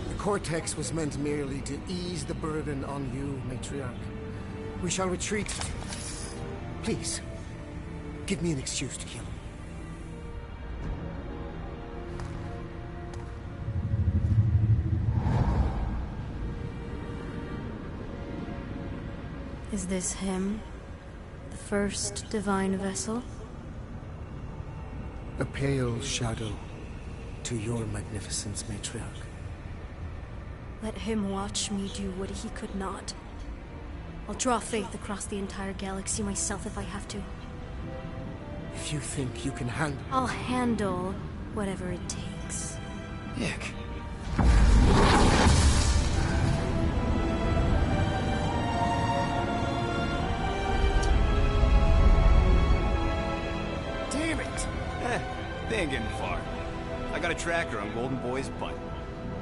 The Cortex was meant merely to ease the burden on you, Matriarch. We shall retreat. Please, give me an excuse to kill him. Is this him? The first divine vessel? A pale shadow to your magnificence, Matriarch. Let him watch me do what he could not. I'll draw faith across the entire galaxy myself if I have to. If you think you can handle... I'll handle whatever it takes. Nick. Damn it! They ain't getting far. I got a tracker on Golden Boy's butt.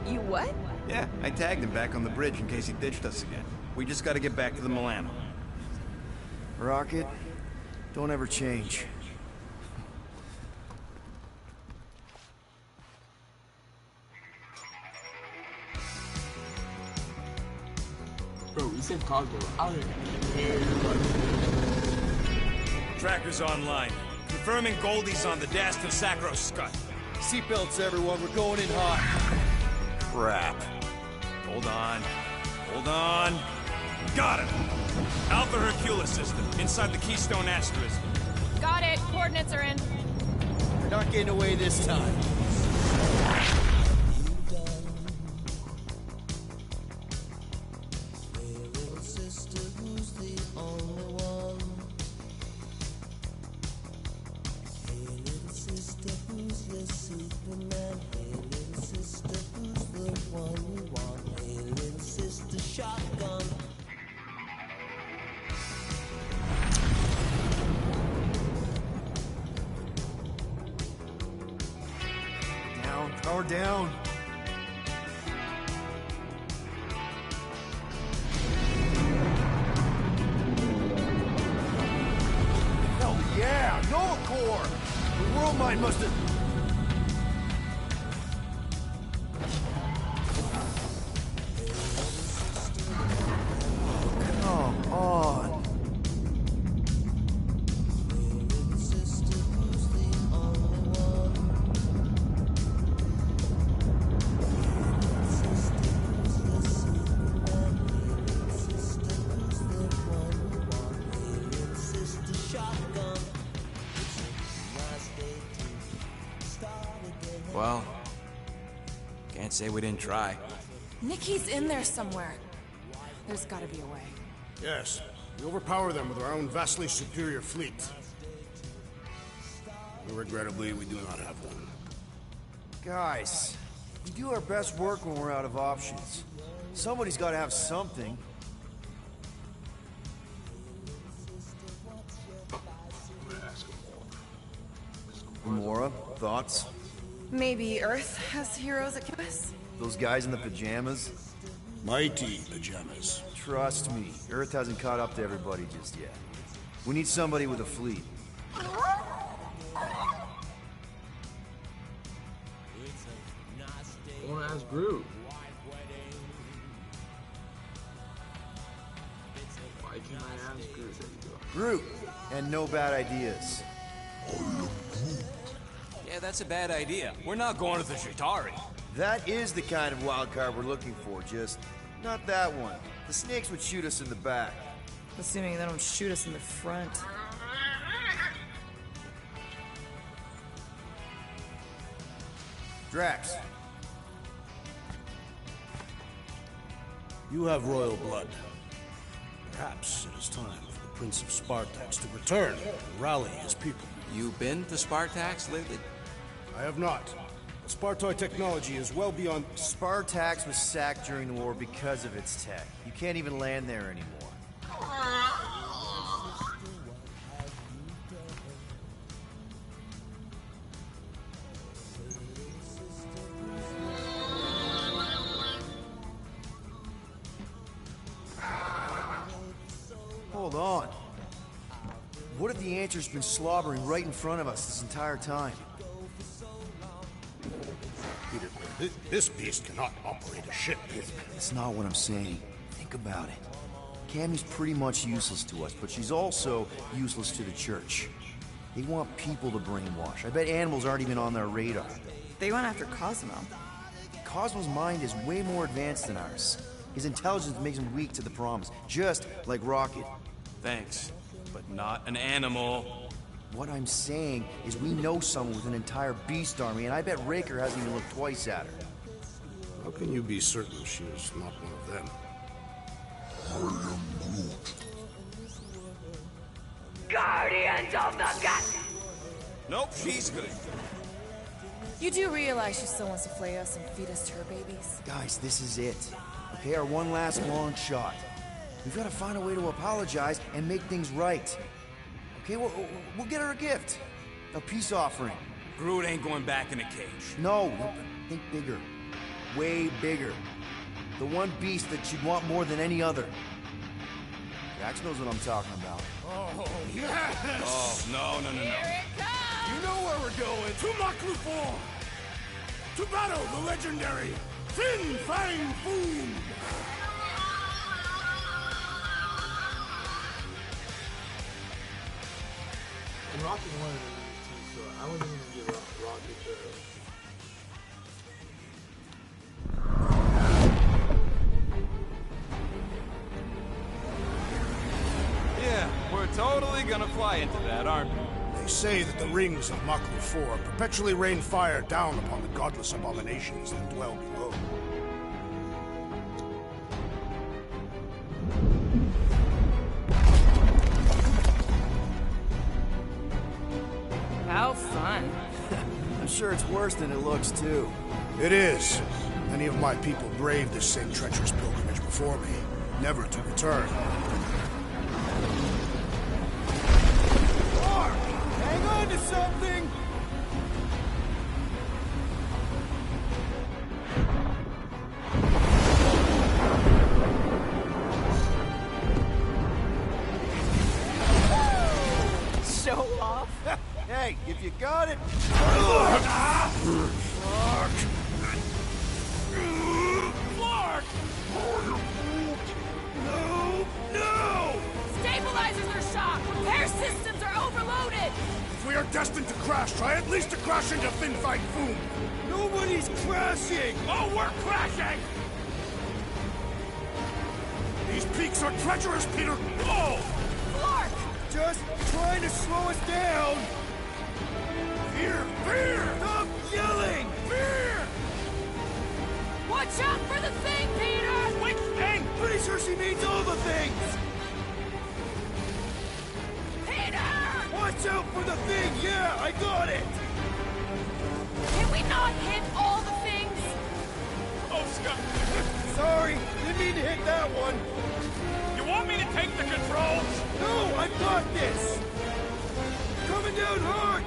You what? Yeah, I tagged him back on the bridge in case he ditched us again. We just gotta get back to the Milano. Rocket, don't ever change. You said Cosmo. I don't even care about Tracker's online. Confirming Goldie's on the Dastan Sacro Scut. Seatbelts, everyone. We're going in hot. Crap. Hold on. Hold on. Got it. Alpha Hercules system, inside the Keystone Asterisk. Got it. Coordinates are in. We're not getting away this time. Power down. Hell yeah! Nova Core! The world mind must have... Come on. Well, can't say we didn't try. Nikki's in there somewhere. There's gotta be a way. Yes. We overpower them with our own vastly superior fleet. Regrettably, we do not have one. Guys, we do our best work when we're out of options. Somebody's got to have something. Mora, thoughts? Maybe Earth has heroes that can us? Those guys in the pajamas? Mighty pajamas. Trust me, Earth hasn't caught up to everybody just yet. We need somebody with a fleet. I want to ask Groot. Why can't I ask Groot? There you go. Groot, and no bad ideas. Yeah, that's a bad idea. We're not going to the Chitauri. That is the kind of wild card we're looking for, just not that one. The snakes would shoot us in the back. Assuming they don't shoot us in the front. Drax. You have royal blood. Perhaps it is time for the Prince of Spartax to return and rally his people. You been to Spartax lately? I have not. The Spartoi technology is well beyond... Spartax was sacked during the war because of its tech. You can't even land there anymore. Hold on. What if the answer's been slobbering right in front of us this entire time? Peter, this beast cannot operate a ship. It's not what I'm saying. Think about it. Cammy's pretty much useless to us, but she's also useless to the church. They want people to brainwash. I bet animals aren't even on their radar. They went after Cosmo. Cosmo's mind is way more advanced than ours. His intelligence makes him weak to the promise, just like Rocket. Thanks, but not an animal. What I'm saying is we know someone with an entire beast army, and I bet Raker hasn't even looked twice at her. How can you be certain she is not one of them? I am Groot. Guardians of the Gut! Nope, she's good. You do realize she still wants to flay us and feed us to her babies? Guys, this is it. Okay, our one last long shot. We've got to find a way to apologize and make things right. Okay, we'll get her a gift. A peace offering. Groot ain't going back in a cage. No, think bigger. Way bigger. The one beast that she'd want more than any other. Jax knows what I'm talking about. Oh, yes! Oh, no. You know where we're going. To Maklufor! To battle the legendary Fin Fang Foom! Rocket wanted to lose too, so I wasn't gonna give Rocket the... Yeah, we're totally gonna fly into that, aren't we? They say that the rings of Maklu 4 perpetually rain fire down upon the godless abominations that dwell below. How fun. I'm sure it's worse than it looks, too. It is. Many of my people braved this same treacherous pilgrimage before me, never to return. Mark! Hang on to something! Show off. Hey, if you got it... Clark! No! No! Stabilizers are shot! Repair systems are overloaded! If we are destined to crash, try at least to crash into Fin Fang Foom! Nobody's crashing! Oh, we're crashing! These peaks are treacherous, Peter! Oh! Clark! Just trying to slow us down! Fear! Fear! Stop yelling! Fear! Watch out for the thing, Peter! Which thing? Pretty sure she means all the things! Peter! Watch out for the thing! Yeah, I got it! Can we not hit all the things? Oh, Scott! Sorry, didn't mean to hit that one! You want me to take the controls? No, I've got this! Coming down hard!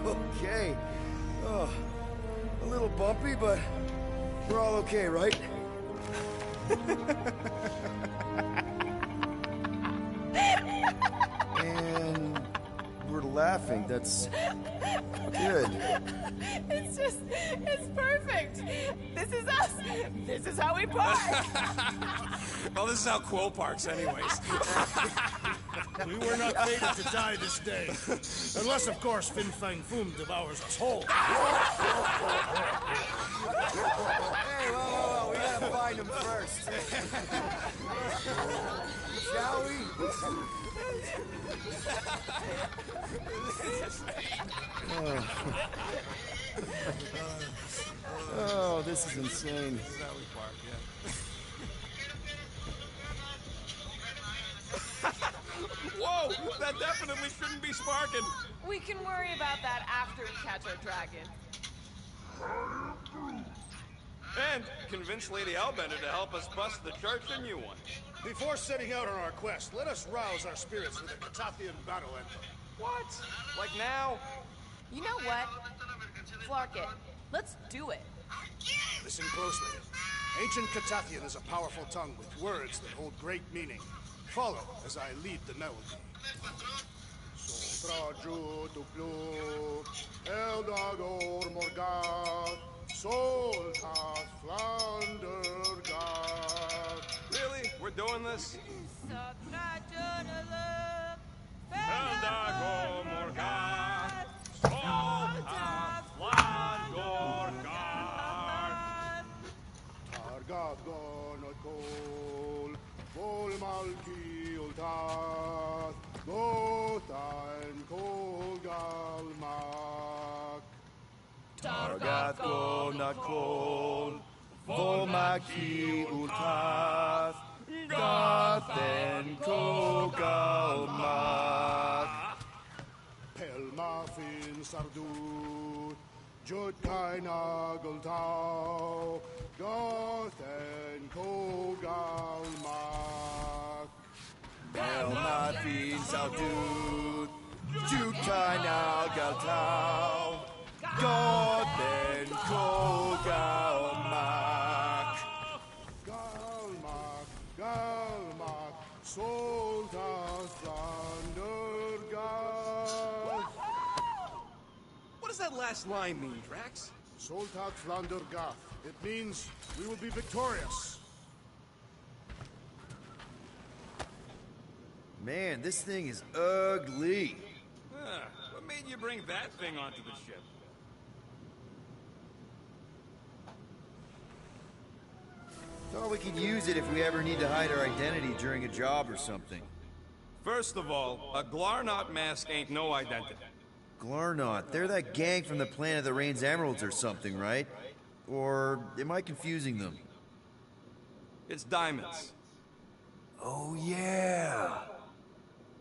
Okay. Oh, a little bumpy, but we're all okay, right? And we're laughing. That's good. It's perfect. This is us. This is how we park. Well, this is how Quill parks anyways. We were not fated to die this day. Unless, of course, Fin Fang Foom devours us whole. Hey, whoa, we gotta find him first. Shall we? Oh, this is insane. This is how we park, yeah. Whoa! That definitely shouldn't be sparking. We can worry about that after we catch our dragon. And convince Lady Hellbender to help us bust the church a new one. Before setting out on our quest, let us rouse our spirits with a Catathian battle anthem. What? Like now? You know what? Flark it. Let's do it. Listen closely. Ancient Catathian is a powerful tongue with words that hold great meaning. Follow as I lead the melody. Sotraju tuplu, eldador morgat, soltas flandergat. Really? We're doing this? Eldago morgat, soltas flandorgat. Targat gonot kol, vol malki ultat, gotan kol galmak. Targat gonat kol, volmaki ultath, gathen kogalmak. Pelmafin sardut, jut kain agultau, gathen kogalmak. Pelmafin sardut, jut kain agultau, gathen kogalmak. Galmak, galmak, that last line mean, Drax? Soltat Flander Gath. It means we will be victorious. Man, this thing is ugly. What made you bring that thing onto the ship? Thought we could use it if we ever need to hide our identity during a job or something. First of all, a Glarnot mask ain't no identity. Glarnot, they're that gang from the planet that rains emeralds or something, right? Or am I confusing them? It's diamonds. Oh, yeah.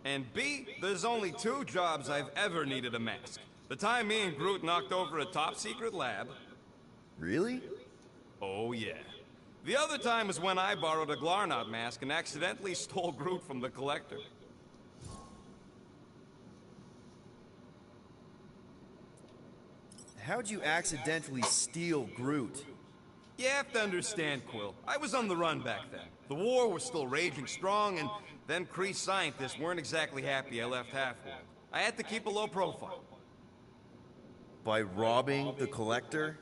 And B, there's only 2 jobs I've ever needed a mask. The time me and Groot knocked over a top-secret lab. Really? Oh, yeah. The other time was when I borrowed a Glarnot mask and accidentally stole Groot from the Collector. How'd you accidentally steal Groot? You have to understand, Quill. I was on the run back then. The war was still raging strong, and them Kree scientists weren't exactly happy I left Half-World. I had to keep a low profile. By robbing the Collector?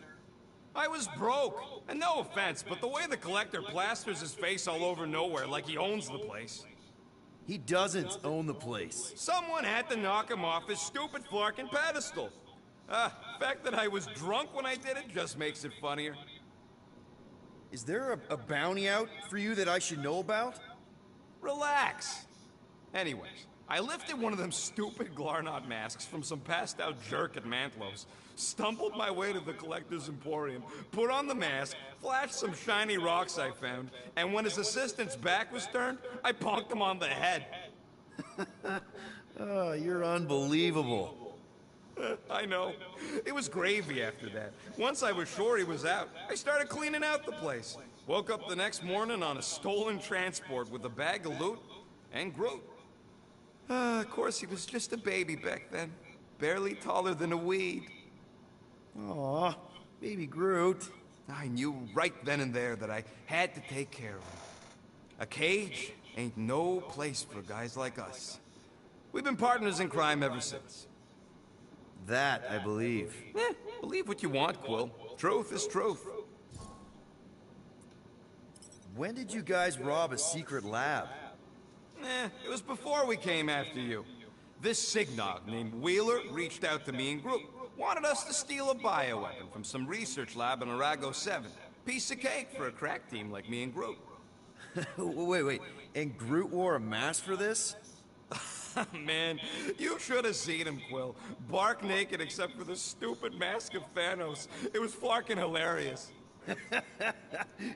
I was broke. And no offense, but the way the Collector plasters his face all over nowhere like he owns the place. He doesn't own the place. Someone had to knock him off his stupid flarkin' pedestal. The fact that I was drunk when I did it just makes it funnier. Is there a bounty out for you that I should know about? Relax. Anyways, I lifted one of them stupid Glarnot masks from some passed-out jerk at Mantlow's, stumbled my way to the Collector's Emporium, put on the mask, flashed some shiny rocks I found, and when his assistant's back was turned, I punked him on the head. Oh, you're unbelievable. I know. It was gravy after that. Once I was sure he was out, I started cleaning out the place. Woke up the next morning on a stolen transport with a bag of loot and Groot. Of course, he was just a baby back then. Barely taller than a weed. Aw, baby Groot. I knew right then and there that I had to take care of him. A cage ain't no place for guys like us. We've been partners in crime ever since. That, I believe. Believe what you want, Quill. Truth is truth. When did you guys rob a secret lab? It was before we came after you. This Signog named Wheeler reached out to me and Groot. Wanted us to steal a bioweapon from some research lab in Arago 7. Piece of cake for a crack team like me and Groot. Wait. And Groot wore a mask for this? Man, you should have seen him, Quill. Bark naked except for the stupid mask of Thanos. It was flarkin' hilarious.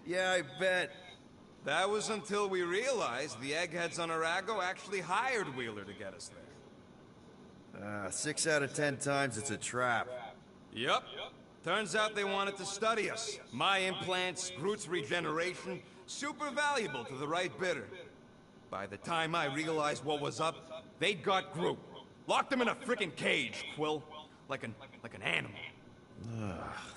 Yeah, I bet. That was until we realized the eggheads on Arago actually hired Wheeler to get us there. 6 out of 10 times it's a trap. Yep. Turns out they wanted to study us. My implants, Groot's regeneration, super valuable to the right bidder. By the time I realized what was up, they'd got Groot. Locked him in a frickin' cage, Quill. Like an animal.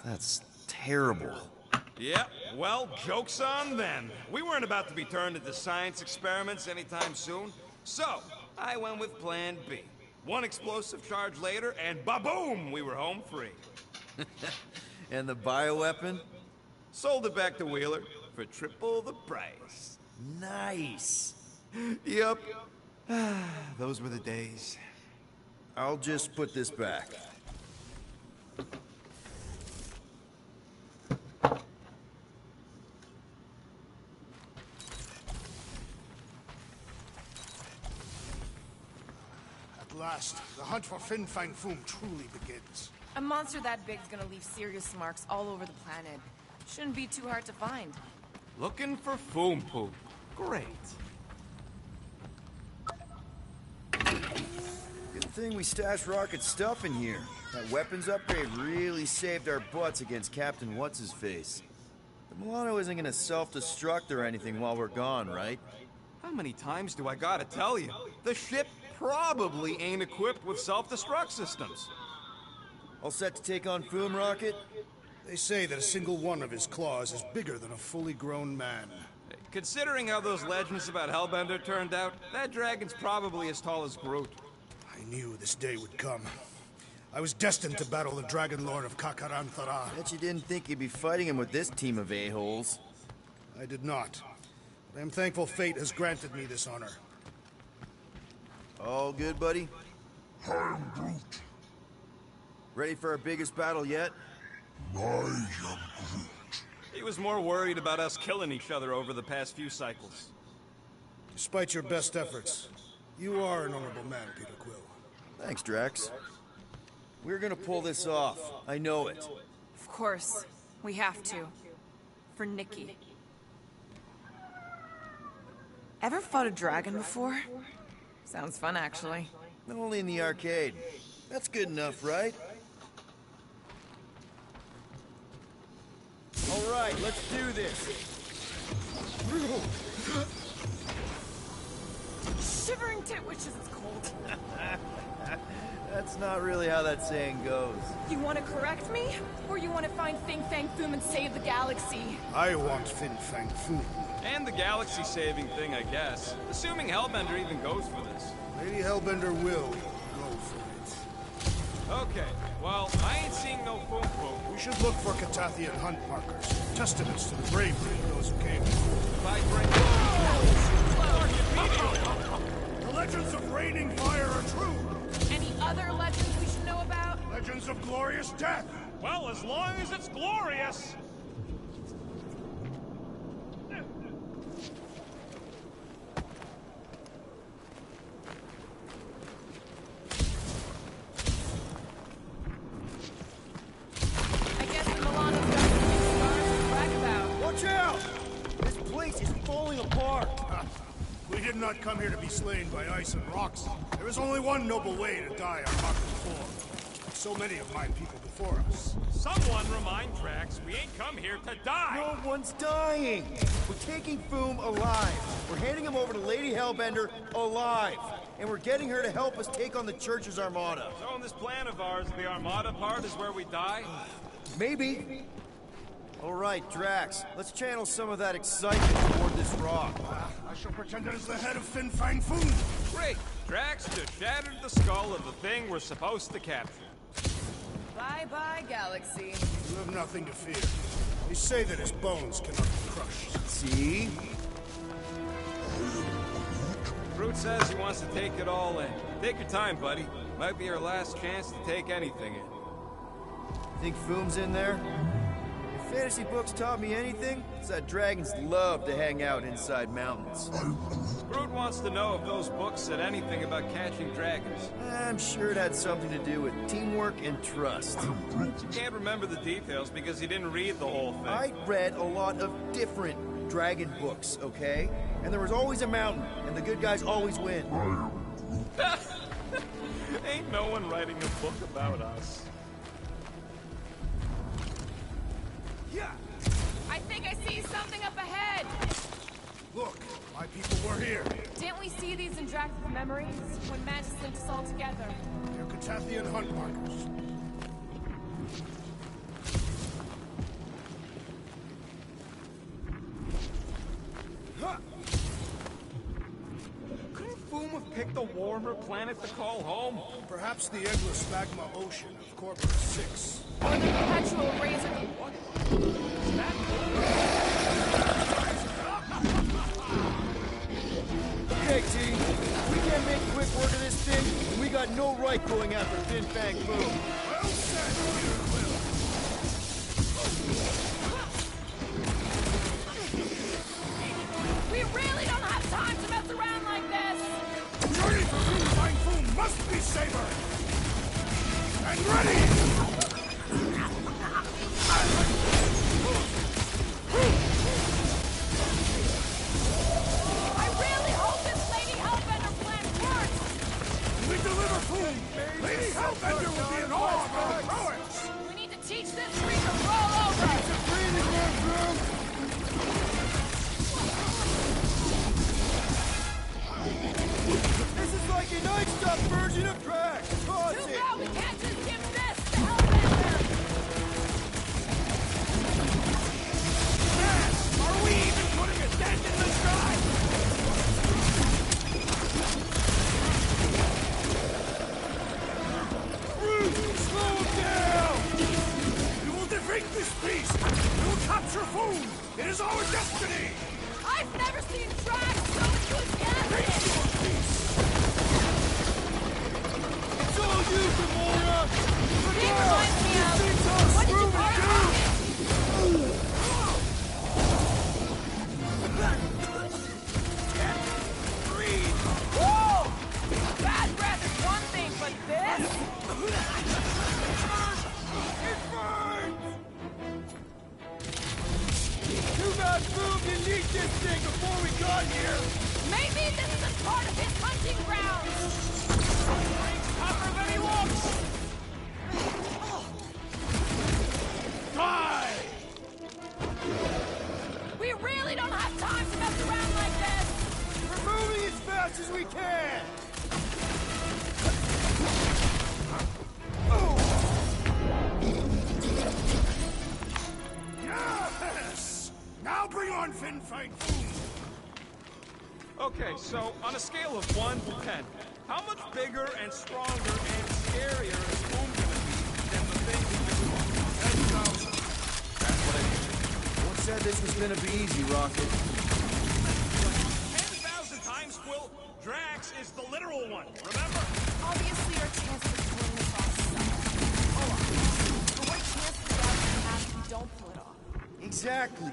That's terrible. Yep, well, joke's on them. We weren't about to be turned into science experiments anytime soon, so I went with Plan B. One explosive charge later, and ba-boom, we were home free. And the bioweapon? Sold it back to Wheeler for triple the price. Nice. Yep. Those were the days. I'll just put this back. At last, the hunt for Fin Fang Foom truly begins. A monster that big's gonna leave serious marks all over the planet. Shouldn't be too hard to find. Looking for Foom Poop. Great. Good thing we stashed Rocket's stuff in here. That weapons upgrade really saved our butts against Captain What's-His-Face. The Milano isn't gonna self-destruct or anything while we're gone, right? How many times do I gotta tell you? The ship probably ain't equipped with self-destruct systems. All set to take on Foom, Rocket? They say that a single one of his claws is bigger than a fully grown man. Considering how those legends about Hellbender turned out, that dragon's probably as tall as Groot. I knew this day would come. I was destined to battle the Dragon Lord of Kakaranthara. Bet you didn't think you'd be fighting him with this team of a-holes. I did not. But I am thankful fate has granted me this honor. All good, buddy? I'm Groot. Ready for our biggest battle yet? I am Groot. He was more worried about us killing each other over the past few cycles. Despite your best efforts, you are an honorable man, Peter Quill. Thanks, Drax. We're gonna pull this off. I know it. Of course. We have to. For Nikki. Ever fought a dragon before? Sounds fun, actually. Only in the arcade. That's good enough, right? All right, let's do this. Shivering Titwitches is cold. That's not really how that saying goes. You want to correct me? Or you want to find Fin Fang Foom and save the galaxy? I want Fin Fang Foom. And the galaxy-saving thing, I guess. Assuming Hellbender even goes for this. Lady Hellbender will go for it. Okay, well, I ain't seeing no Foom Foom. We should look for Catathian hunt markers. Testaments to the bravery of those who came before. If I bring... The legends of raining fire are true. Any other legends we should know about? Legends of glorious death. Well, as long as it's glorious. We did not come here to be slain by ice and rocks. There is only one noble way to die on Mach 4. Like so many of my people before us. Someone remind Drax we ain't come here to die! No one's dying! We're taking Foom alive. We're handing him over to Lady Hellbender alive. And we're getting her to help us take on the Church's Armada. So in this plan of ours, the Armada part is where we die? Maybe. All right, Drax, let's channel some of that excitement toward this rock. I shall pretend as the head of Fin Fang Foom. Great! Drax just shattered the skull of the thing we're supposed to capture. Bye-bye, Galaxy. You have nothing to fear. They say that his bones cannot be crushed. See? Groot says he wants to take it all in. Take your time, buddy. Might be our last chance to take anything in. Think Foom's in there? If fantasy books taught me anything, it's that dragons love to hang out inside mountains. Groot wants to know if those books said anything about catching dragons. I'm sure it had something to do with teamwork and trust. You can't remember the details because you didn't read the whole thing. I read a lot of different dragon books, okay? And there was always a mountain, and the good guys always win. Ain't no one writing a book about us. Yeah. I think I see something up ahead. Look, my people were here. Didn't we see these in Drax's memories when Mantis linked us all together? They're Catathian hunt markers. Couldn't Foom have picked a warmer planet to call home? Perhaps the endless magma ocean of Corpus 6. Or the perpetual razor. Okay, team. We can't make quick work of this thing, and we got no right going after Fin Fang Foom. Well said, Peter Quill. We really don't have time to mess around like this. The journey for Fin Fang Foom must be saber. And ready! I really hope this Lady Hellbender plan works. We deliver Foom. Lady Hellbender will be in awe of our prowess. We need to teach this tree to roll over. It's a breathing room. This is like an iced-up version of Drax. Toss Too it. bad we can't just give this to Hellbender. Are we even putting a dent in the sky? Groot, Too bad Boom didn't eat this thing before we got here! Maybe this is a part of his hunting grounds! He's tougher than he looks! Die! We really don't have time to mess around like this! We're moving as fast as we can! Yes! Now bring on Fin Fang Foom! Okay, so on a scale of 1 to 10, how much bigger and stronger and scarier is Boom gonna be than the thing we just fought? 10,000. That's what I mean. One said this was gonna be easy, Rocket. 10,000 times, Quill. Drax is the literal one, remember? Obviously, our chances of pulling this off suck. Hold on. But what chance do we have if we don't pull it off? Exactly.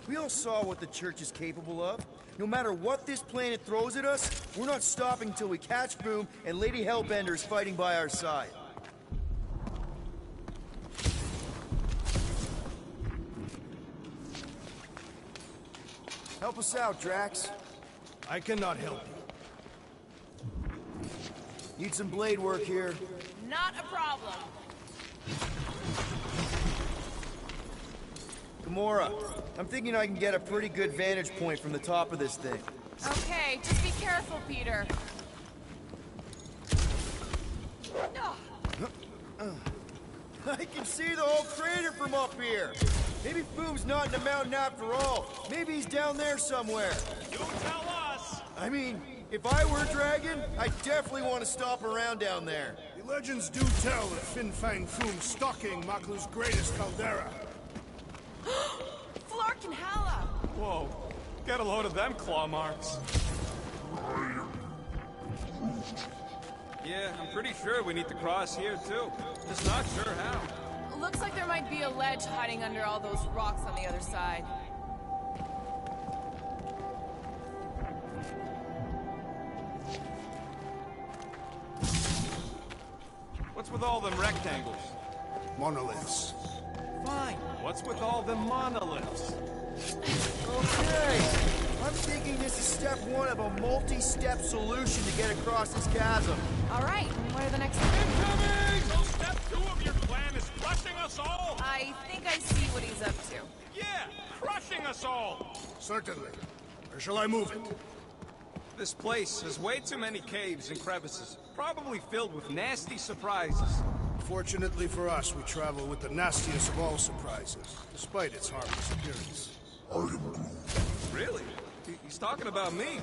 We all saw what the church is capable of. No matter what this planet throws at us, we're not stopping until we catch Boom and Lady Hellbender is fighting by our side. Help us out, Drax. I cannot help you. Need some blade work here. Not a problem. Gamora, I'm thinking I can get a pretty good vantage point from the top of this thing. Okay, just be careful, Peter. I can see the whole crater from up here. Maybe Boom's not in the mountain after all. Maybe he's down there somewhere. You tell us! I mean, if I were Dragon, I'd definitely want to stop around down there. The legends do tell of Fin Fang Foom stalking Maklu's greatest caldera. Flark and Hala! Whoa, get a load of them claw marks. Yeah, I'm pretty sure we need to cross here too. Just not sure how. Looks like there might be a ledge hiding under all those rocks on the other side. What's with all them rectangles? Monoliths. Fine. What's with all them monoliths? Okay. I'm thinking this is step one of a multi-step solution to get across this chasm. All right, and what are the next steps? Incoming! So step 2 of your plan is crushing us all! I think I see what he's up to. Yeah, crushing us all! Certainly. Where shall I move it? This place has way too many caves and crevices, probably filled with nasty surprises. Fortunately for us, we travel with the nastiest of all surprises, despite its harmless appearance. Really? He's talking about me.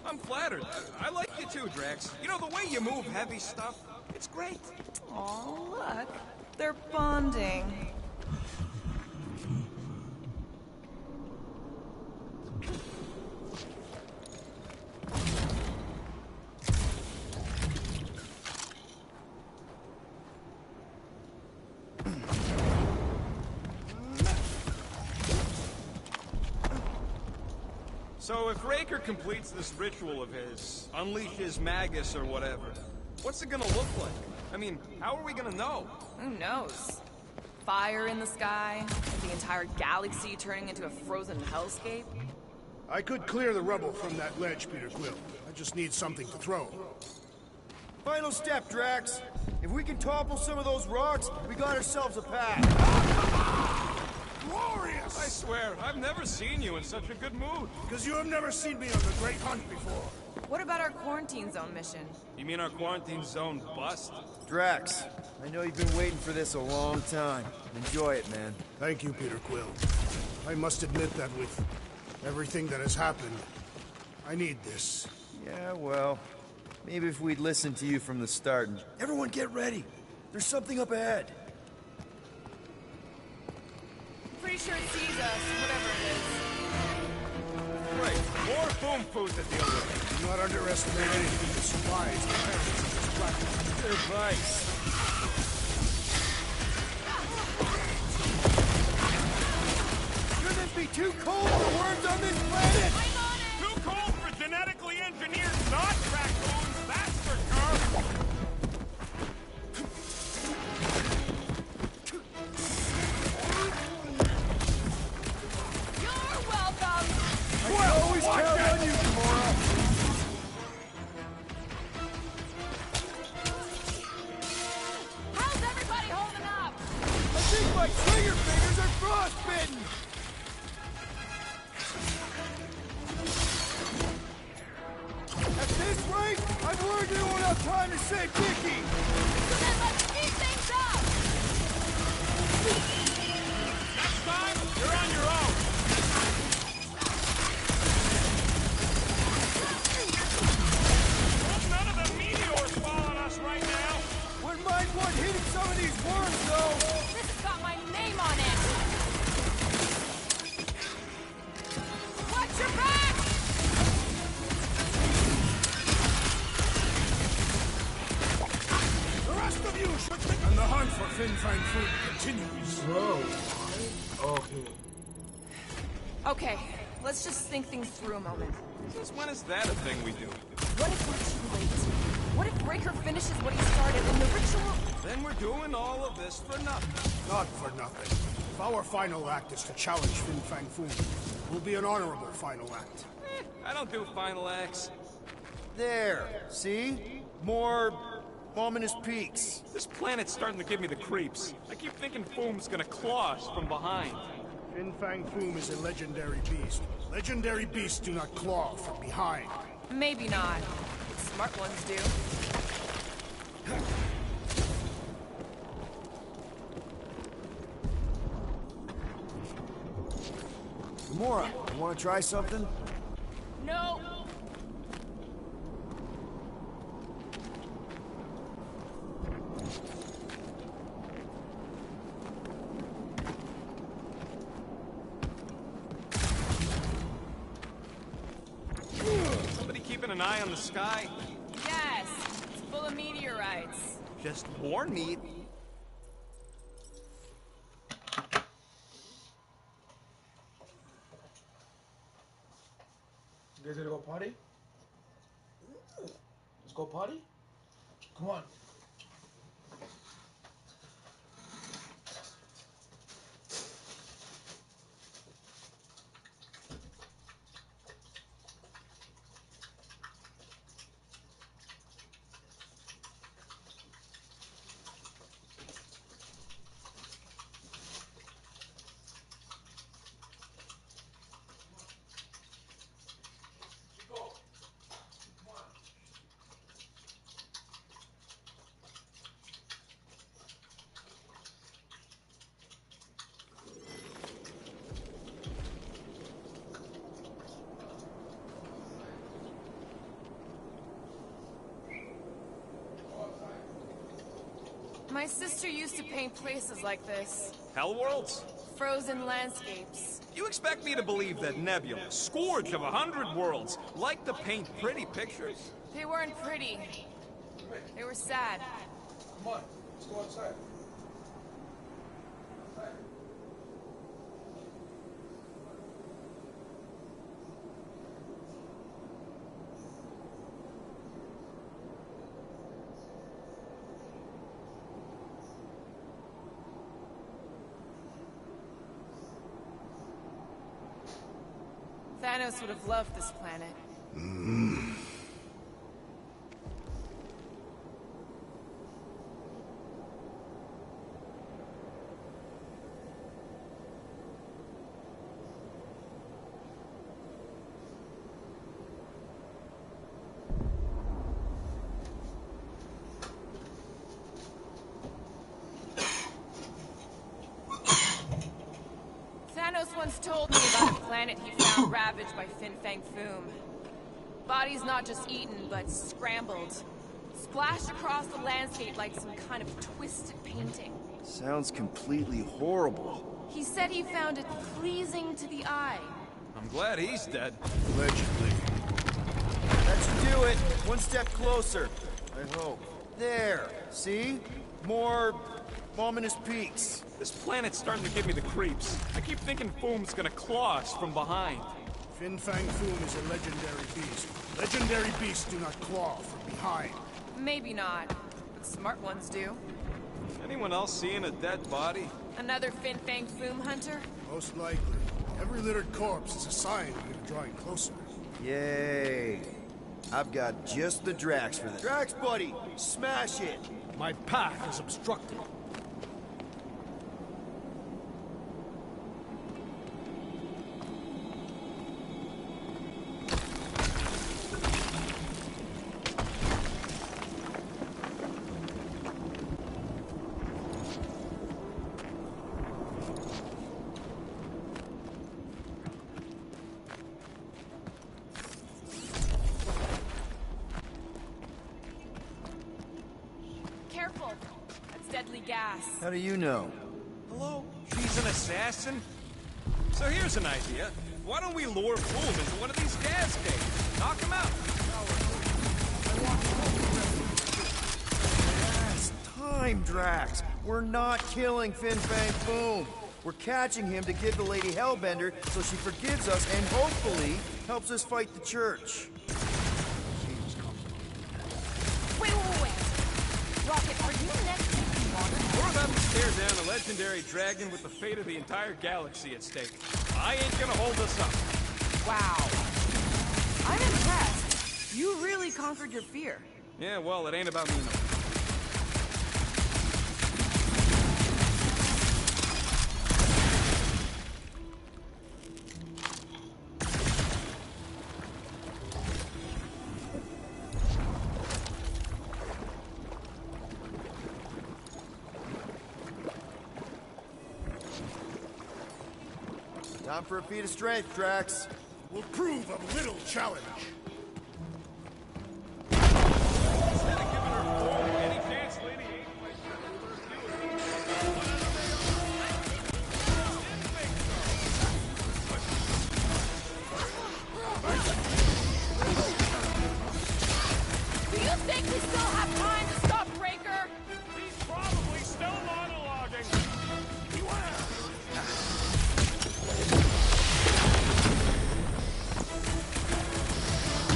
I'm flattered. I like you too, Drax. You know, the way you move heavy stuff, it's great. Oh, look. They're bonding. So if Raker completes this ritual of his, unleashes Magus or whatever, what's it gonna look like? I mean, how are we gonna know? Who knows? Fire in the sky? The entire galaxy turning into a frozen hellscape? I could clear the rubble from that ledge, Peter Quill. I just need something to throw. Final step, Drax. If we can topple some of those rocks, we got ourselves a path. Glorious! I swear, I've never seen you in such a good mood. Because you have never seen me on the Great Hunt before. What about our quarantine zone mission? You mean our quarantine zone bust? Drax, I know you've been waiting for this a long time. Enjoy it, man. Thank you, Peter Quill. I must admit that with everything that has happened, I need this. Yeah, well, maybe if we'd listened to you from the start. Everyone get ready. There's something up ahead. Pretty sure it sees us, whatever it is. Great. More boom food to deal with. Do not underestimate anything that supplies the parents of this planet. Good advice. Shouldn't it be too cold for worms on this planet? I'm on it! Too cold for genetically engineered non-raccoons, that's for sure. this rate, I'm worried we won't have time to save Vicky! So then let's speed things up! Next time, you're on your own. Hope none of the meteors fall on us right now. Wouldn't mind one hitting some of these worms, though! This has got my name on it! Watch your back! The rest of you should take... And the hunt for Fin Fang Food continues. Whoa. Okay. Okay, let's just think things through a moment. Since when is that a thing we do? What if we're too late? What if Raker finishes what he started and the ritual... Then we're doing all of this for nothing. Not for nothing. If our final act is to challenge Fin Fang Food, it will be an honorable final act. I don't do final acts. There, see? More ominous peaks. This planet's starting to give me the creeps. I keep thinking Foom's gonna claw us from behind. Fin Fang Foom is a legendary beast. Legendary beasts do not claw from behind. Maybe not. Smart ones do. Gamora, you want to try something? No! Somebody keeping an eye on the sky? Yes! It's full of meteorites. Just more meat. You guys gonna go potty? Let's go potty? Come on. My sister used to paint places like this. Hell worlds? Frozen landscapes. You expect me to believe that Nebula, scourge of 100 worlds, liked to paint pretty pictures? They weren't pretty. They were sad. Come on, let's go outside. Thanos would have loved this planet. Thanos once told me about a planet he found ravaged by Fin Fang Foom. Bodies not just eaten, but scrambled. Splashed across the landscape like some kind of twisted painting. Sounds completely horrible. He said he found it pleasing to the eye. I'm glad he's dead. Allegedly. That should do it. One step closer. I hope. There. See? More ominous peaks. This planet's starting to give me the creeps. I keep thinking Foom's gonna claw us from behind. Fin Fang Foom is a legendary beast. Legendary beasts do not claw from behind. Maybe not, but smart ones do. Anyone else seeing a dead body? Another Fin Fang Foom hunter? Most likely. Every littered corpse is a sign we're drawing closer. Yay. I've got just the Drax for this. Drax, buddy! Smash it! My path is obstructed. usually gas. How do you know? Hello? She's an assassin? So here's an idea. Why don't we lure Boom into one of these gas cages? Knock him out. Yes, time, Drax. We're not killing Fin Fang Foom. We're catching him to give the Lady Hellbender so she forgives us and hopefully helps us fight the church. Wait. Rocket, are you next to water? We're about to stare down a legendary dragon with the fate of the entire galaxy at stake. I ain't gonna hold us up. Wow. I'm impressed. You really conquered your fear. Yeah, well, it ain't about me no more. Time for a feat of strength, Drax. Will prove a little challenge. Instead of giving her any chance, Lady ain't like Do you think we still have time to stop Breaker? He's probably still monologuing.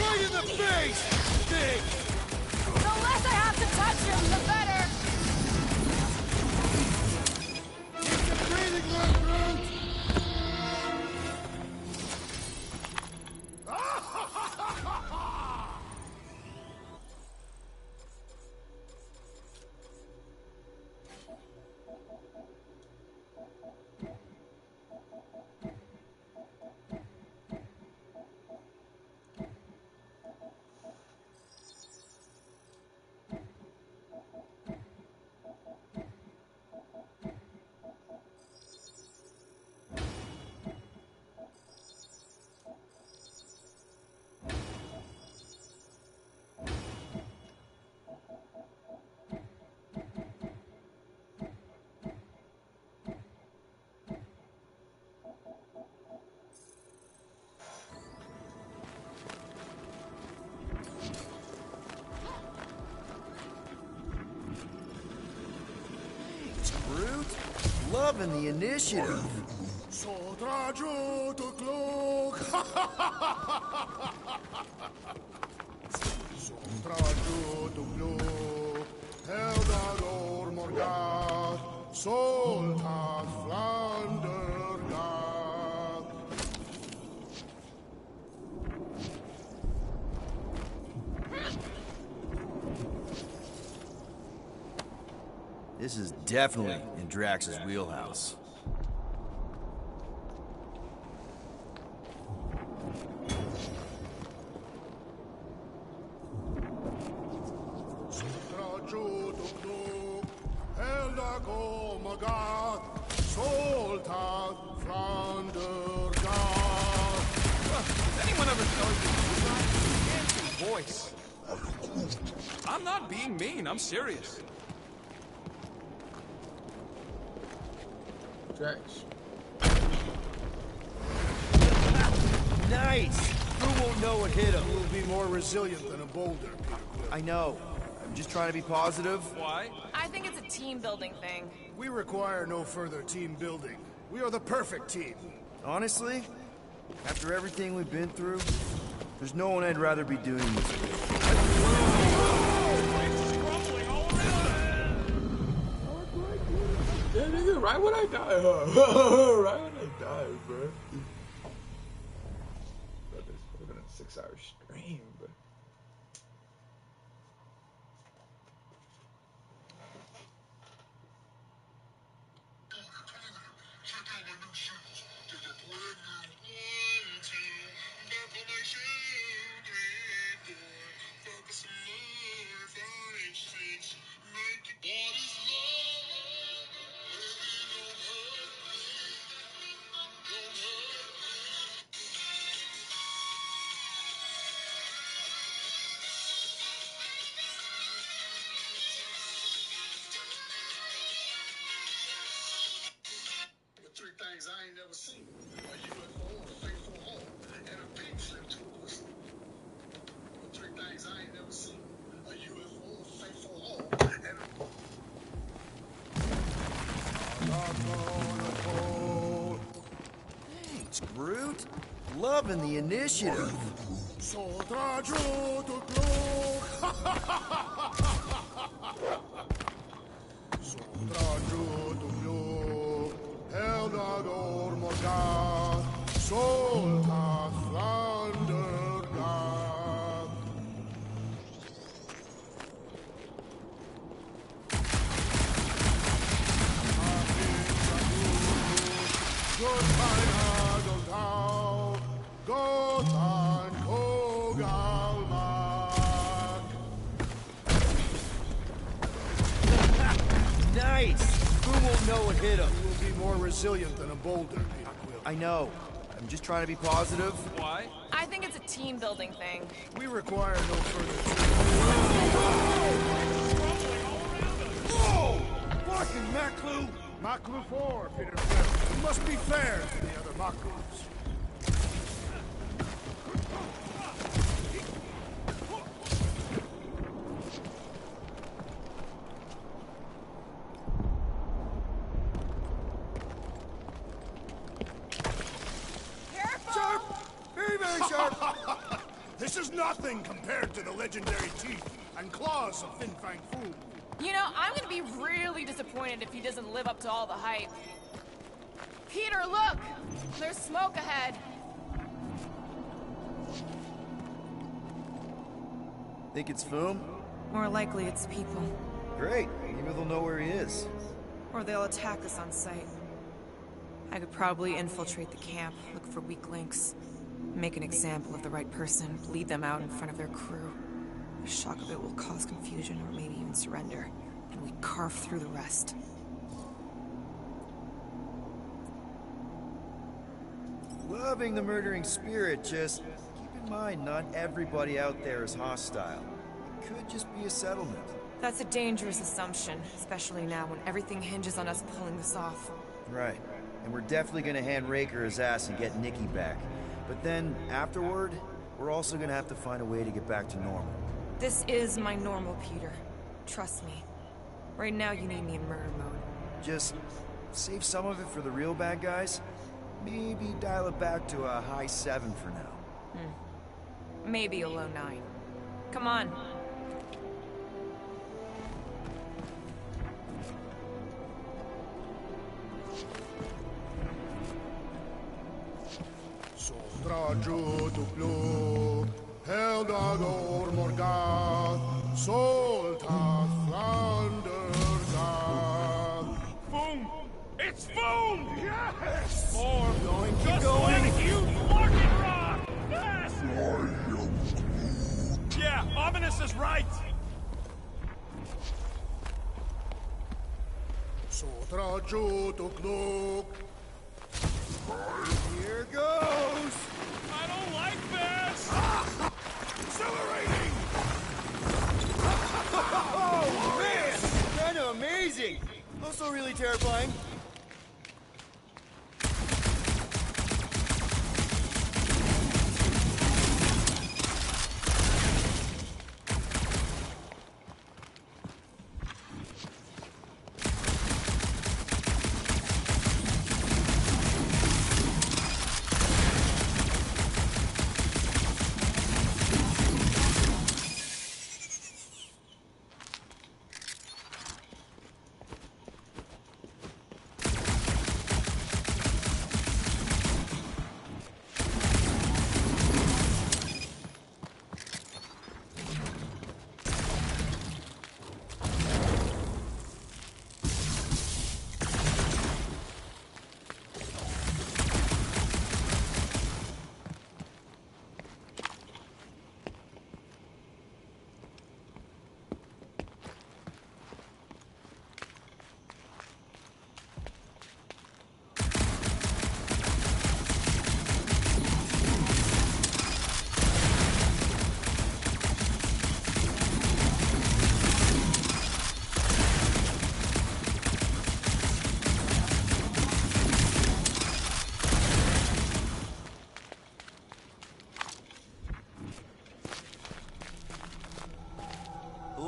Right in the face! Dig! The less I have to touch him, the better. Keep the breathing work, Groot! Groot, loving the initiative. Sodraju to Glog! Sodraju to Glog! Eldador Morgad! Soltat Flandergad! This is definitely in Drax's wheelhouse. Sodraju to Glog! Eldador Morgad! Soltat Flandergad! Does anyone ever tell you you've got a dancing voice? I'm not being mean, I'm serious. Drax. Nice! Who won't know what hit him? Will be more resilient than a boulder, Peter Quill. I know. I'm just trying to be positive. Why? I think it's a team building thing. We require no further team building. We are the perfect team. Honestly, after everything we've been through, there's no one I'd rather be doing this with. Yeah, nigga, right when I die, huh? Right when I die, bro. Bro, this has been a 6-hour stream, bro. Check out my new shoes. They're the brand new 1, 2. Back on my shoe, 3, 4. Back with some more, 5, 6. Make it. What is love? Baby, don't hurt me. Don't hurt me. eyes I ain't never seen. A UFO sight so low, Thanks, Groot. Loving the initiative. Soldra Joe to glow. Soldra Joe to glow. Eldador Morgan. Solta Flandergan. Good time, Adol Tau. Go time, Kogalmak. Nice! Who won't know what hit him? You will be more resilient than a boulder, Peter Quill. I know. I'm just trying to be positive. Why? I think it's a team-building thing. We require no further. Whoa! Fucking Maklu! Maklu 4, Peter Quill. You must be fair to the other Maklus. Sharp! Very, very sharp! This is nothing compared to the legendary teeth and claws of Fin Fang Foom. You know, I'm gonna be really disappointed if he doesn't live up to all the hype. Peter, look! There's smoke ahead. Think it's Foom? More likely it's people. Great. Maybe they'll know where he is. Or they'll attack us on sight. I could probably infiltrate the camp, look for weak links, make an example of the right person, lead them out in front of their crew. The shock of it will cause confusion or maybe even surrender, and we carve through the rest. Loving the murdering spirit, just keep in mind not everybody out there is hostile. It could just be a settlement. That's a dangerous assumption, especially now when everything hinges on us pulling this off. Right. And we're definitely gonna hand Raker his ass and get Nikki back. But then, afterward, we're also gonna have to find a way to get back to normal. This is my normal, Peter. Trust me. Right now you need me in murder mode. Just save some of it for the real bad guys. Maybe dial it back to a high 7 for now. Maybe a low 9. Come on. Soldra to glow. Eldador Morgan. Solta Flandergan. Boom! It's Boom! Yes! More going, keep just going. like you fucking rock! Yes! Yeah, Ominous is right! Soldra to glow. Here goes! I don't like this! Accelerating! Oh, man! Kind of amazing! Also really terrifying.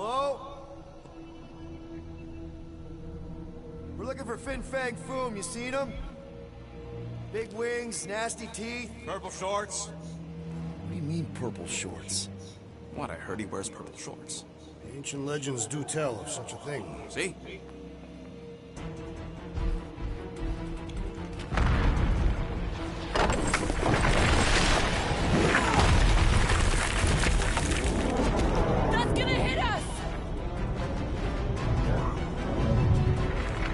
Hello? We're looking for Fin Fang Foom. You seen him? Big wings, nasty teeth. Purple shorts? What do you mean, purple shorts? What, I heard he wears purple shorts. Ancient legends do tell of such a thing. See? That's gonna hit us!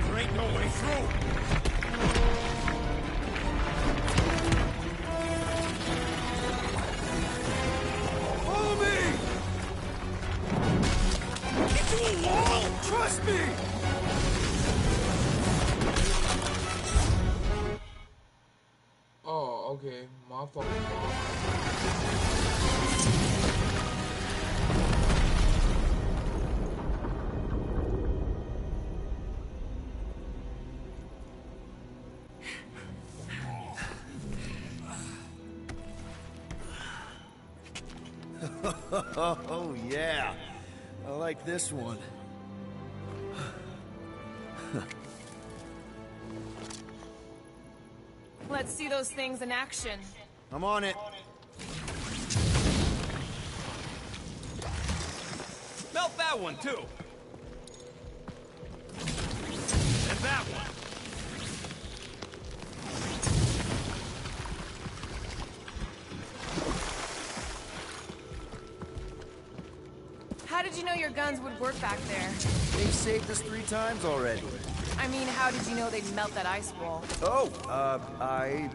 There ain't no way through. Follow me! Into a wall! Trust me! Oh, okay. My fault. Oh, yeah. I like this one. Let's see those things in action. I'm on it. Melt that one, too. And that one. How did you know your guns would work back there? They've saved us 3 times already. I mean, how did you know they'd melt that ice wall? Oh, I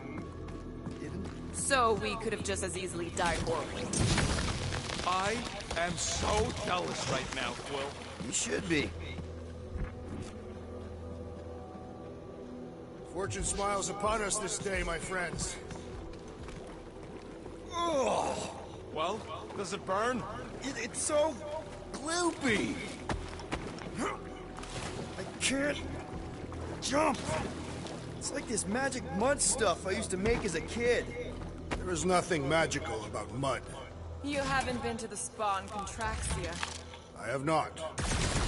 didn't. So we could have just as easily died horribly. I am so jealous right now, Quill. You should be. Fortune smiles upon us this day, my friends. Ugh. Well, does it burn? It's so gloopy. I can't jump. It's like this magic mud stuff I used to make as a kid. There is nothing magical about mud. You haven't been to the spa in Contraxia. I have not. You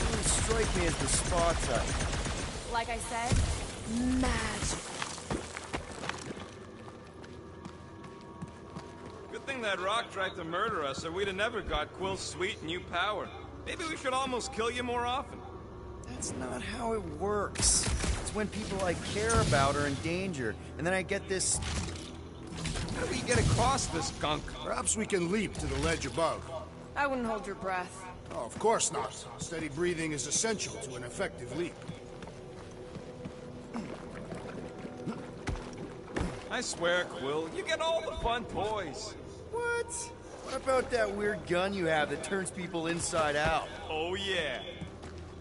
really strike me as the spa type. Like I said, magic. Good thing that rock tried to murder us, or we'd have never got Quill's sweet new power. Maybe we should almost kill you more often. That's not how it works. It's when people I care about are in danger, and then I get this... How do we get across this gunk? Perhaps we can leap to the ledge above. I wouldn't hold your breath. Oh, of course not. Steady breathing is essential to an effective leap. I swear, Quill, you get all the fun toys. What? What about that weird gun you have that turns people inside out? Oh, yeah.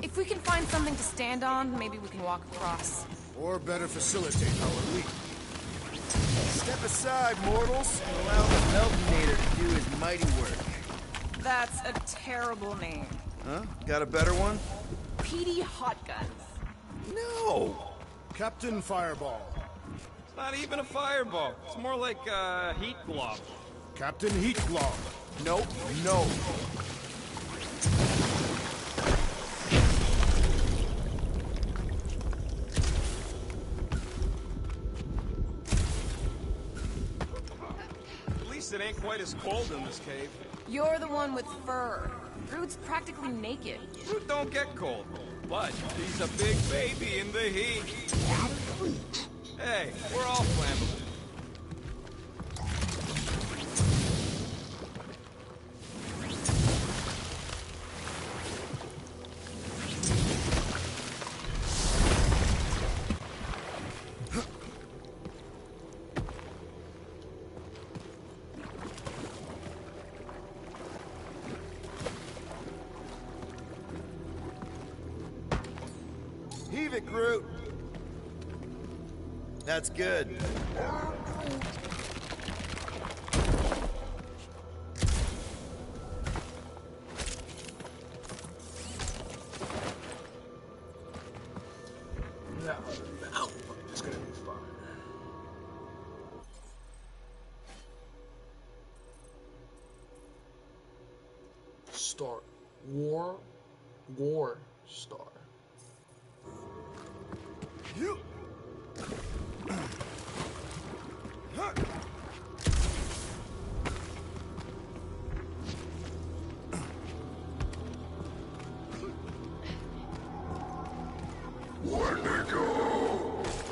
If we can find something to stand on, maybe we can walk across. Or better facilitate our leap. Step aside, mortals, and allow the Meltonator to do his mighty work. That's a terrible name. Huh? Got a better one? Petey Hot Guns. No! Captain Fireball. It's not even a fireball. It's more like a heat glove. Captain Heat Glove. Nope, no. At least it ain't quite as cold in this cave. You're the one with fur. Groot's practically naked. Groot don't get cold, but he's a big baby in the heat. Hey, we're all flammable. Heave it, Groot. That's good. Now, it's gonna be fine. Start war War Star.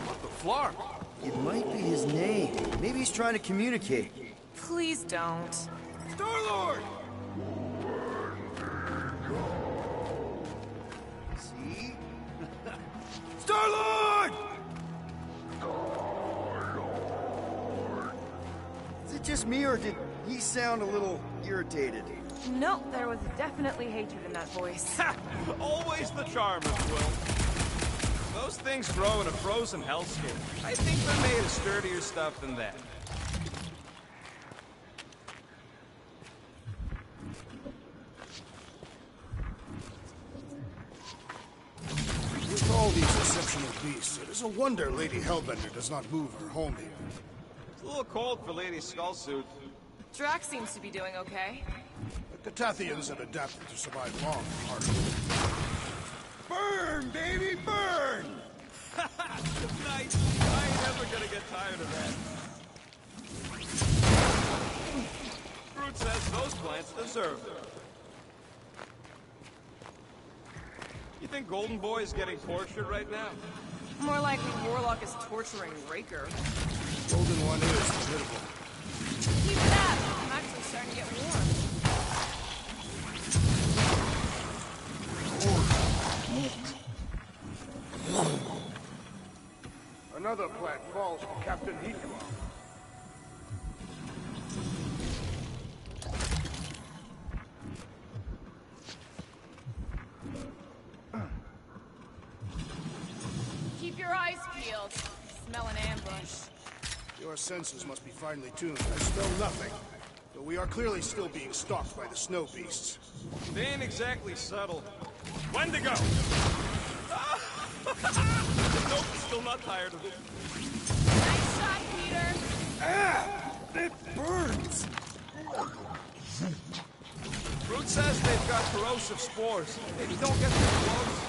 What the flarp? It might be his name. Maybe he's trying to communicate. Please don't. Star-Lord! See? Star-Lord! Is it just me, or did he sound a little irritated? No, there was definitely hatred in that voice. Always the charmer, Quill. Those things grow in a frozen hellscape. I think they're made of sturdier stuff than that. With all these exceptional beasts, it is a wonder Lady Hellbender does not move her home here. It's a little cold for Lady Skullsuit. Drax seems to be doing okay. The Catathians have adapted to survive long and hard. Burn, baby, burn! Nice. I ain't ever gonna get tired of that. Fruit says those plants deserve it. You think Golden Boy is getting tortured right now? More likely Warlock is torturing Raker. Golden One is formidable. Keep it up. I'm actually starting to get warm. Another plant falls for Captain Heatclaw. Keep your eyes peeled. Smell an ambush. Your senses must be finely tuned. I smell nothing. But we are clearly still being stalked by the snow beasts. They ain't exactly subtle. Wendigo! Nope, still not tired of it. Nice shot, Peter. Ah! It burns! Fruit says they've got corrosive spores. Maybe don't get too close.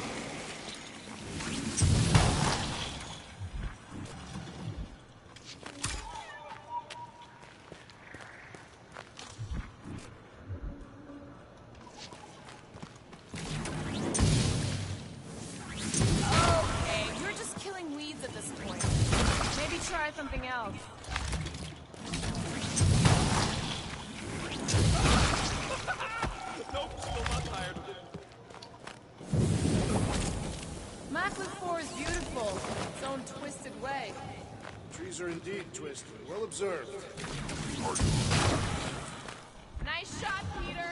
Okay, you're just killing weeds at this point. Maybe try something else. Nope, still not tired of it. Macklin 4 is beautiful, in its own twisted way. Trees are indeed twisted. Well observed. Nice shot, Peter.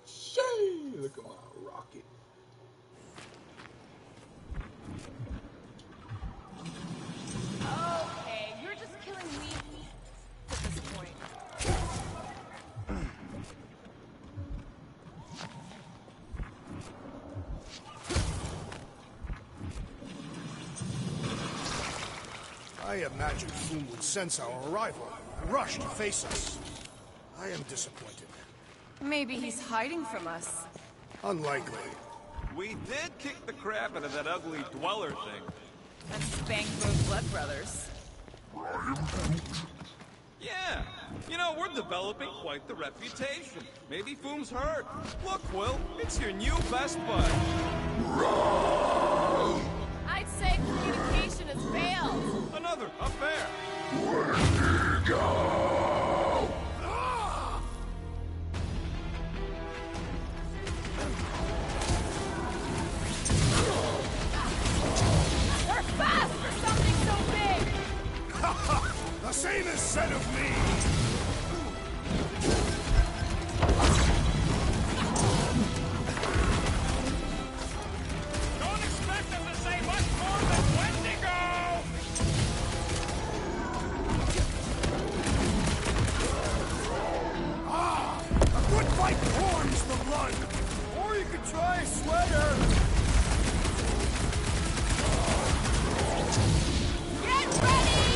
Shay! Look at my rocket. Okay, you're just killing weeds at this point. I imagined Foom would sense our arrival and rush to face us. I am disappointed. Maybe he's hiding from us. Unlikely. We did kick the crap out of that ugly Dweller thing. And spanked both Blood Brothers. Yeah, you know, we're developing quite the reputation. Maybe Foom's hurt. Look, Will, it's your new best bud. I'd say communication has failed. Another affair. They're fast for something so big! The same is said of me! Don't expect them to say much more than Wendigo! Ah! A good fight warms the blood! Or you could try a sweater! Get ready!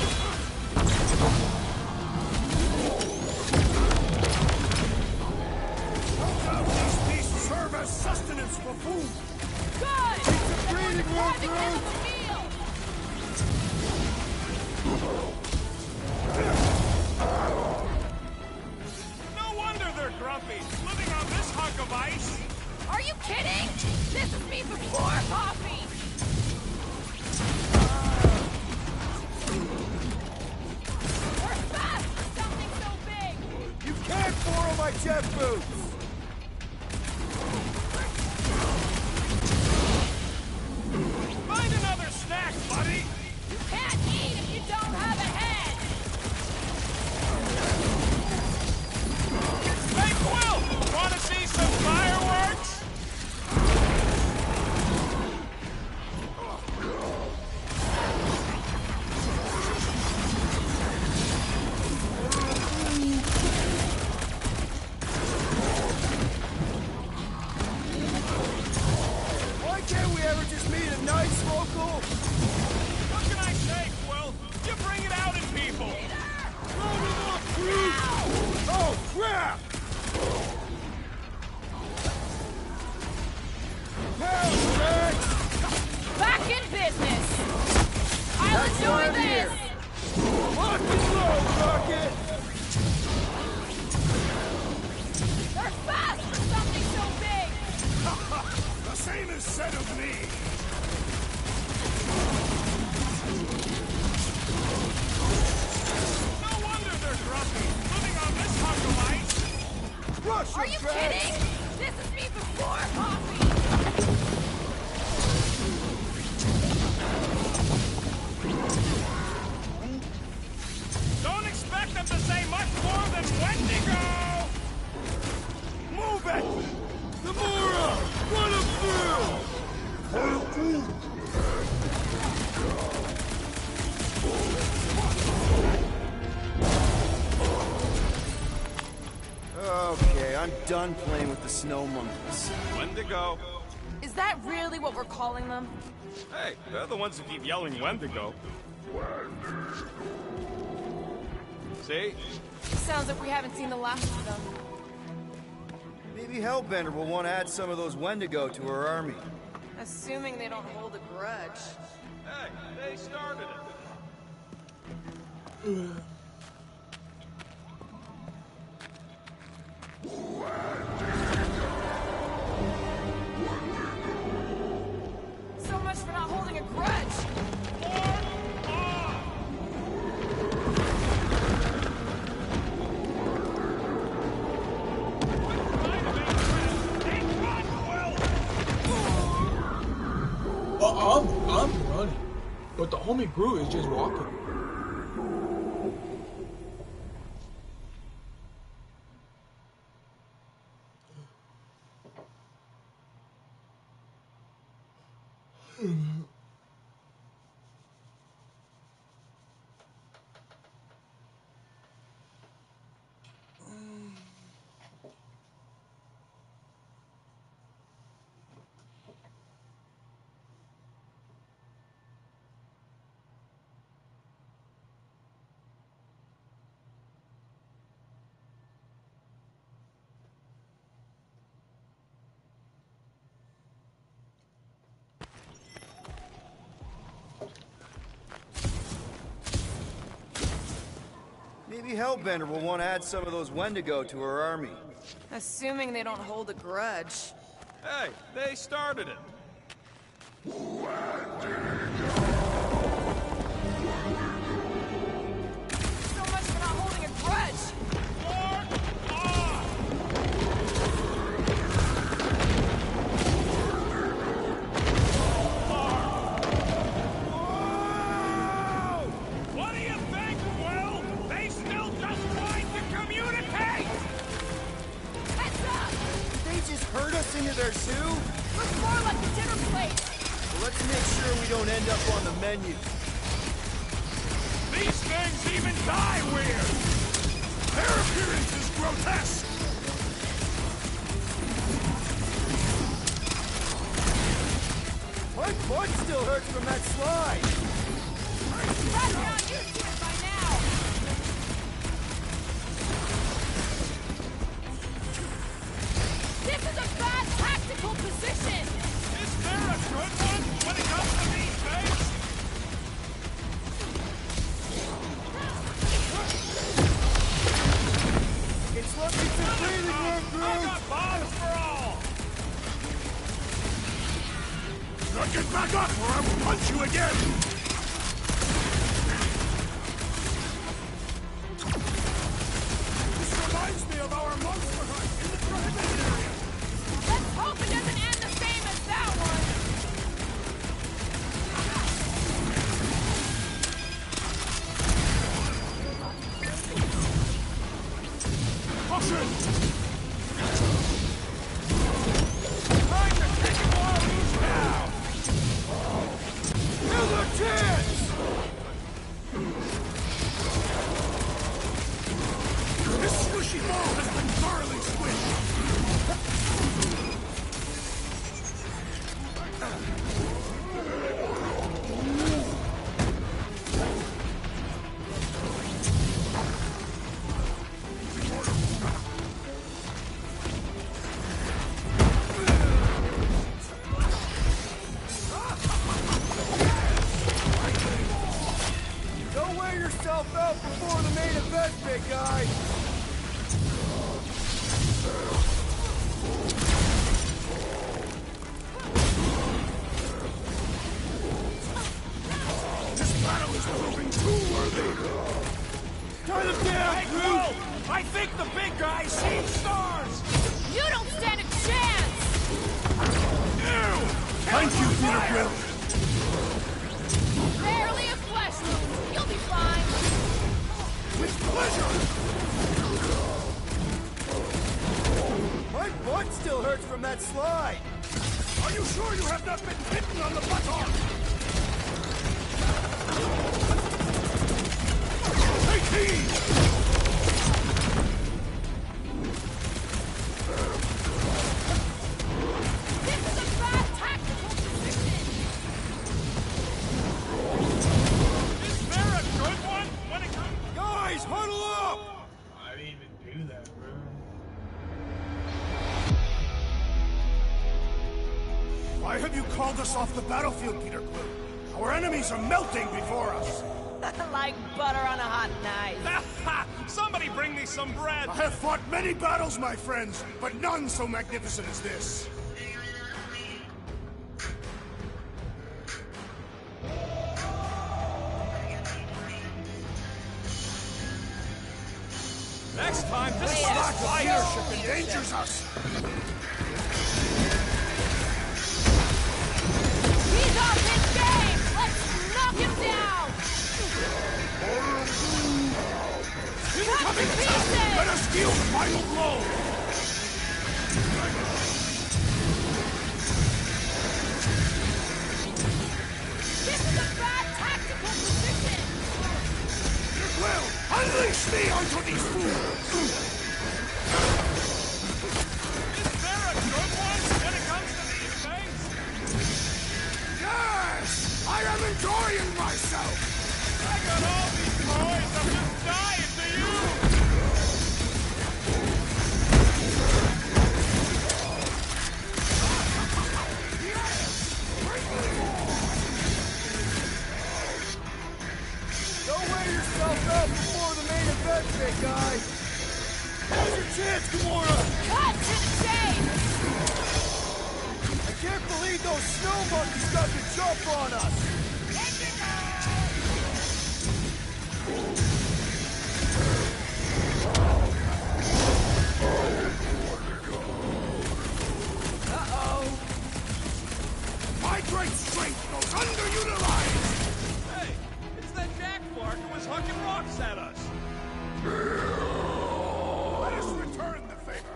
Cashapp boots! Find another snack, buddy! You can't eat if you don't have a head! Hey, Quill! Wanna see some fireworks? Why can't we ever just meet a nice local? What can I say, Quill? You bring it out in people! Oh, crap! Help, Rex! Back in business! I'll enjoy this! Lock and load, Rocket! They're fast for something so big! The same is said of me. No wonder they're grumpy, living on this hunk of ice! Rush Are you Rex! kidding? This is me before coffee! Don't expect them to say much more than Wendigo! Move it! Zamora! Run him through! Okay, I'm done playing with the snow monkeys. Wendigo. Is that really what we're calling them? Hey, they're the ones who keep yelling Wendigo. See? Sounds like we haven't seen the last of them. Maybe Hellbender will want to add some of those Wendigo to her army. Assuming they don't hold a grudge. Hey, they started it. So much for not holding a grudge! I'm running. But the homie Groot is just walking. Maybe Hellbender will want to add some of those Wendigo to her army. Assuming they don't hold a grudge. Hey, they started it. So much for not holding a grudge! What do you think, Will? They still just trying to communicate! Heads up! They just herd us into their zoo? Looks more like a dinner plate! Well, let's make sure we don't end up on the menu. These things even die weird! Their appearance is grotesque. My butt still hurts from that slide. Probably not used to it by now! This is a bad tactical position! Is there a good one when it comes to these things? It's lucky for breathing room, I Groot! got bombs for all! Now get back up or I will punch you again. This reminds me of our monster hunt. wear yourself out before the main event, big guy! This battle is proving too worthy! Turn him down, Hey, Groot! Quill! I think the big guy sees stars! You don't stand a chance! Thank you, Peter Quill! Barely a flesh wound. You'll be fine. With pleasure! My butt still hurts from that slide! Are you sure you have not been bitten on the buttock? Take heed! Guys, huddle up! I didn't even do that, bro. Why have you called us off the battlefield, Peter Quill? Our enemies are melting before us. Like butter on a hot knife. Somebody bring me some bread! I have fought many battles, my friends, but none so magnificent as this. Next time, just Lack of fire! leadership endangers us. He's off his game! Let's knock him down! Incoming attack! Let us deal the final blow! This is a bad tactical position! Quill, unleash me onto these fools! Is there a good one when it comes to these things? Yes! I am enjoying myself! I got all these toys, I'm just dying to use! Don't wear yourself out before the main event, big guy! Now's your chance, Gamora! Cut to the chase! I can't believe those snow monkeys got the jump on us! Uh-oh. My great strength goes underutilized! Hey, it's that Jack Clark who was hucking rocks at us! Let us return the favor!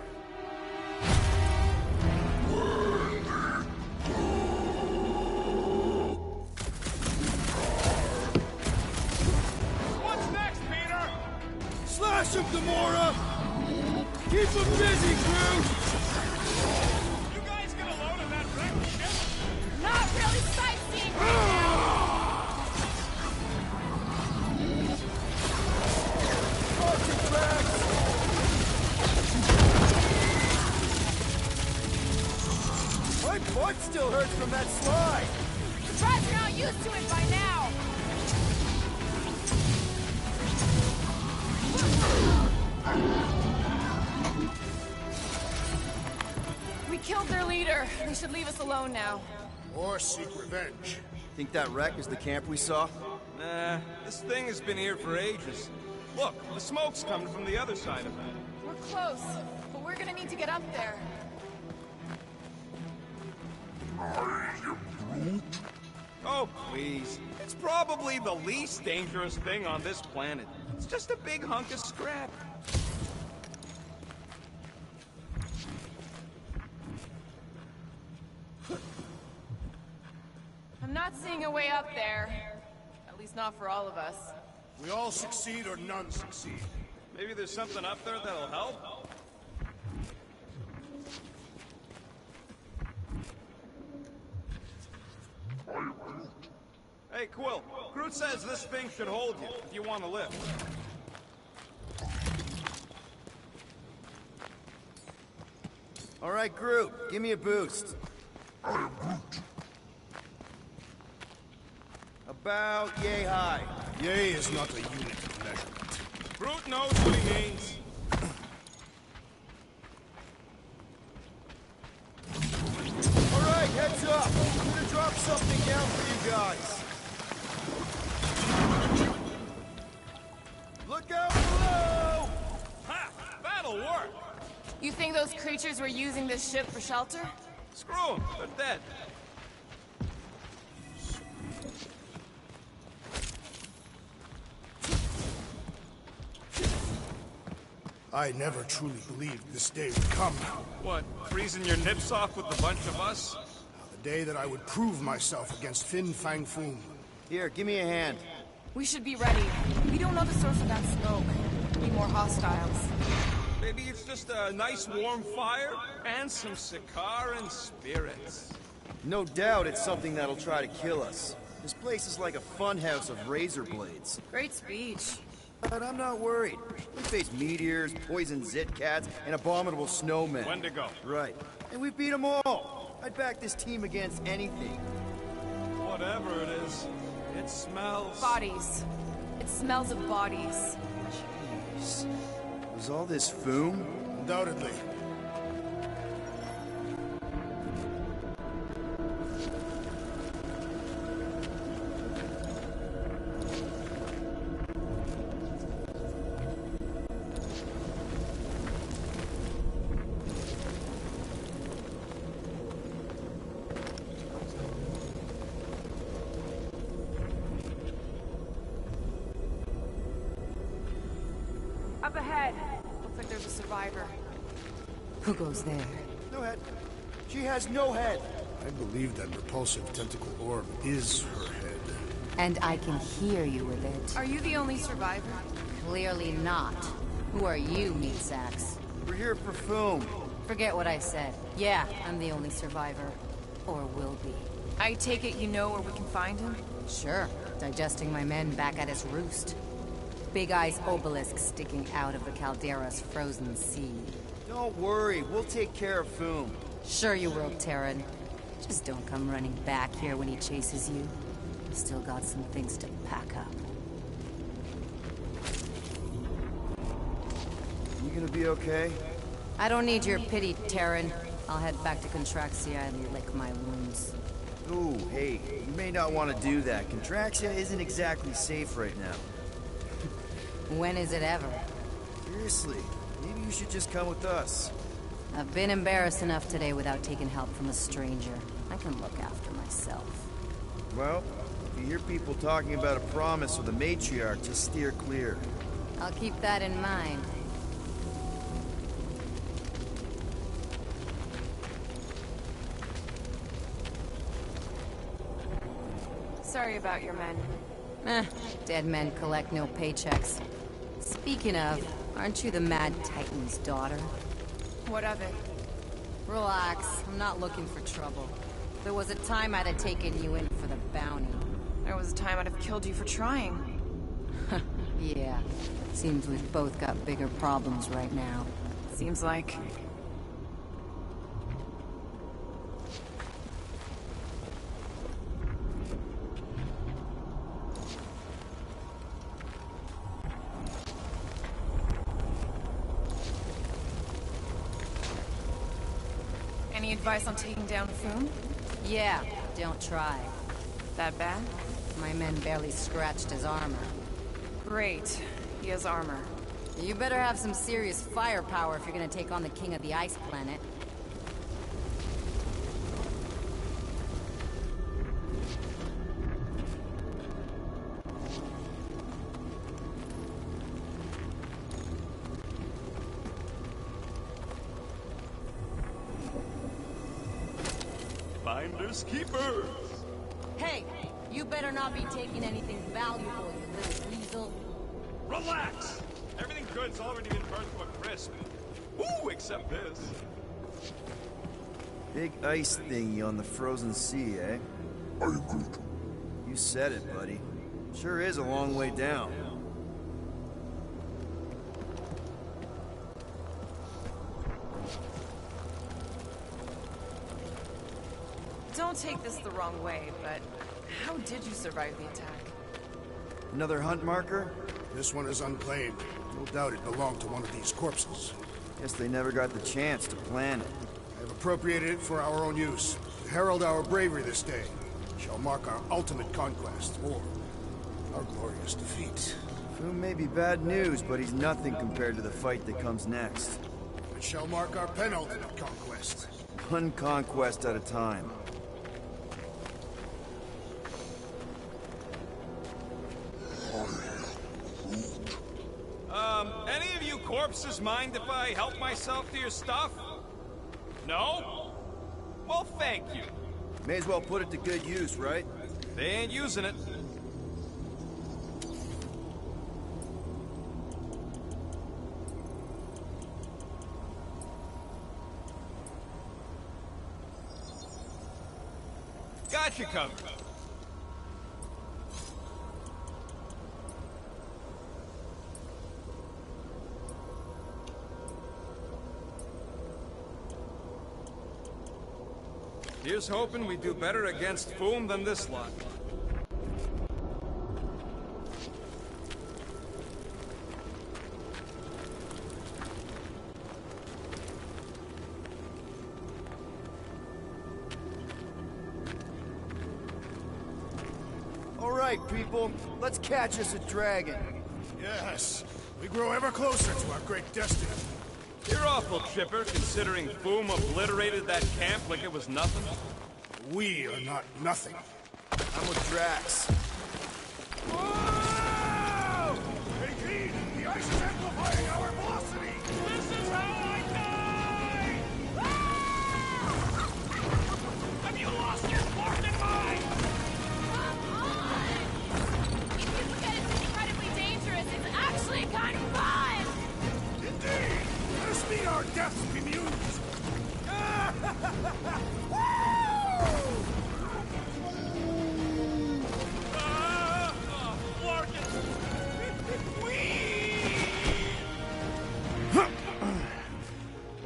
What's next, Peter? Slash him, Gamora! Keep him busy, Groot! You guys gonna load in that wrecked ship? Not really sightseeing right now! Rocket bags! My butt still hurts from that slide! Surprised you're not used to it by now! We killed their leader. They should leave us alone now. Or seek revenge. Think that wreck is the camp we saw? Nah, this thing has been here for ages. Look, the smoke's coming from the other side of it. We're close, but we're gonna need to get up there. Oh, please. It's probably the least dangerous thing on this planet. It's just a big hunk of scrap. I'm not seeing a way up there. At least not for all of us. We all succeed or none succeed. Maybe there's something up there that'll help? Hey, Quill. Groot says this thing should hold you, if you want to live. All right, Groot, give me a boost. About yay high. Yea is not a unit of measurement. Brute knows what he means. Alright, heads up! I'm gonna drop something down for you guys. Look out below! Ha! That'll work! You think those creatures were using this ship for shelter? Screw them, they're dead. I never truly believed this day would come. What, freezing your nips off with a bunch of us? The day that I would prove myself against Fin Fang Foom. Here, give me a hand. We should be ready. We don't know the source of that smoke. Need more hostiles. Maybe it's just a nice warm fire and some Sikaran spirits. No doubt it's something that'll try to kill us. This place is like a funhouse of razor blades. Great speech. But I'm not worried. We face meteors, poison zit cats, and abominable snowmen. Wendigo. Right. And we beat them all. I'd back this team against anything. Whatever it is, it smells... Bodies. It smells of bodies. Jeez. Was all this Foom? Undoubtedly. Up ahead. Looks like there's a survivor. Who goes there? No head. She has no head. I believe that repulsive tentacle orb is her head. And I can hear you with it. Are you the only survivor? Clearly not. Who are you, meat sacks? We're here for Foom. Forget what I said. Yeah, I'm the only survivor. Or will be. I take it you know where we can find him? Sure. Digesting my men back at his roost. Big Eye's obelisk sticking out of the Caldera's frozen sea. Don't worry, we'll take care of Foom. Sure you will, Terran. Just don't come running back here when he chases you. Still got some things to pack up. You gonna be okay? I don't need your pity, Terran. I'll head back to Contraxia and lick my wounds. Ooh, hey, you may not want to do that. Contraxia isn't exactly safe right now. When is it ever? Seriously, maybe you should just come with us. I've been embarrassed enough today without taking help from a stranger. I can look after myself. Well, if you hear people talking about a promise with a matriarch, just steer clear. I'll keep that in mind. Sorry about your men. Dead men collect no paychecks. Speaking of, aren't you the Mad Titan's daughter? What of it? Relax, I'm not looking for trouble. There was a time I'd have taken you in for the bounty. There was a time I'd have killed you for trying. Yeah, seems we've both got bigger problems right now. Seems like... Any advice on taking down Foom? Yeah, don't try. That bad? My men barely scratched his armor. Great. He has armor. You better have some serious firepower if you're gonna take on the king of the ice planet. Finders keepers. Hey, you better not be taking anything valuable, you little weasel. Relax! Everything good's already been burnt to a crisp. Ooh, except this. Big ice thingy on the frozen sea, eh? I agree. You said it, buddy. Sure is a long way down. Don't take this the wrong way, but how did you survive the attack? Another hunt marker? This one is unclaimed. No doubt it belonged to one of these corpses. Guess they never got the chance to plan it. I have appropriated it for our own use. To herald our bravery this day. It shall mark our ultimate conquest, or our glorious defeat. Foom may be bad news, but he's nothing compared to the fight that comes next. It shall mark our penultimate conquest. One conquest at a time. Any of you corpses mind if I help myself to your stuff? No? Well, thank you. May as well put it to good use, right? They ain't using it. Got you covered. Here's hoping we do better against Foom than this lot. All right, people. Let's catch us a dragon. Yes. We grow ever closer to our great destiny. You're awful chipper, considering Foom obliterated that camp like it was nothing. We are not nothing. I'm with Drax. Whoa! Hey, Keen! The ice is amplifying our velocity! This is how I die! Ah! Have you lost your fucking mind? Come on! If you forget it's incredibly dangerous, it's actually kind of fun! Indeed! Let us meet our deaths bemused!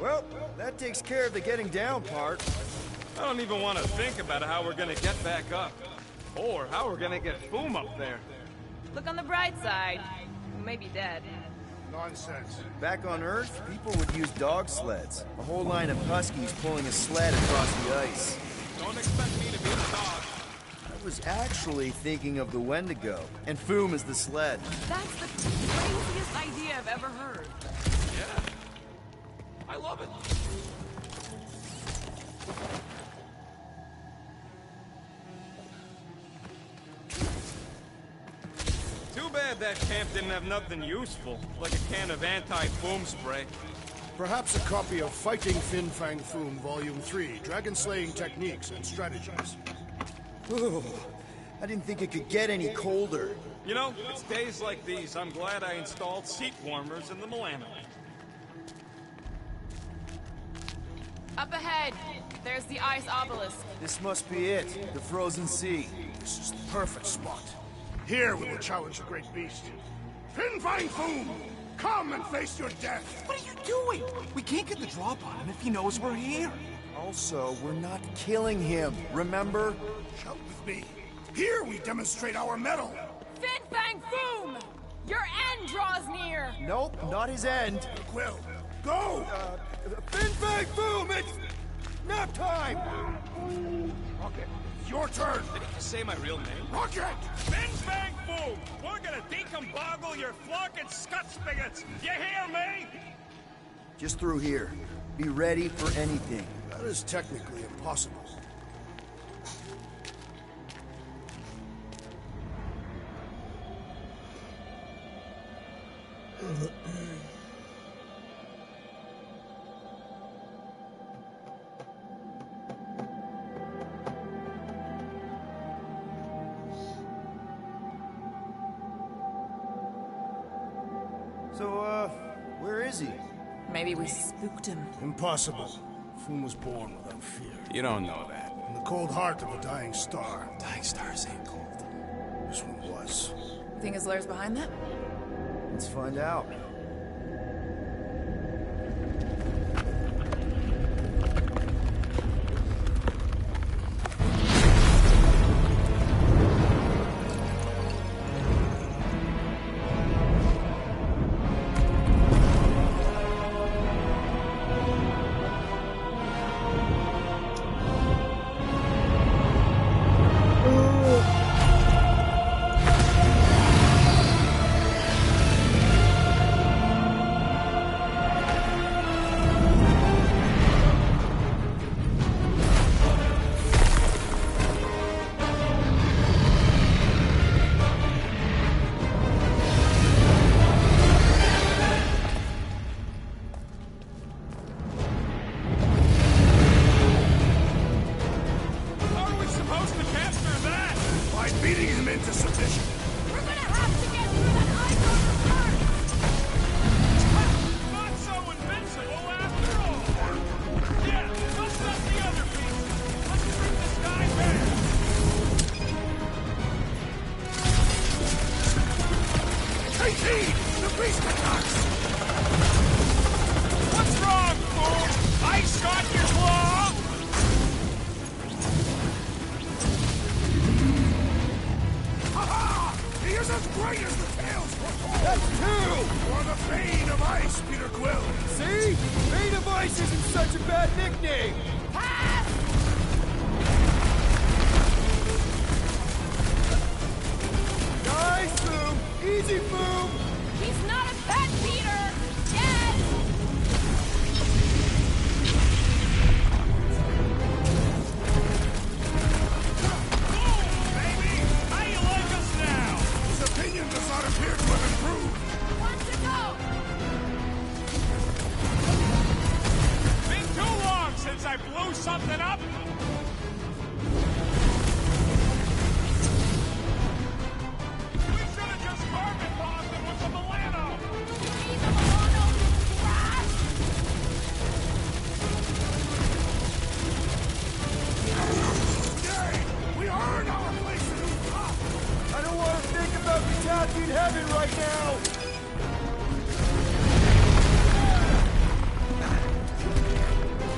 Well, that takes care of the getting down part. I don't even want to think about how we're gonna get back up. Or how we're gonna get Foom up there. Look on the bright side. We may be dead. Nonsense. Back on Earth, people would use dog sleds. A whole line of huskies pulling a sled across the ice. Don't expect me to be the dog. I was actually thinking of the Wendigo, and Foom is the sled. That's the craziest idea I've ever heard. Yeah. I love it. Too bad that camp didn't have nothing useful, like a can of anti-foam spray. Perhaps a copy of Fighting Fin Fang Foom Volume 3, Dragon Slaying Techniques and Strategies. Ooh, I didn't think it could get any colder. You know, it's days like these I'm glad I installed seat warmers in the Milano. Up ahead, there's the ice obelisk. This must be it, the frozen sea. This is the perfect spot. Here we will challenge the great beast. Fin Fang Foom, come and face your death. What are you doing? We can't get the drop on him if he knows we're here. Also, we're not killing him, remember? Shout with me. Here we demonstrate our mettle. Fin Fang Foom! Your end draws near! Nope, not his end. Quill, go! Fin Fang Foom, it's nap time! Rocket, it's your turn. Did he just say my real name? Rocket! Fin Fang Foom! We're gonna decomboggle your flunking scut spigots! You hear me? Just through here. Be ready for anything. That is technically impossible. So, where is he? Maybe we spooked him. Impossible. Foom was born without fear. You don't know that. In the cold heart of a dying star. Dying stars ain't cold. This one was. Think his lair's behind that? Let's find out. 18! The beast attacks! What's wrong, fool? I shot your claw! Ha-ha! He is as great as the tales foretold! That's two! For the Bane of Ice, Peter Quill! See? Bane of Ice isn't such a bad nickname! Nice, Boom! Easy, Boom! He's not a pet, Peter! Yes! Baby! How you like us now? His opinion does not appear to have improved. One to go! Been too long since I blew something up. We should have just carpet bombed him with the Milano. He's a Milano trash! Yay! We earned our place in the top! I don't want to think about catastrophe in heaven right now!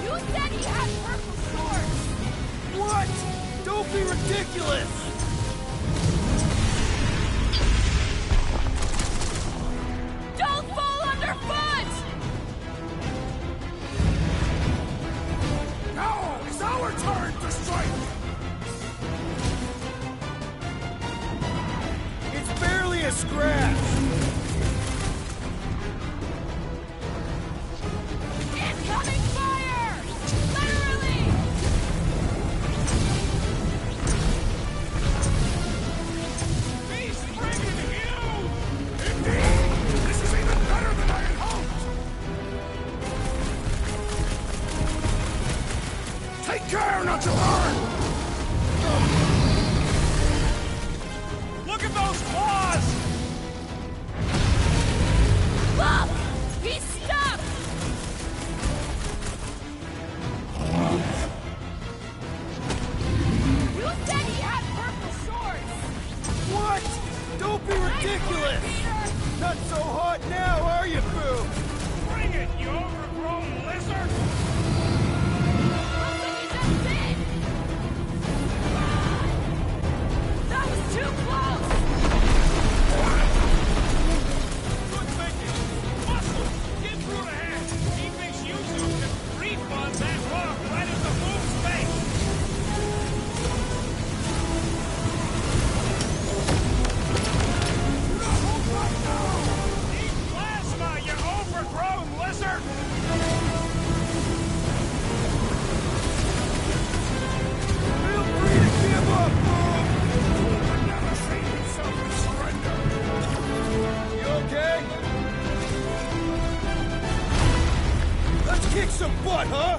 You said he had purple shorts! What? Don't be ridiculous! Don't fall underfoot! Now it's our turn to strike! It's barely a scratch! Incoming fire! Literally! He's friggin' huge! Indeed! This is even better than I had hoped! Take care not to burn! Look at those claws! Look! He's stuck! You said he had purple shorts! What? Don't be ridiculous! Not so hot now, are you, Boom? Bring it, you overgrown lizard! That's what you just did! That was too close! Good thinking! Muscle! Get through the head! He thinks you two can refund that rock right into Boom's face! Eat plasma, you overgrown lizard! Feel free to give up, Boom! But never save himself in surrender! You okay? Let's kick some butt, huh?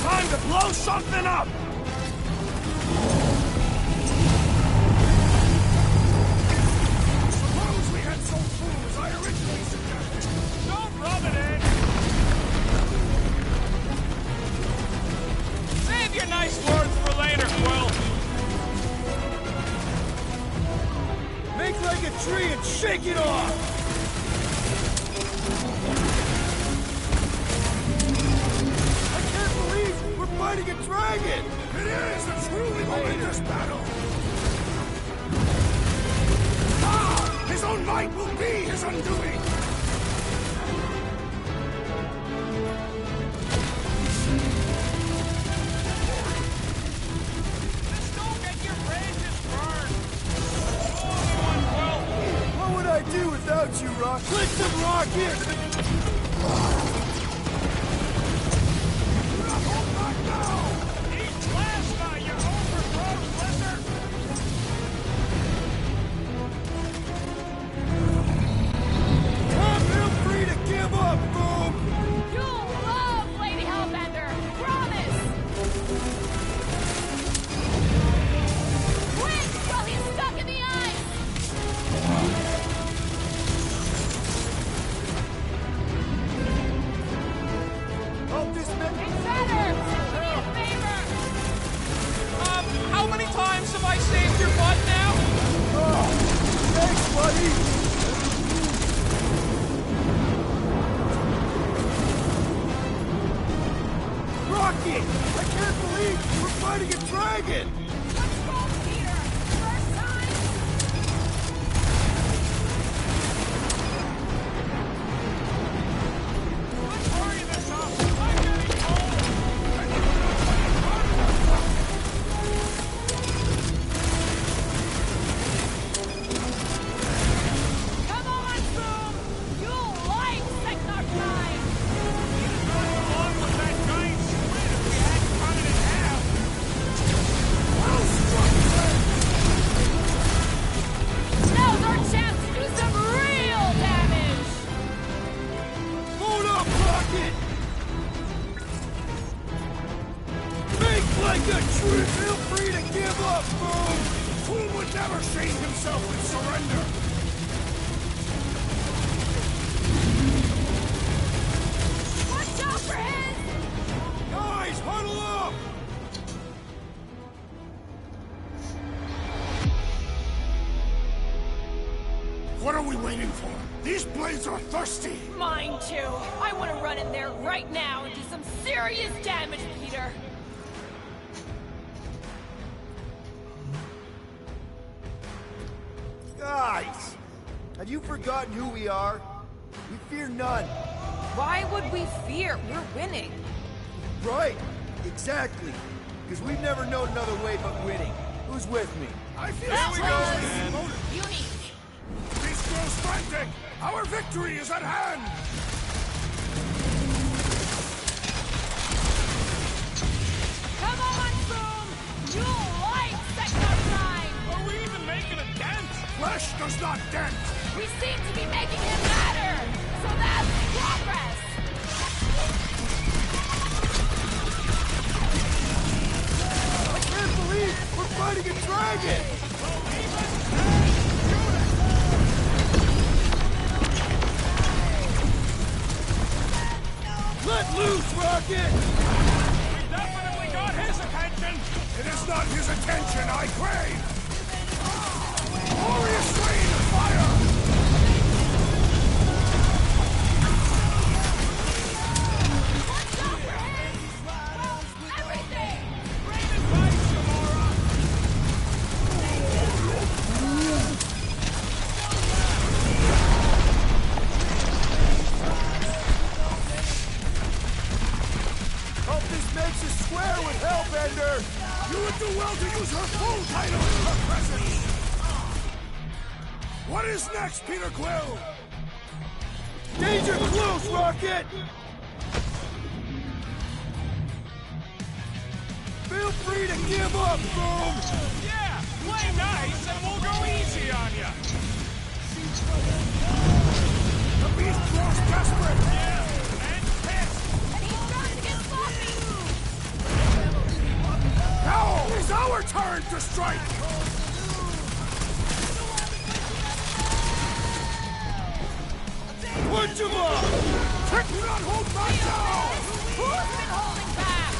Time to blow something up! Suppose we had so fool as I originally suggested! Don't rub it in! Save your nice words for later, Quill! Make like a tree and shake it off! I can't believe we're fighting a dragon! It is a truly momentous battle! Ah! His own might will be his undoing! Just don't get your bridges burned! Only one Quill! What would I do without you, Rock? Let them rock in! Hold back now! Eat plasma, you overgrown lizard! Tom, feel free to give up, Boom! You'll love Lady Hellbender! Promise! Quick, while he's stuck in the ice! fighting a dragon! Let's go, Peter! First time! Let's hurry this up! I'm getting cold! Come on, Boom! You'll like Sector 9! Along with that giant squid if we hadn't cut it in half! Well struck, Red! Now's our chance to do some real damage! Hold up, Rocket! Think like a tree! Feel free to give up, Boom! Boom would never shame himself with surrender! Watch out for his! Guys, huddle up! What are we waiting for? These blades are thirsty! Mine too! I want to run in there right now and do some serious damage, Peter! Guys! Have you forgotten who we are? We fear none. Why would we fear? We're winning. Right! Exactly! Because we've never known another way but winning. Who's with me? I feel There we go, man! Unique! These grows frantic! Our victory is at hand! Come on, Boom! You'll like Sector 9! Are we even making a dent? Flesh does not dent! We seem to be making him matter! So that's progress! I can't believe we're fighting a dragon! Let loose, Rocket! We definitely got his attention! It is not his attention I crave! Glorious rain of fire! Everything! Rain advice, Gamora! Hope this makes you square with Hellbender! You would do well to use her full title in her presence! What is next, Peter Quill? Danger close, Rocket! Feel free to give up, Boom! Yeah, play nice and we'll go easy on ya! The beast grows desperate! Yeah, and pissed! And he's trying to get sloppy! Now is our turn to strike! Punch him up! Do not hold back now! Who's been holding back?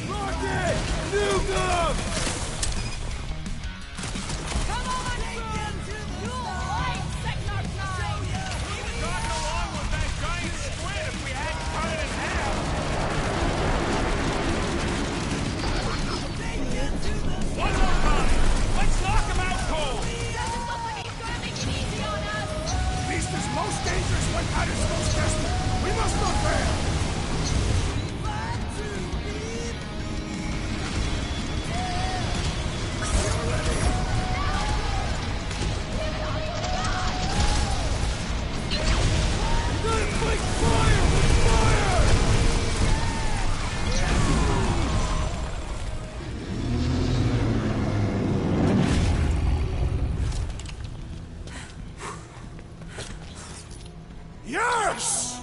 Rocket! Nuke him! Come on, Boom! You'll like Sector 9! We'd have gotten along with that giant squid if we hadn't cut it in half! One more time! Let's knock him out cold! Doesn't look like he's gonna make it easy on us! Beast is most dangerous when at its most desperate! We must not fail! You gotta fight fire with fire! Yes!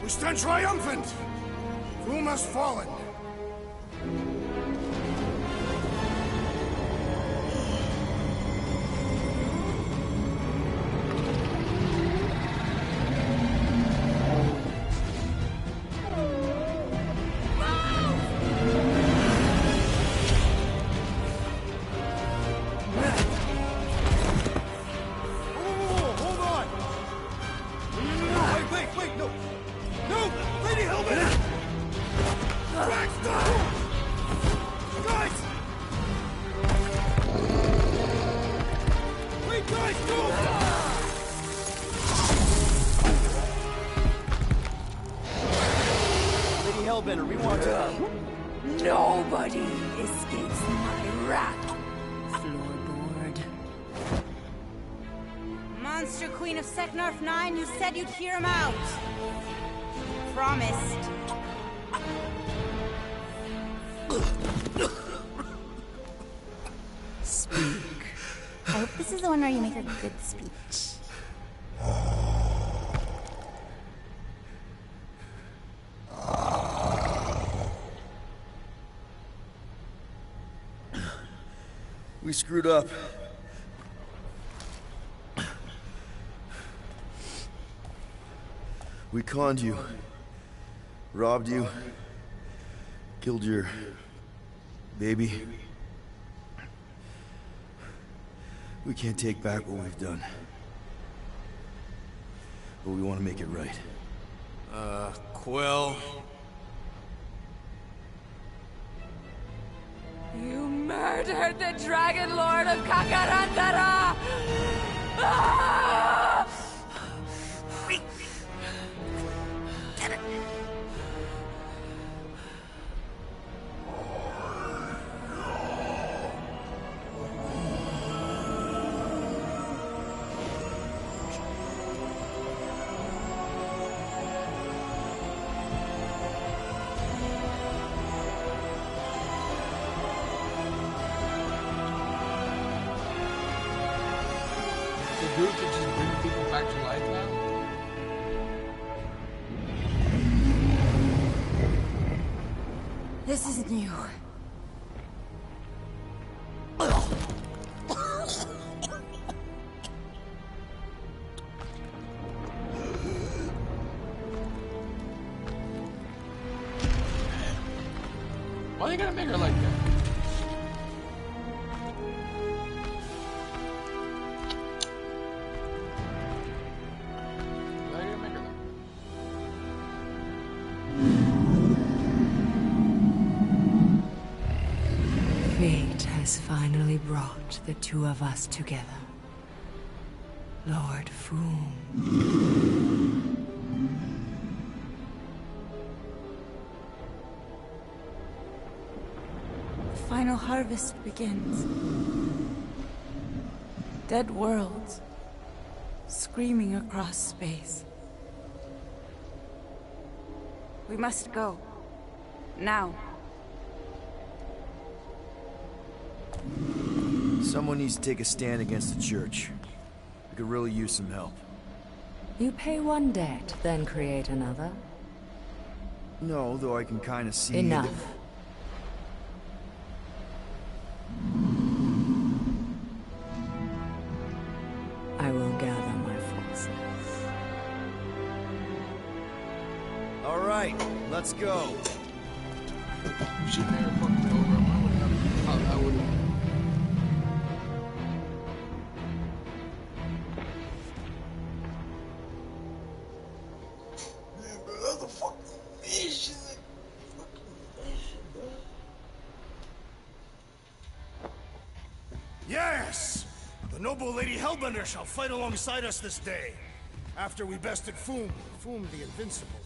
We stand triumphant! Doom has fallen. Hold on! Wait, no! No! Lady Hellbender! Lady Hellbender, we want to... Nobody escapes my wrath. Floorboard. Monster Queen of Seknarf 9, you said you'd hear him out. You promised. Speak. I hope this is the one where you make a good speech. We screwed up. We conned you. Robbed you. Killed your... baby. We can't take back what we've done. But we want to make it right. Quill. You murdered the Dragon Lord of Kakarandara! Ah! Groot could just bring people back to life now? This is new. Why are they gonna make her like that? Fate has finally brought the two of us together. Lord Foom. The final harvest begins. Dead worlds, screaming across space. We must go. Now. Someone needs to take a stand against the church. We could really use some help. You pay one debt, then create another. No, though I can kind of see... Enough. I will gather my forces. All right, let's go. You should never fucking go, bro. I would have. Yes! The noble Lady Hellbender shall fight alongside us this day. After we bested Foom the Invincible.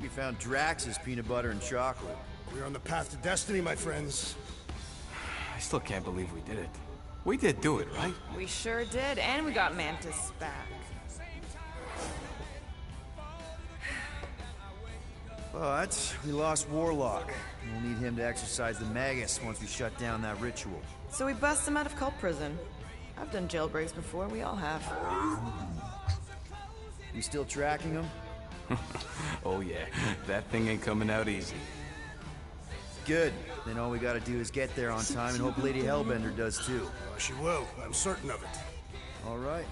We found Drax's peanut butter and chocolate. We're on the path to destiny, my friends. I still can't believe we did it. We did do it, right? We sure did, and we got Mantis back. But we lost Warlock. We'll need him to exercise the Magus once we shut down that ritual. So we bust him out of cult prison. I've done jailbreaks before, we all have. You still tracking him? Oh yeah, that thing ain't coming out easy. Good. Then all we gotta do is get there on time and hope Lady Hellbender does too. She will. I'm certain of it. All right.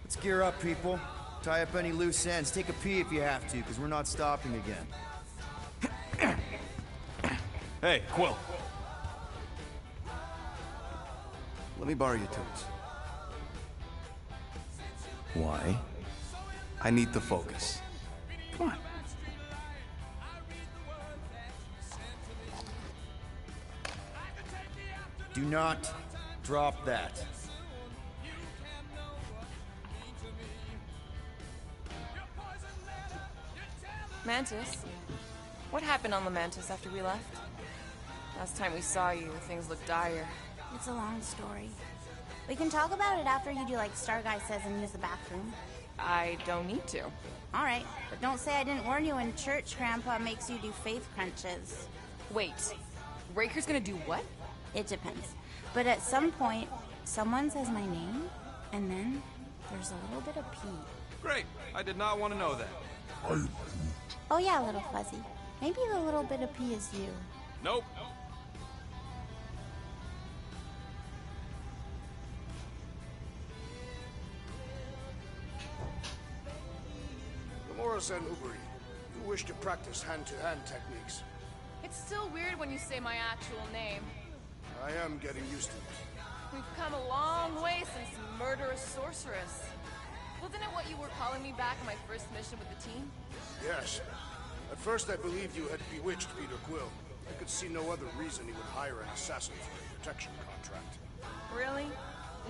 Let's gear up, people. Tie up any loose ends. Take a pee if you have to, because we're not stopping again. Hey, Quill. Let me borrow your tools. Why? I need to focus. Come on. Do not drop that. Mantis, what happened on Lamentis after we left? Last time we saw you, things looked dire. It's a long story. We can talk about it after you do like Star Guy says and use the bathroom. I don't need to. Alright, but don't say I didn't warn you in church Grandpa makes you do faith crunches. Wait, Raker's gonna do what? It depends. But at some point, someone says my name, and then there's a little bit of pee. Great. I did not want to know that. Oh yeah, little fuzzy. Maybe the little bit of pee is you. Nope. Morris and Uberi, you wish to practice hand-to-hand techniques. It's still weird when you say my actual name. I am getting used to it. We've come a long way since Murderous Sorceress. Wasn't it what you were calling me back on my first mission with the team? Yes. At first I believed you had bewitched Peter Quill. I could see no other reason he would hire an assassin for a protection contract. Really?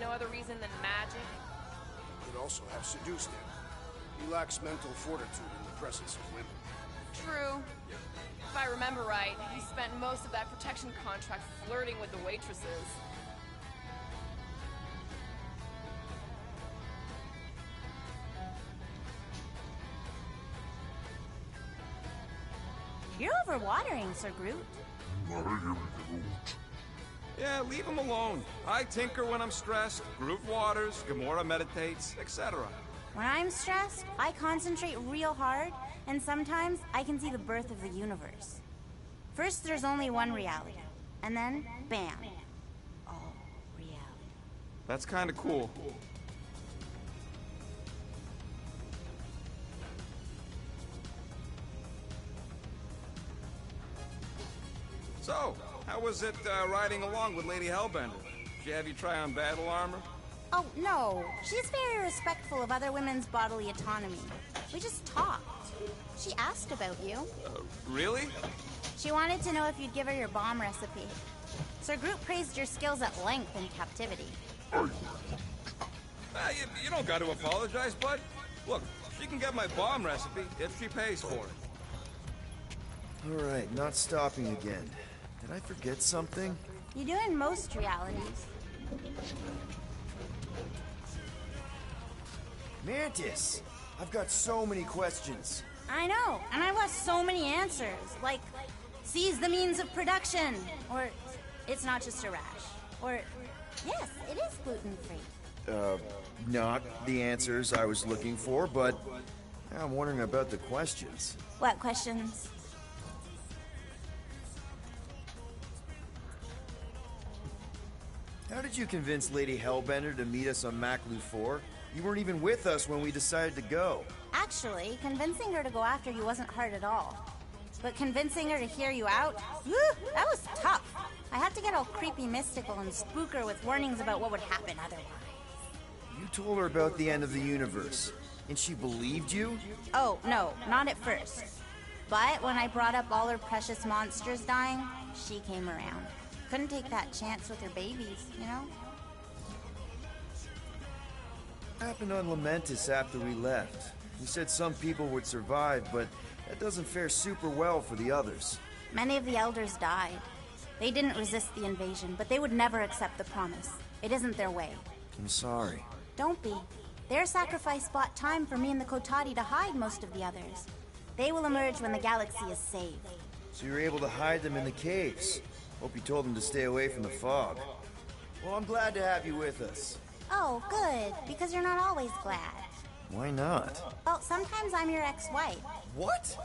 No other reason than magic? You could also have seduced him. He lacks mental fortitude in the presence of women. True. If I remember right, he spent most of that protection contract flirting with the waitresses. You're overwatering, Sir Groot. Yeah, leave him alone. I tinker when I'm stressed, Groot waters, Gamora meditates, etc. When I'm stressed, I concentrate real hard, and sometimes I can see the birth of the universe. First, there's only one reality, and then, bam, all reality. That's kind of cool. So, how was it riding along with Lady Hellbender? Did she have you try on battle armor? Oh, no. She's very respectful of other women's bodily autonomy. We just talked. She asked about you. Really? She wanted to know if you'd give her your bomb recipe. Sir Groot praised your skills at length in captivity. You don't got to apologize, bud. Look, she can get my bomb recipe if she pays for it. Alright, not stopping again. Did I forget something? You do in most realities. Mantis! I've got so many questions. I know, and I want so many answers. Like, seize the means of production. Or, it's not just a rash. Or, yes, it is gluten-free. Not the answers I was looking for, but now I'm wondering about the questions. What questions? How did you convince Lady Hellbender to meet us on Maclu 4? You weren't even with us when we decided to go. Actually, convincing her to go after you wasn't hard at all. But convincing her to hear you out, whew, that was tough. I had to get all creepy mystical and spook her with warnings about what would happen otherwise. You told her about the end of the universe, and she believed you? Oh, no, not at first. But when I brought up all her precious monsters dying, she came around. Couldn't take that chance with her babies, you know? What happened on Lamentis after we left? We said some people would survive, but that doesn't fare super well for the others. Many of the elders died. They didn't resist the invasion, but they would never accept the promise. It isn't their way. I'm sorry. Don't be. Their sacrifice bought time for me and the Kotati to hide most of the others. They will emerge when the galaxy is saved. So you were able to hide them in the caves. Hope you told them to stay away from the fog. Well, I'm glad to have you with us. Oh, good, because you're not always glad. Why not? Well, sometimes I'm your ex-wife. What?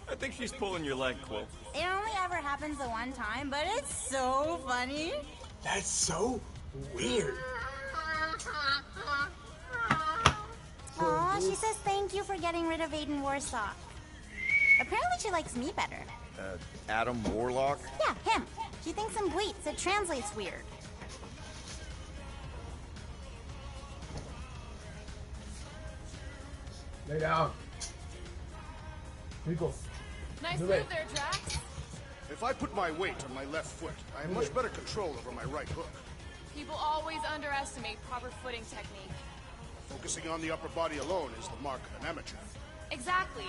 I think she's pulling your leg, Quill. It only ever happens the one time, but it's so funny. That's so weird. Aw, she says thank you for getting rid of Aiden Warsaw. Apparently she likes me better. Adam Warlock? Yeah, him. She thinks I'm bleats. It translates weird. Lay down. Here you go. Nice Move move it. there, Drax. If I put my weight on my left foot, I have much better control over my right hook. People always underestimate proper footing technique. Focusing on the upper body alone is the mark of an amateur. Exactly.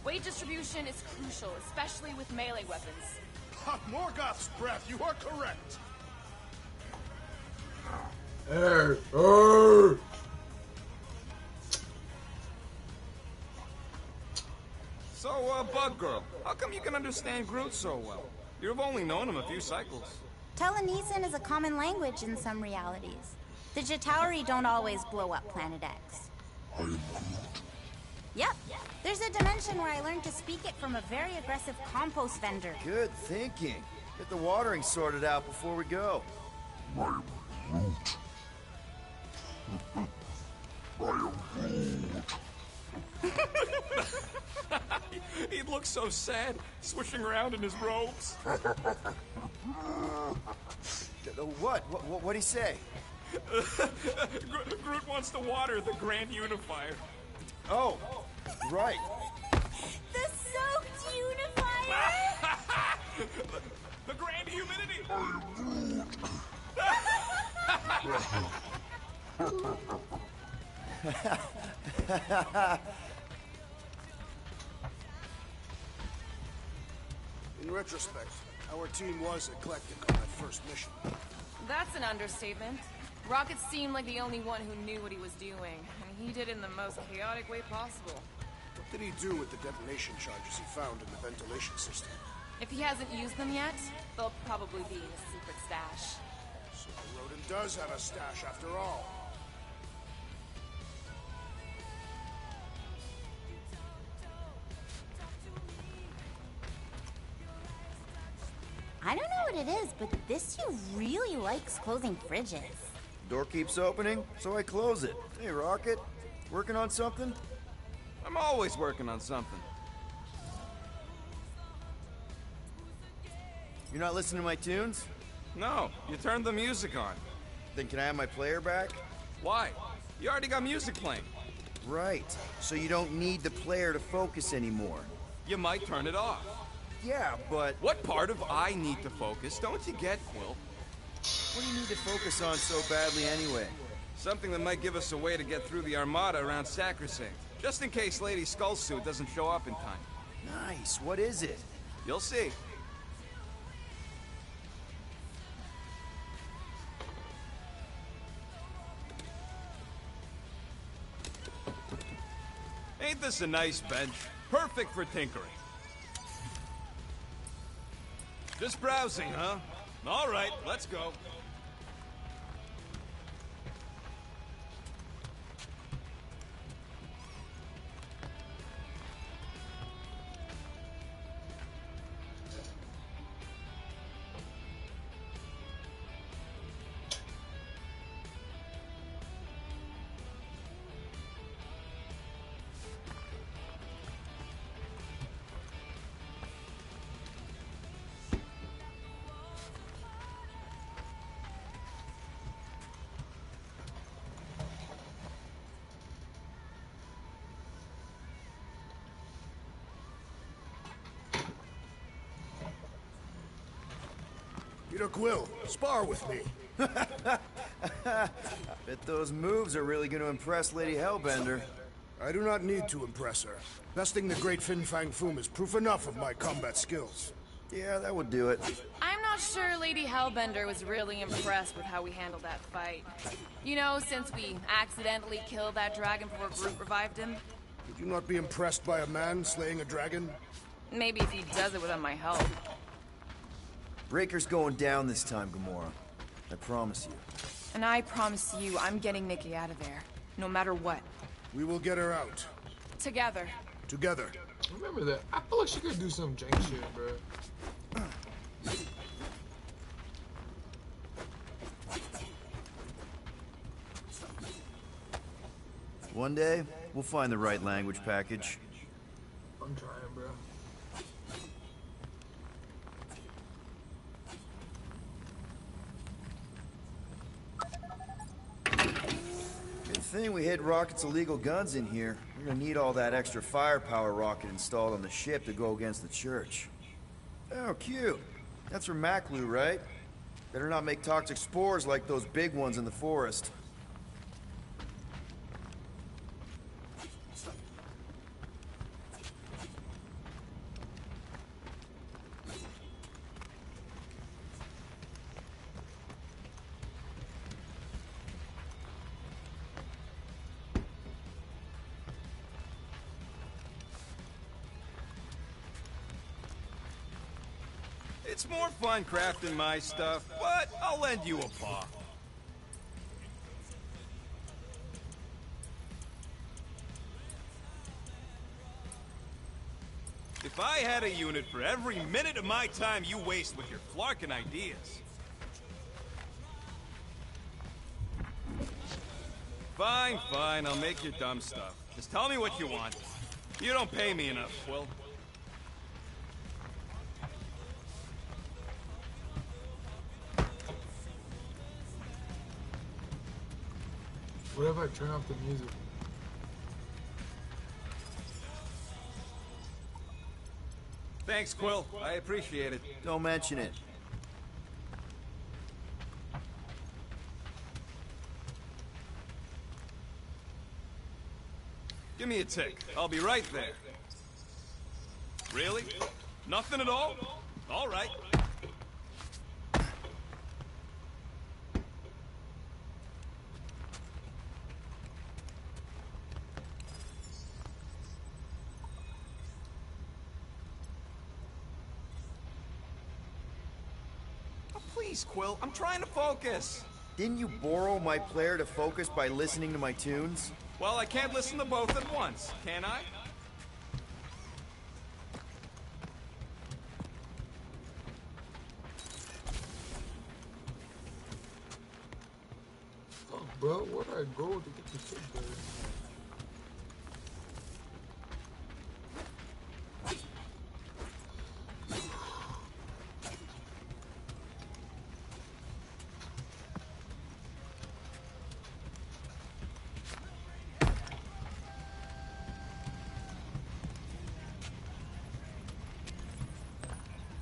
Weight distribution is crucial, especially with melee weapons. Morgoth's breath, you are correct. So, Bug Girl, how come you can understand Groot so well? You've only known him a few cycles. Telenesin is a common language in some realities. The Chitauri don't always blow up Planet X. I am Groot. Yep. There's a dimension where I learned to speak it from a very aggressive compost vendor. Good thinking. Get the watering sorted out before we go. I am Groot. I am Groot. He looks so sad, swishing around in his robes. What'd he say? Groot wants to water the Grand Unifier. Oh, right. The soaked unifier! the Grand Humidity! In retrospect, our team was eclectic on that first mission. That's an understatement. Rocket seemed like the only one who knew what he was doing, and he did it in the most chaotic way possible. What did he do with the detonation charges he found in the ventilation system? If he hasn't used them yet, they'll probably be in his secret stash. So the rodent does have a stash after all. I don't know what it is, but this dude really likes closing fridges. Door keeps opening, so I close it. Hey, Rocket, working on something? I'm always working on something. You're not listening to my tunes? No, you turned the music on. Then can I have my player back? Why? You already got music playing. Right, so you don't need the player to focus anymore. You might turn it off. Yeah, but... What part of I need to focus don't you get, Quill? What do you need to focus on so badly anyway? Something that might give us a way to get through the Armada around Sacrosanct. Just in case Lady Skullsuit doesn't show up in time. Nice, what is it? You'll see. Ain't this a nice bench? Perfect for tinkering. Just browsing, huh? All right, let's go. Peter Quill, spar with me. Bet those moves are really going to impress Lady Hellbender. I do not need to impress her. Besting the great Fin Fang Foom is proof enough of my combat skills. Yeah, that would do it. I'm not sure Lady Hellbender was really impressed with how we handled that fight. You know, since we accidentally killed that dragon before Groot revived him. Would you not be impressed by a man slaying a dragon? Maybe if he does it without my help. Breaker's going down this time, Gamora. I promise you. And I promise you, I'm getting Nikki out of there. No matter what. We will get her out. Together. Together. Remember that. I feel like she could do some jank shit, bro. One day, we'll find the right language package. I'm trying, bro. Good thing we hid Rocket's illegal guns in here. We're gonna need all that extra firepower Rocket installed on the ship to go against the church. Oh, cute. That's from Maclu, right? Better not make toxic spores like those big ones in the forest. It's more fun crafting my stuff, but I'll lend you a paw. If I had a unit for every minute of my time you waste with your flarkin' ideas. Fine, fine, I'll make your dumb stuff. Just tell me what you want. You don't pay me enough, Quill. What if I turn off the music? Thanks, Quill. I appreciate it. Don't mention it. Give me a tick. I'll be right there. Really? Nothing at all? All right. Oh, please, Quill. I'm trying to focus. Didn't you borrow my player to focus by listening to my tunes? Well, I can't listen to both at once, can I? Oh, bro, where do I go to get the shit there?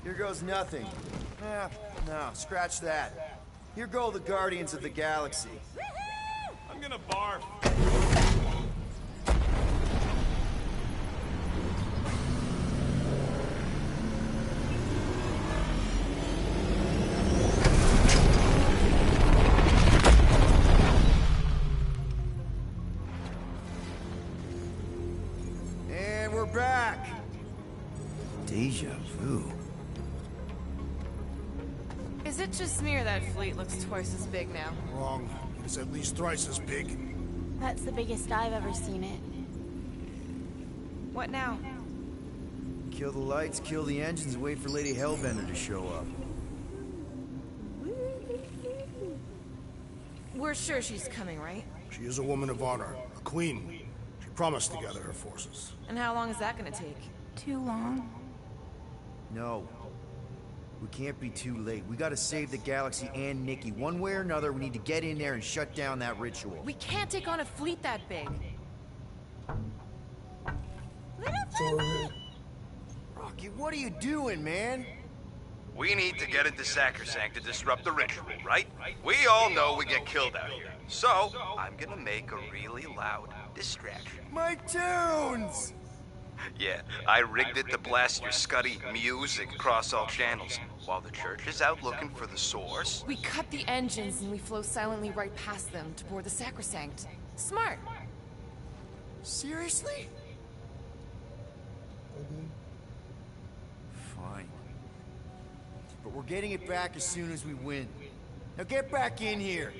Here goes nothing. No, scratch that. Here go the Guardians of the Galaxy. I'm gonna barf. And we're back. Deja vu. Is it just me or that fleet looks twice as big now? Wrong. It's at least thrice as big. That's the biggest I've ever seen it. What now? Kill the lights, kill the engines, and wait for Lady Hellbender to show up. We're sure she's coming, right? She is a woman of honor, a queen. She promised to gather her forces. And how long is that gonna take? Too long. No. We can't be too late. We gotta save the galaxy and Nikki. One way or another, we need to get in there and shut down that ritual. We can't take on a fleet that big. Rocky, what are you doing, man? We need to get into Sacrosanct to disrupt the ritual, right? We all know we get killed out here. So, I'm gonna make a really loud distraction. My tunes! Yeah, I rigged it to blast your scuddy music across all channels, while the church is out looking for the source. We cut the engines and we flow silently right past them to board the Sacrosanct. Smart. Seriously? Fine. But we're getting it back as soon as we win. Now get back in here.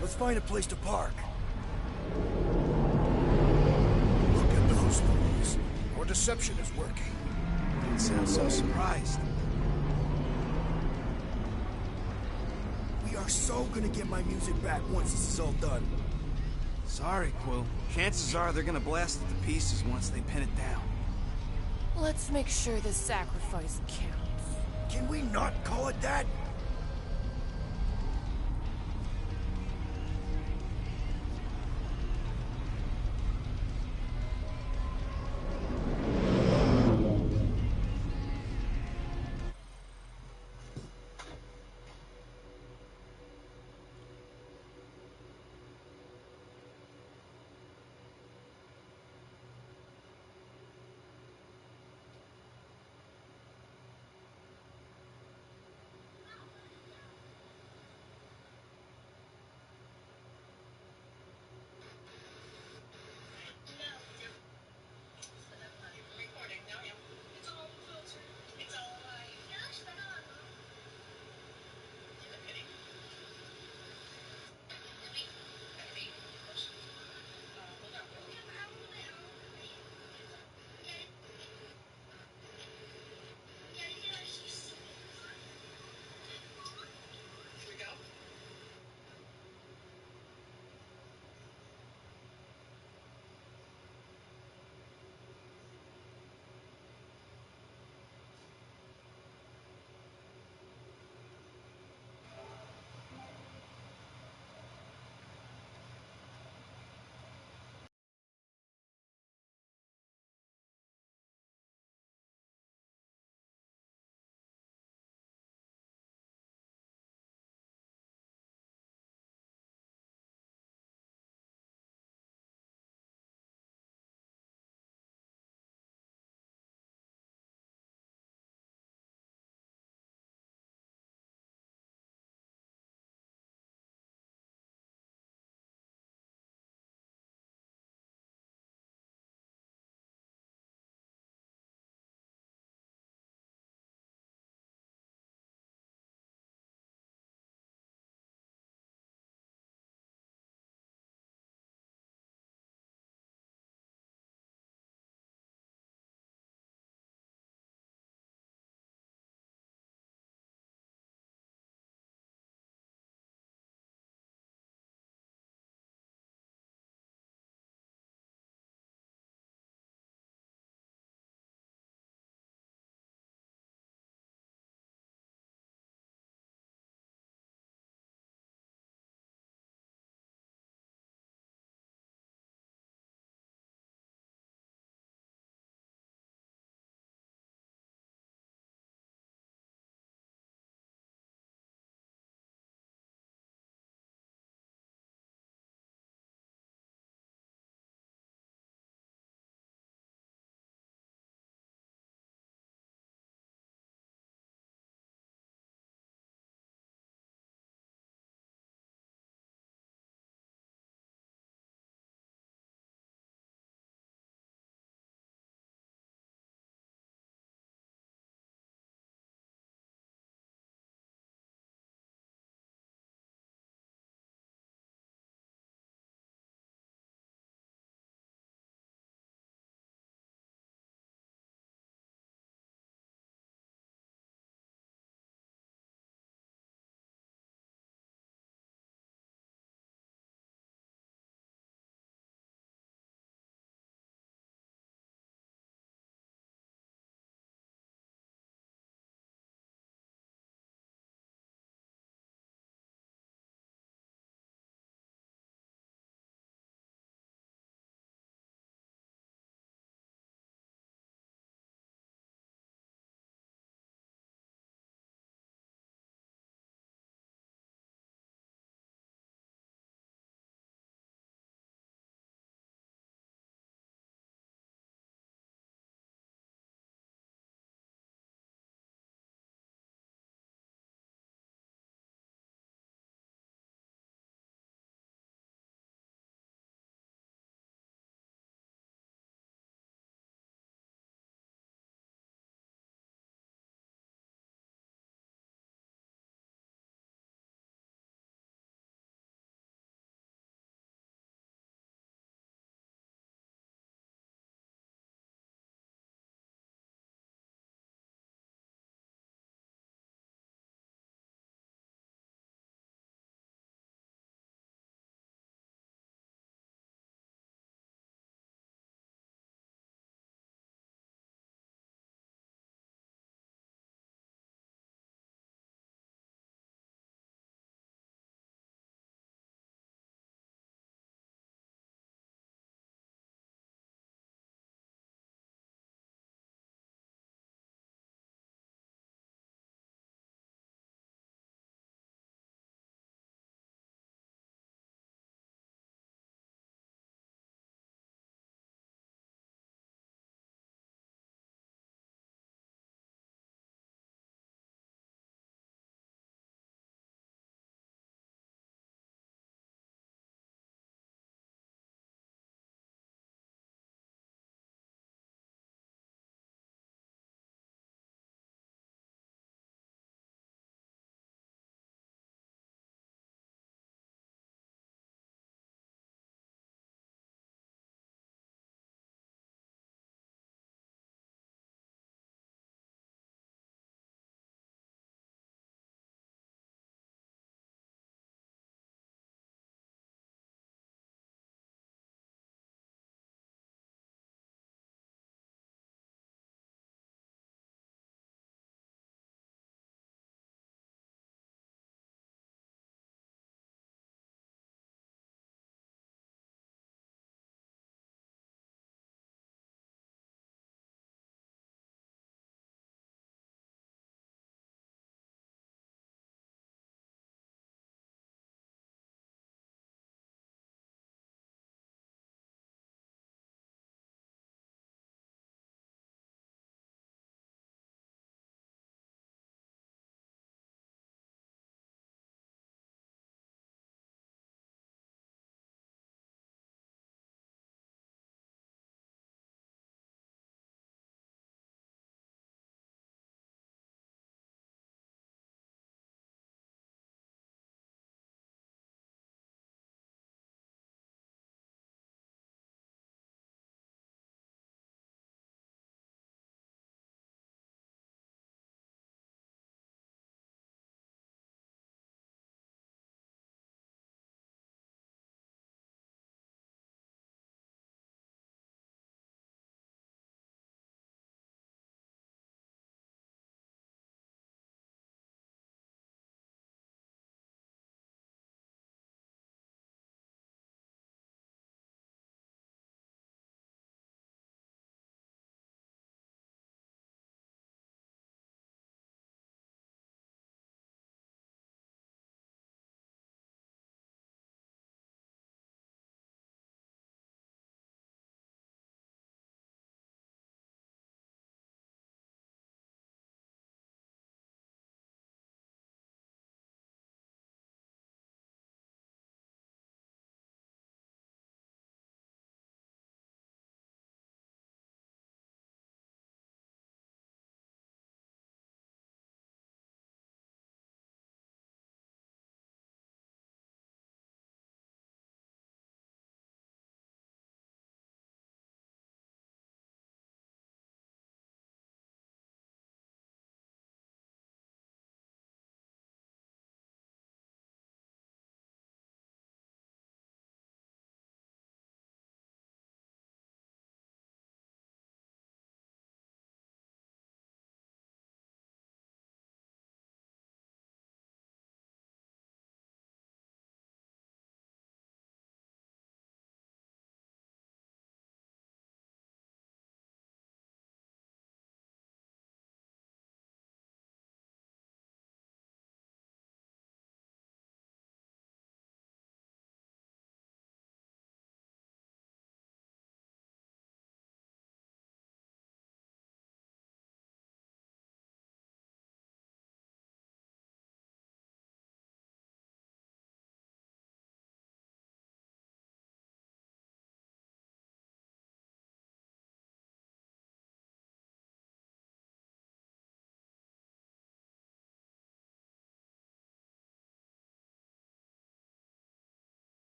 Let's find a place to park. Look at those fools. Our deception is working. You sound so surprised. We are so gonna get my music back once this is all done. Sorry, Quill. Chances are they're gonna blast it to pieces once they pin it down. Let's make sure this sacrifice counts. Can we not call it that?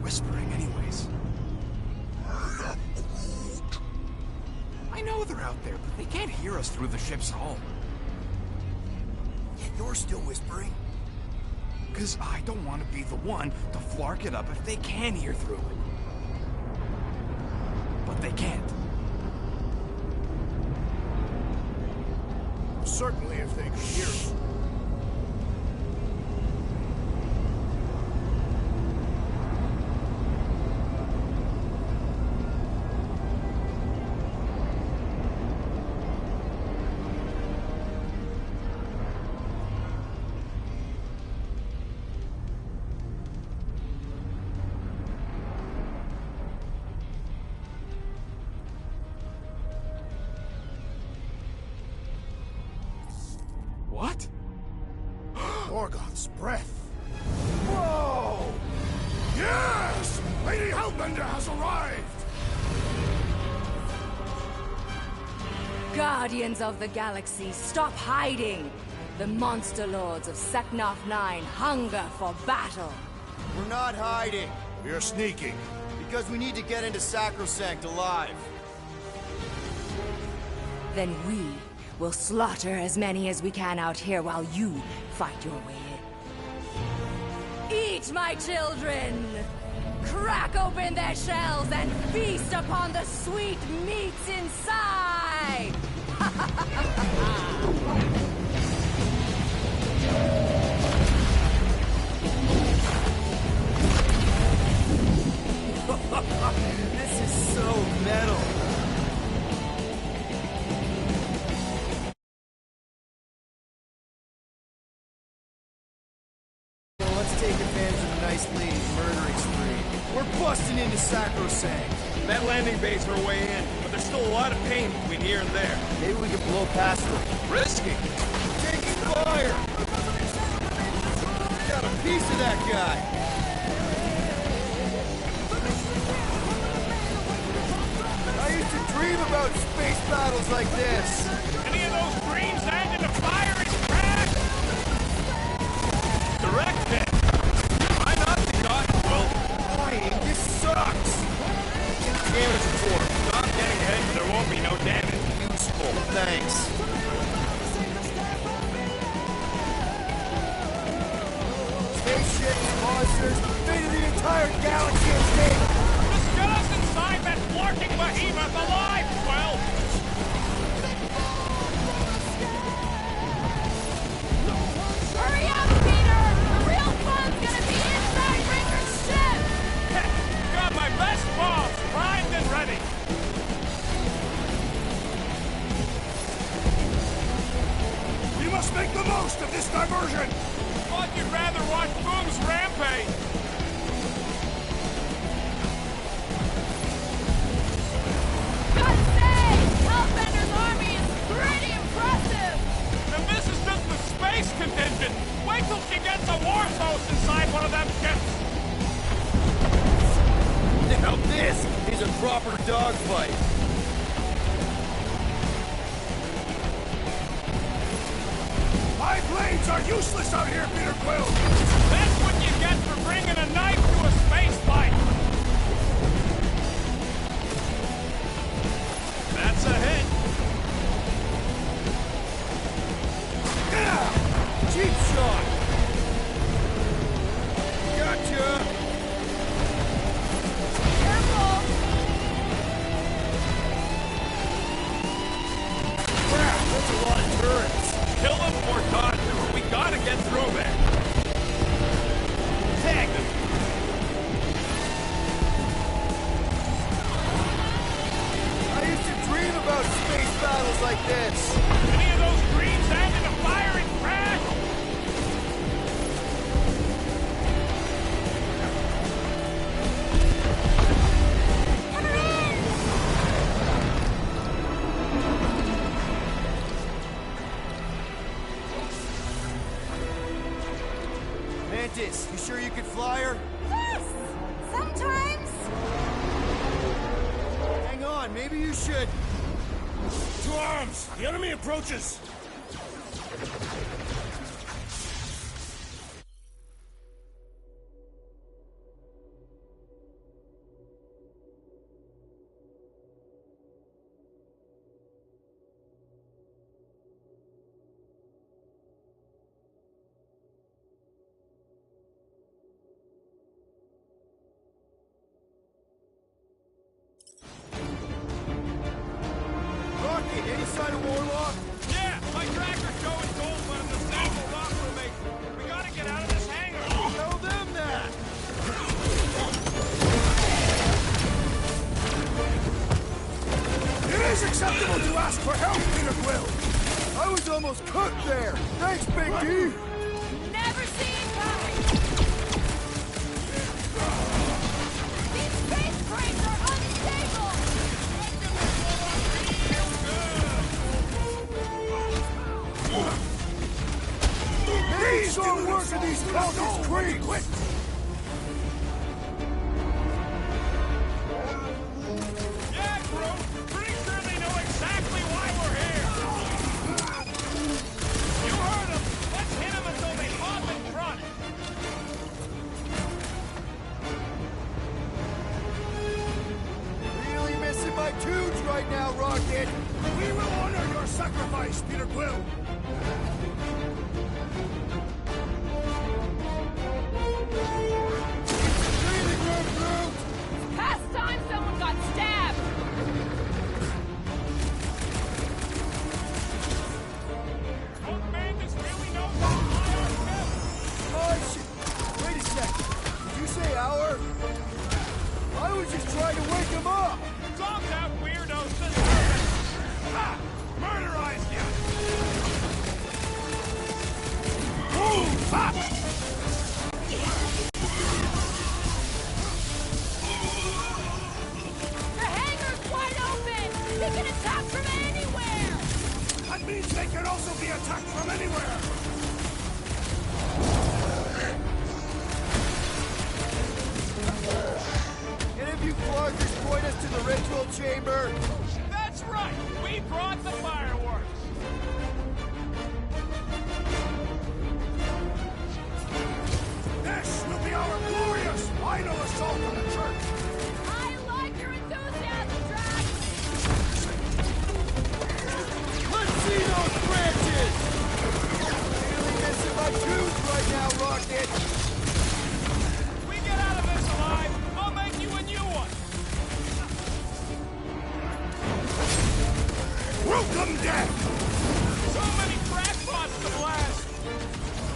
whispering, anyways? I know they're out there, but they can't hear us through the ship's hull. Yet you're still whispering. Because I don't want to be the one to flark it up if they can hear through it. But they can't. Certainly if they could hear us. What? Morgoth's breath. Whoa! Yes! Lady Hellbender has arrived! Guardians of the Galaxy, stop hiding! The monster lords of Seknarf 9 hunger for battle. We're not hiding. We are sneaking. Because we need to get into Sacrosanct alive. Then we will slaughter as many as we can out here while you fight your way in. Eat, my children! Crack open their shells and feast upon the sweet meats inside! This is so metal. Let's take advantage of the nice lady's murdering spree. We're busting into Sacrosanct. That landing bay's our way in, but there's still a lot of pain between here and there. Maybe we can blow past them. Risky. Taking fire! Got a piece of that guy. I used to dream about space battles like this. Any of those dreams end in a fiery crash? Direct hit. Try not to dodge, Will. Dying, this sucks. Get the damage report. Stop getting ahead, and there won't be no damage. Useful, thanks. Spaceships, monsters, fate of the entire galaxy at stake. Just get us inside that flarking behemoth alive, Will! Hurry up, Peter! The real fun's gonna be inside Ranger's ship! Got my best bombs primed and ready! We must make the most of this diversion! Thought you'd rather watch Boom's rampage! Gotta say, Hellbender's army is pretty impressive! And this is just the space contingent! Wait till she gets a war post inside one of them ships! Now this is a proper dogfight. My blades are useless out here, Peter Quill! That's what you get for bringing a knife to a space fight! That's a hit! Yeah! Cheap shot! Gotcha! Careful! Crap, that's a lot of turrets. Kill them or dodge them. We gotta get through there. Tag them. I used to dream about space battles like this. Any of those dreams end in a fiery crash? Mantis, you sure you could fly her? Yes! Sometimes. Hang on, maybe you should. To arms! The enemy approaches! kind of warlock? Yeah, my tractor's showing gold, but in the sample rock we're making. We gotta get out of this hangar. Tell them that! It is acceptable to ask for help, Peter Quill! I was almost cooked there! Thanks, Big D! Never seen coming! These space crates are unstable! These don't work for these cultists pretty quick! Yeah, bro. Pretty sure they know exactly why we're here. You heard them. Let's hit them until they pop and front. Really missing my tunes right now, Rocket! We will honor your sacrifice, Peter Quill! Past time someone got stabbed! Oh, shit! Wait a sec. Did you say hour? I was just trying to wake him up! Drop that weirdo system. Ha! Murderized you! Move! Ha! The hangar's wide open! They can attack from anywhere! That means they can also be attacked from anywhere! Any of you floggers point us to the ritual chamber? That's right. We brought the fireworks. This will be our glorious final assault on the church! I like your enthusiasm, Drax! Let's see those branches! Really missing my tunes right now, Rocket! We get out of this alive, I'll make you a new one. Welcome, death! So many crackpots to blast.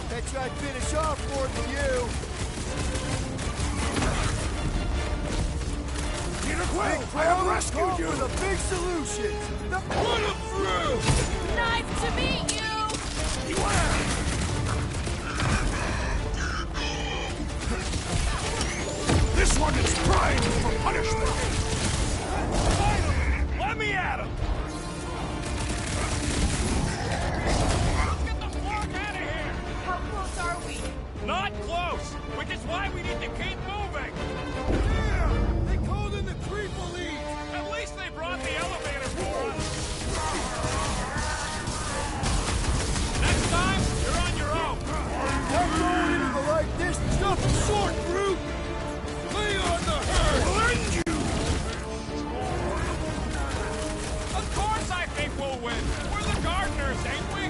Bet you I'd finish off more than you. Peter Quill, I have rescued you! The big solution! Put him through! Nice to meet you! Beware! This one is primed for punishment! Finally! Let me at him! Let's get the fuck out of here! How close are we? Not close, which is why we need to keep moving. Yeah! They called in the creep elite! At least they brought the elevator for us. Next time, you're on your own. I'm going into the light distance, nothing short, brute! Lay on the herd! Blend you! Of course I think we'll win. We're the gardeners, ain't we?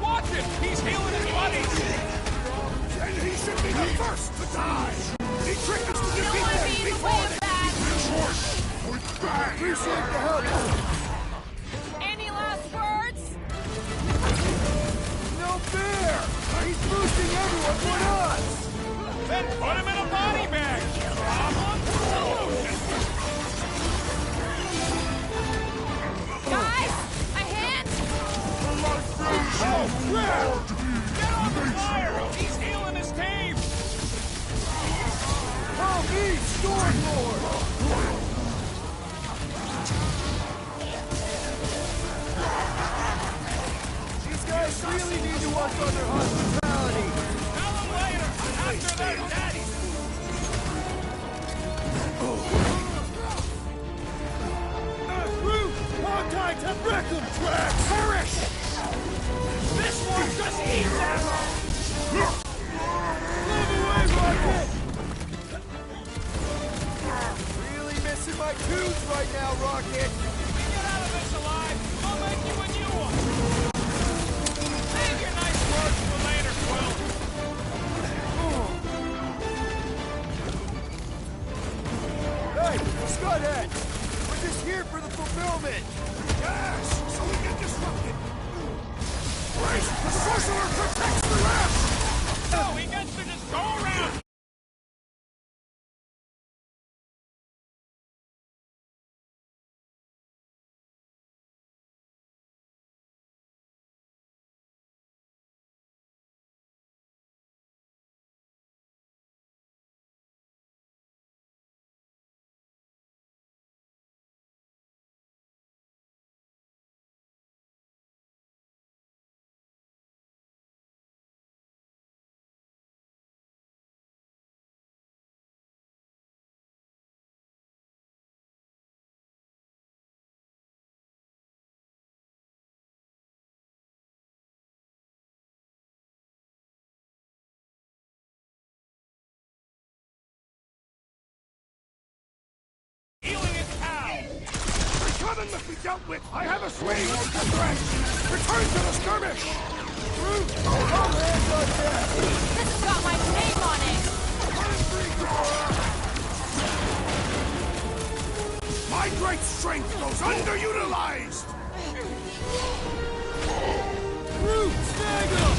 Watch him! He's healing his buddies! And he should be the first to die! He tricked us to defeat them before they... Appreciate the help! Any last words? No fair! He's boosting everyone but us! Then put him in a body bag! Problem solution! Guys, a hint? Oh, crap! Get on the fire! He's healing his team! Call me Stormlord! These guys really need to work on their hospitality! Tell him later, after they're dead! Root! Hogtides have Wreckham tracks! Perish! This one just eats ammo! Move away, Rocket! Really missing my tunes right now, Rocket! We get out of this alive, I'll make you a new one! Save your nice words for moment! Yes! So we can disrupt it! Great! The sorcerer protects the rest! Oh, he gets to just go around! Healing is cow! The coven must be dealt with! I have assuaged the threat! Return to the skirmish! All hands on deck! This has got my name on it! My great strength goes underutilized! Root, snag him!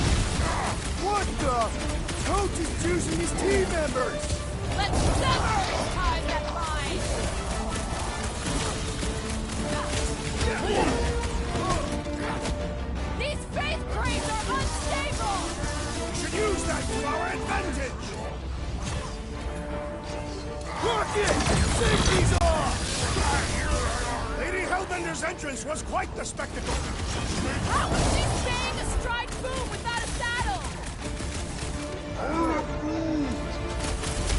What the? Coach is choosing his team members! Let's sever these ties that bind! These faith cranes are unstable! We should use that to our advantage! Rocket! Safety's off! Lady Hellbender's entrance was quite the spectacle. How is she staying astride boom without a saddle?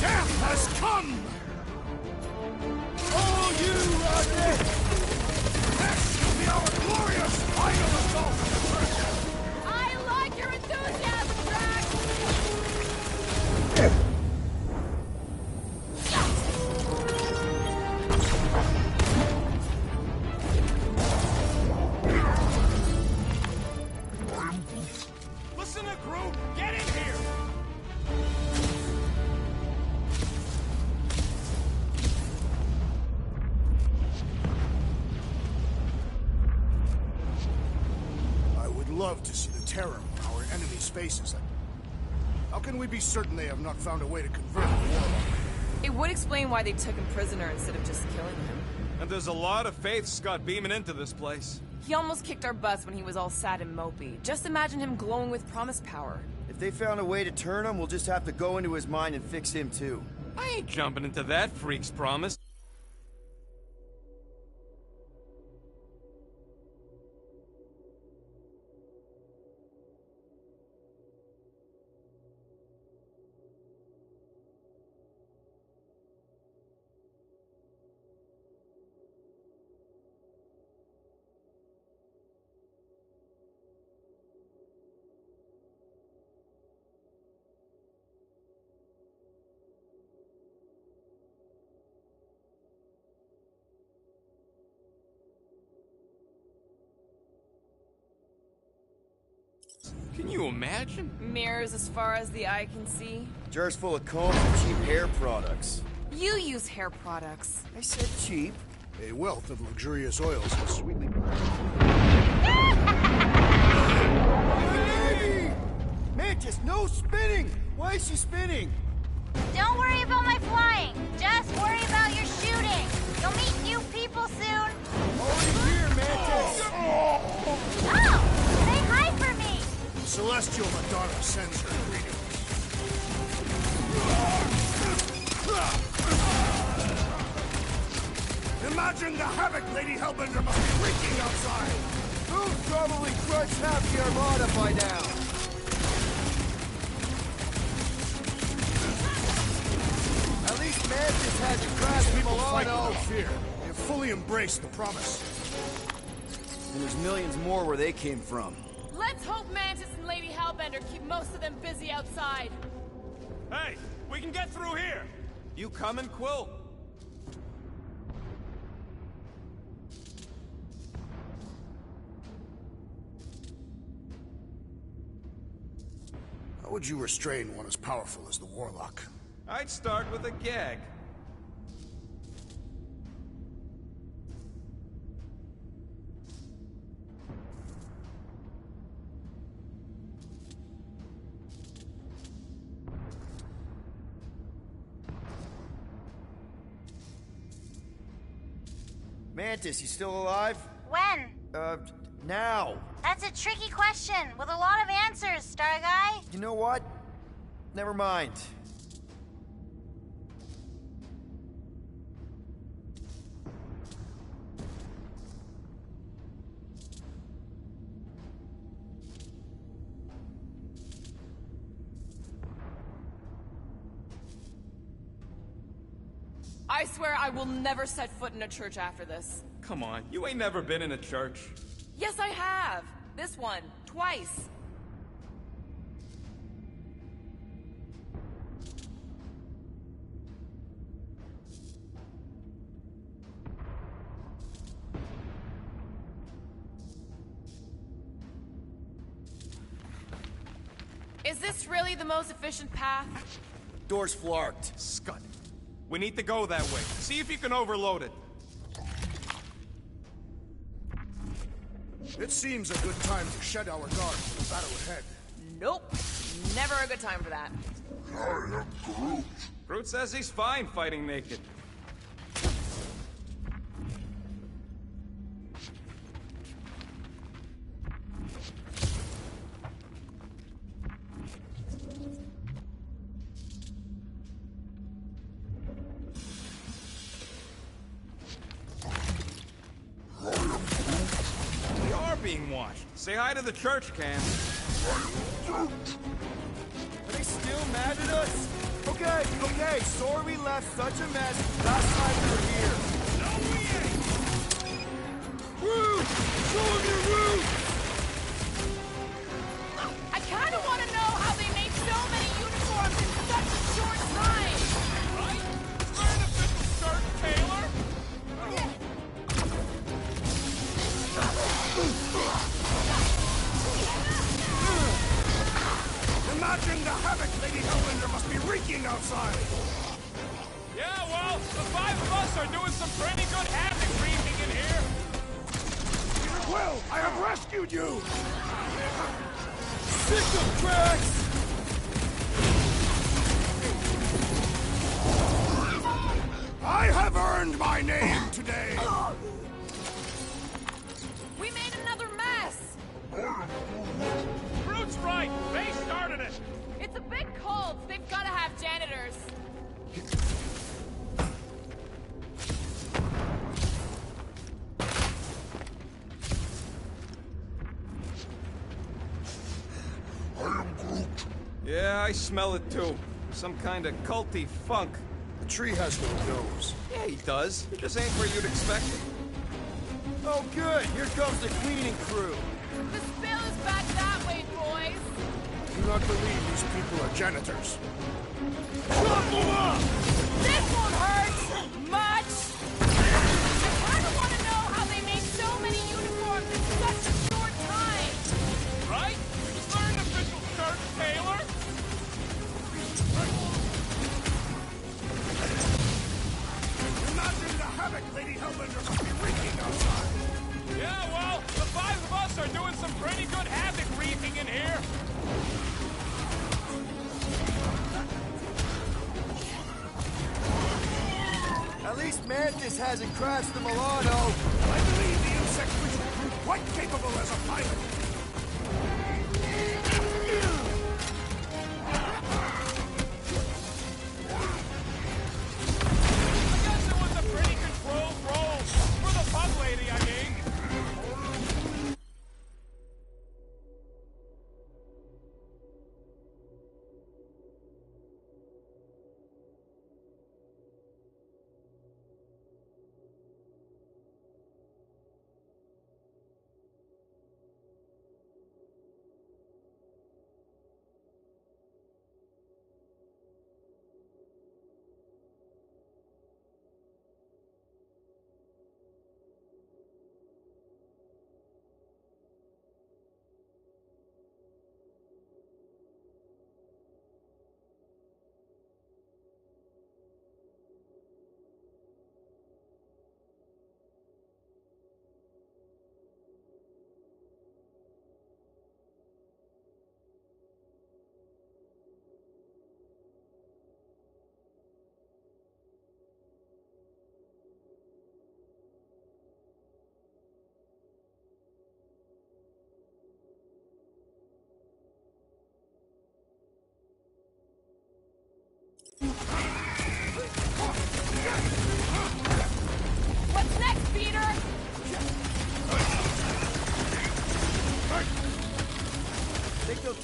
Death has come! Oh, you, Rocket! This will be our glorious final assault! I like your enthusiasm, Drax! Listen to Groot! Get in here! I would love to see the terror on our enemies' faces. How can we be certain they have not found a way to convert the warlock? It would explain why they took him prisoner instead of just killing him. And there's a lot of faith Scott beaming into this place. He almost kicked our butts when he was all sad and mopey. Just imagine him glowing with promise power. If they found a way to turn him, we'll just have to go into his mind and fix him too. I ain't jumping into that freak's promise. Can you imagine? Mirrors as far as the eye can see. Jars full of combs and cheap hair products. You use hair products. I said cheap. A wealth of luxurious oils has sweetly... Hey! Mantis, no spinning! Why is she spinning? Don't worry about my flying. Just worry about your shooting. You'll meet new people soon. Already here, Mantis! Oh! Say hi for me! Celestial Madonna sends her greetings. Imagine the havoc Lady Hellbender must be wreaking outside! Who's probably crushed half the Armada by now? At least Mantis hasn't crashed People fight Milano. without fear. They have fully embraced the promise. And there's millions more where they came from. Let's hope Mantis and Lady Hellbender keep most of them busy outside. Hey, we can get through here. You coming, Quill? How would you restrain one as powerful as the Warlock? I'd start with a gag. Mantis, you still alive? When? Now. That's a tricky question with a lot of answers, Star Guy. You know what? Never mind. I swear I will never set foot in a church after this. Come on, you ain't never been in a church. Yes, I have. This one. Twice. Is this really the most efficient path? Door's flarked. Scud. We need to go that way. See if you can overload it. It seems a good time to shed our guard for the battle ahead. Nope. Never a good time for that. I am Groot. Groot says he's fine fighting naked. We are being watched. Say hi to the church, Cam. Are they still mad at us? Okay, sorry we left such a mess last time we were here. No, we ain't! Groot! Show them your roots! I kind of want to know how they made so many uniforms in such a short time. Right? We're an official shirt, Taylor! Imagine the havoc Lady Hellbender must be wreaking outside! Yeah, well, the five of us are doing some pretty good havoc wreaking in here. Well, I have rescued you! Sick of cracks! I have earned my name today! We made another mess. Groot's right. They started it. It's a big cult. They've got to have janitors. I am Groot. Yeah, I smell it too. Some kind of culty funk. The tree has no nose. Yeah, he does. It just ain't where you'd expect it. Oh good, here comes the cleaning crew. The spill is back that way, boys. Do not believe these people are janitors. Chop them up! This won't hurt much. I kind of want to know how they made so many uniforms in such a short time. Right? We're an official shirt, Taylor. Imagine the havoc Lady Hellbender must be wreaking outside! Yeah, well, the five of us are doing some pretty good havoc wreaking in here. At least Mantis hasn't crashed the Milano. I believe the insect witch will prove quite capable as a pilot. I guess it was a pretty controlled roll. For the pug lady, I mean.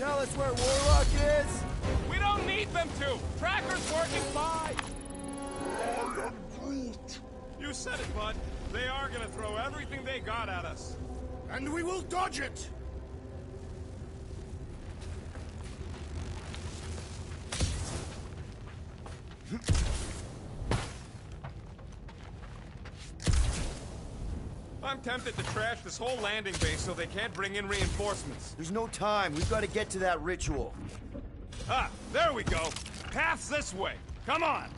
tell us where Warlock is? We don't need them to! Tracker's working fine! I am Groot. You said it, bud. They are gonna throw everything they got at us. And we will dodge it! I'm tempted to trash this whole landing base so they can't bring in reinforcements. There's no time. We've got to get to that ritual. Ah, there we go. Path's this way. Come on.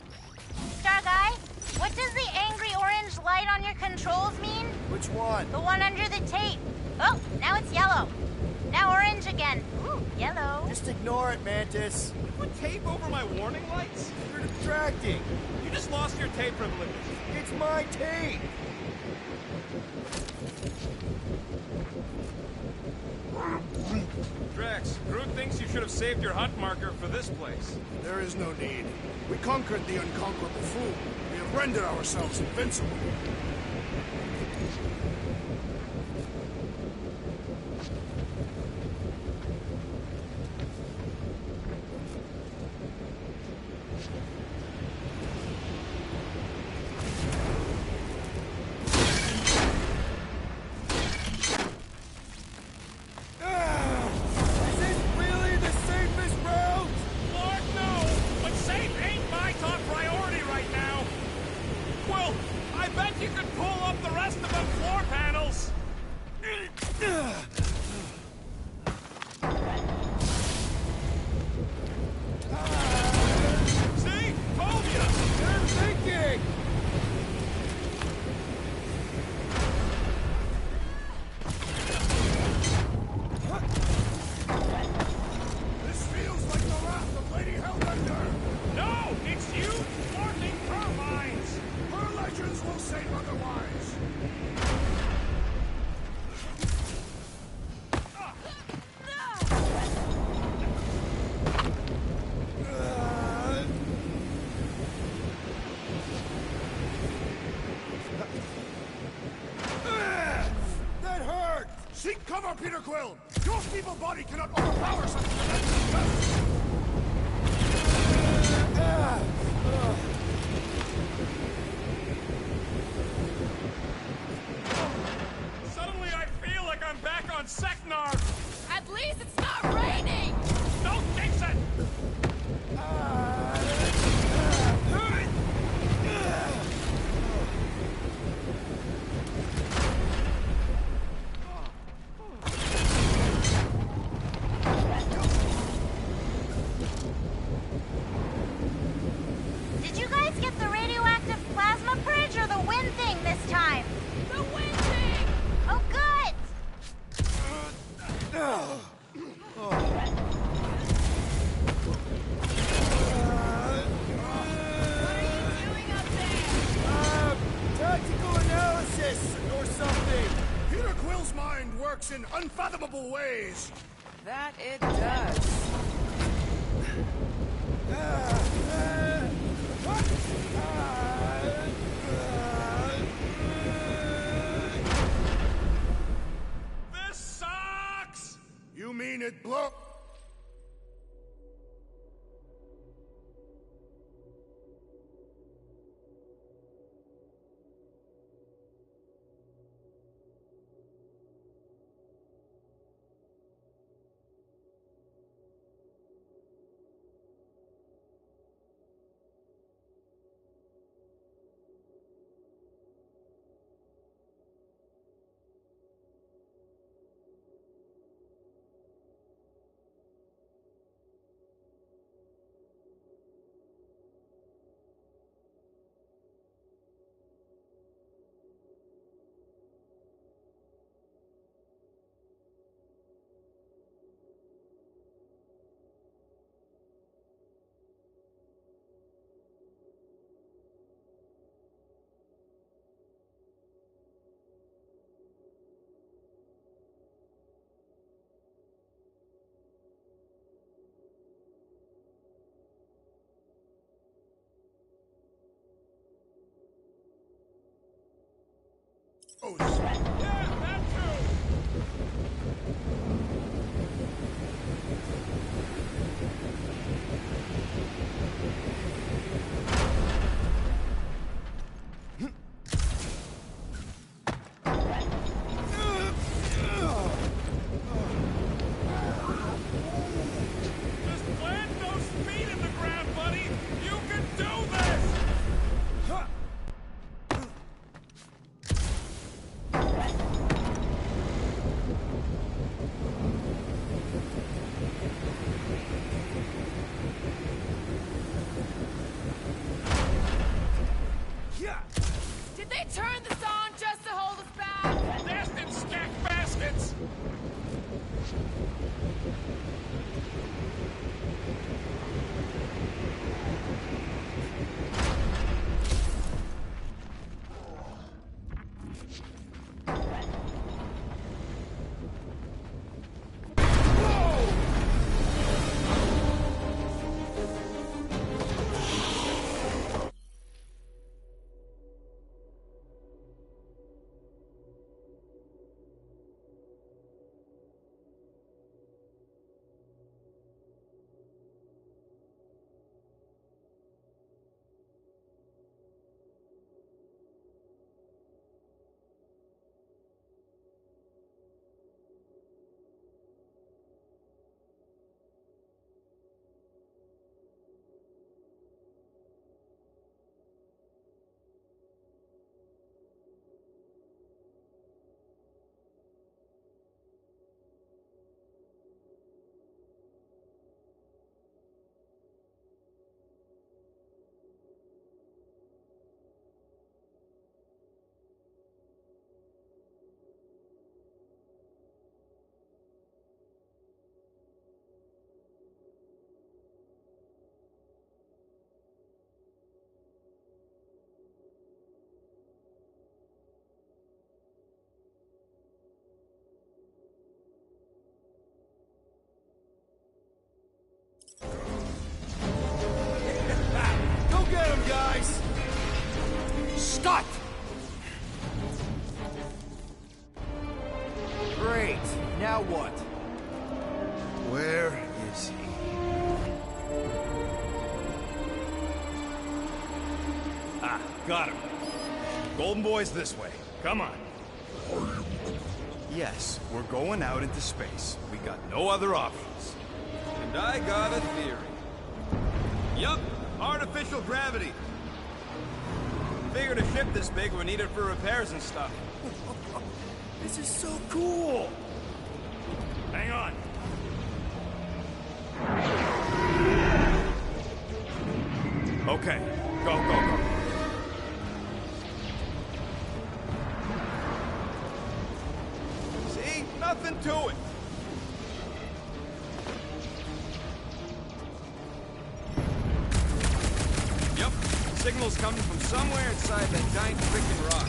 Star Guy, what does the angry orange light on your controls mean? Which one? The one under the tape. Oh, now it's yellow. Now orange again. Ooh, yellow. Just ignore it, Mantis. You put tape over my warning lights? You're distracting. You just lost your tape privilege. It's my tape. Drax, Groot thinks you should have saved your hunt marker for this place. There is no need. We conquered the unconquerable fool. We have rendered ourselves invincible. Is this really the safest route? Lord, no! But safe ain't my top priority right now! Well, I bet you could pull up the rest of them floor panels! See? Told ya! You're thinking! This feels like the wrath of Lady Hellbender. No! It's you thwarting turbines! Her legends will say otherwise. That hurt! Seek cover, Peter Quill! Your feeble body cannot overpower such tremendous justice! Suddenly I feel like I'm back on Seknar! At least it's not raining! Don't jinx it! Did you guys get the radioactive plasma bridge or the wind thing this time? The wind thing! Oh, good! Tactical analysis or something. Peter Quill's mind works in unfathomable ways. That it does. This sucks! You mean it blow... Scott! Great. Now what? Where is he? Ah, got him. Golden Boy's this way. Come on. Yes, we're going out into space. We got no other options. And I got a theory. Yup, artificial gravity. Figured a ship this big would need it for repairs and stuff. This is so cool. Hang on. Okay, go. See? Nothing to it. Yep, signal's coming from somewhere inside that giant freaking rock.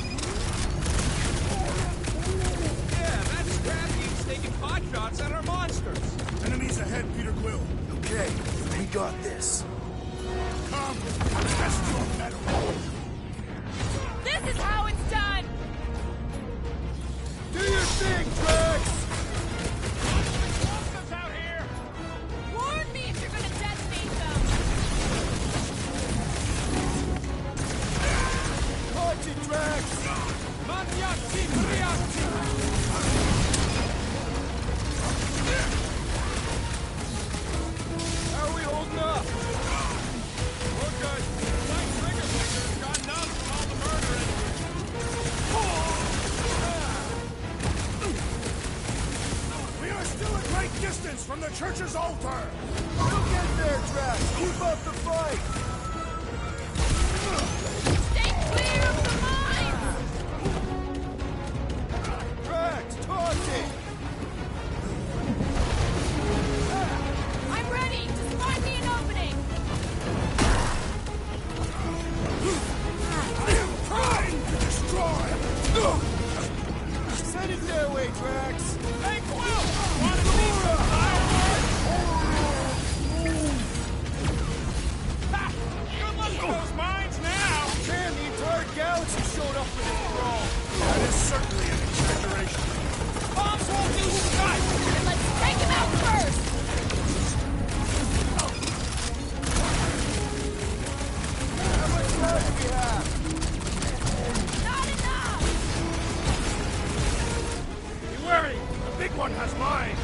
Yeah, that's Scrappy's taking pot shots at our monsters. Enemies ahead, Peter Quill. Okay, we got this. Come, test your metal. This is how it's done! Do your thing, Drax! Monsters out here! Warn me if you're gonna detonate them! Punch it, Drax! Maniaci, Briaci! How are we holding up? We're good. That trigger finger's got numb from all the murdering. We are still a great distance from the church's altar. We'll get there, Drax! Keep up the fight! Stay clear of the mines! Drax, toss it! I'm ready! Just find me an opening! I am trying to destroy. Send it their way, Drax! Hey, Quill! Wanna see some fireworks? Ha! Good luck with those mines now! Man, the entire galaxy showed up for this brawl! That is certainly an exaggeration. Bombs won't do Scott! And let's take him out first! How much time do we have? Not enough! Be wary, the big one has mine.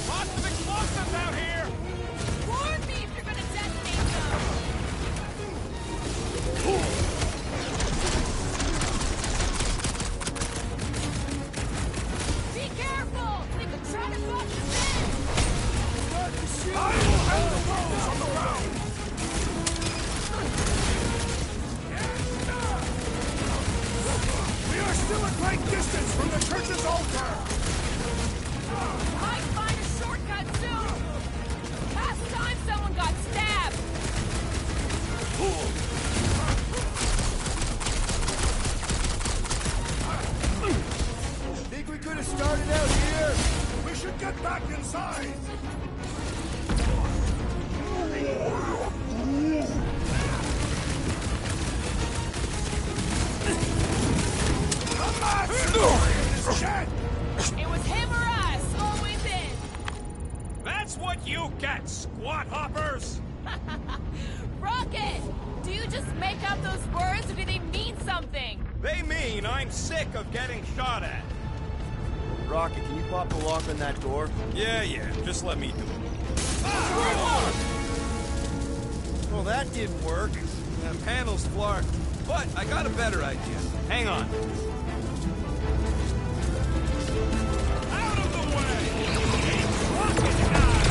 Lots of explosives out here! Warn me if you're gonna detonate them! Be careful! They could try to box us in! Start the shoot! I will hang the walls on the ground. We are still a great distance from the church's altar. Might find a shortcut soon! Last time someone got stabbed! Think we could have started out here? We should get back inside. The master is dead. It was him or us, always in! That's what you get, squat hoppers! Rocket! Do you just make up those words or do they mean something? They mean I'm sick of getting shot at. Rocket, can you pop the lock on that door? Yeah, just let me do it. Well, that didn't work. That panel's flawed. But I got a better idea. Hang on. Out of the way! It's rocket time!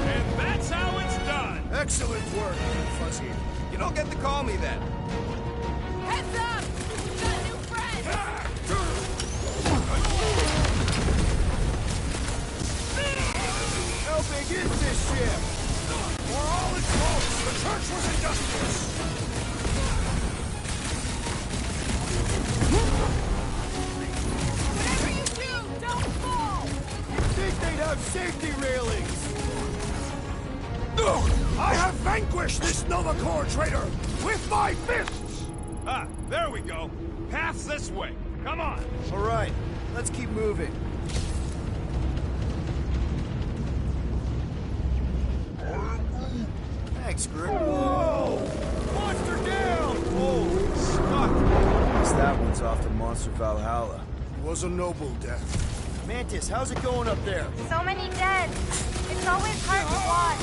And that's how it's done! Excellent work, Fuzzy. You don't get to call me that. Heads up! We've got new friends! How big is this ship? For all its faults, the church was industrious. Whatever you do, core, traitor! With my fists! Ah, there we go. Path's this way. Come on. All right, let's keep moving. Thanks, Greg. Whoa! Monster down! Holy Scott! Guess that one's off to Monster Valhalla. It was a noble death. Mantis, how's it going up there? So many dead. It's always hard to watch.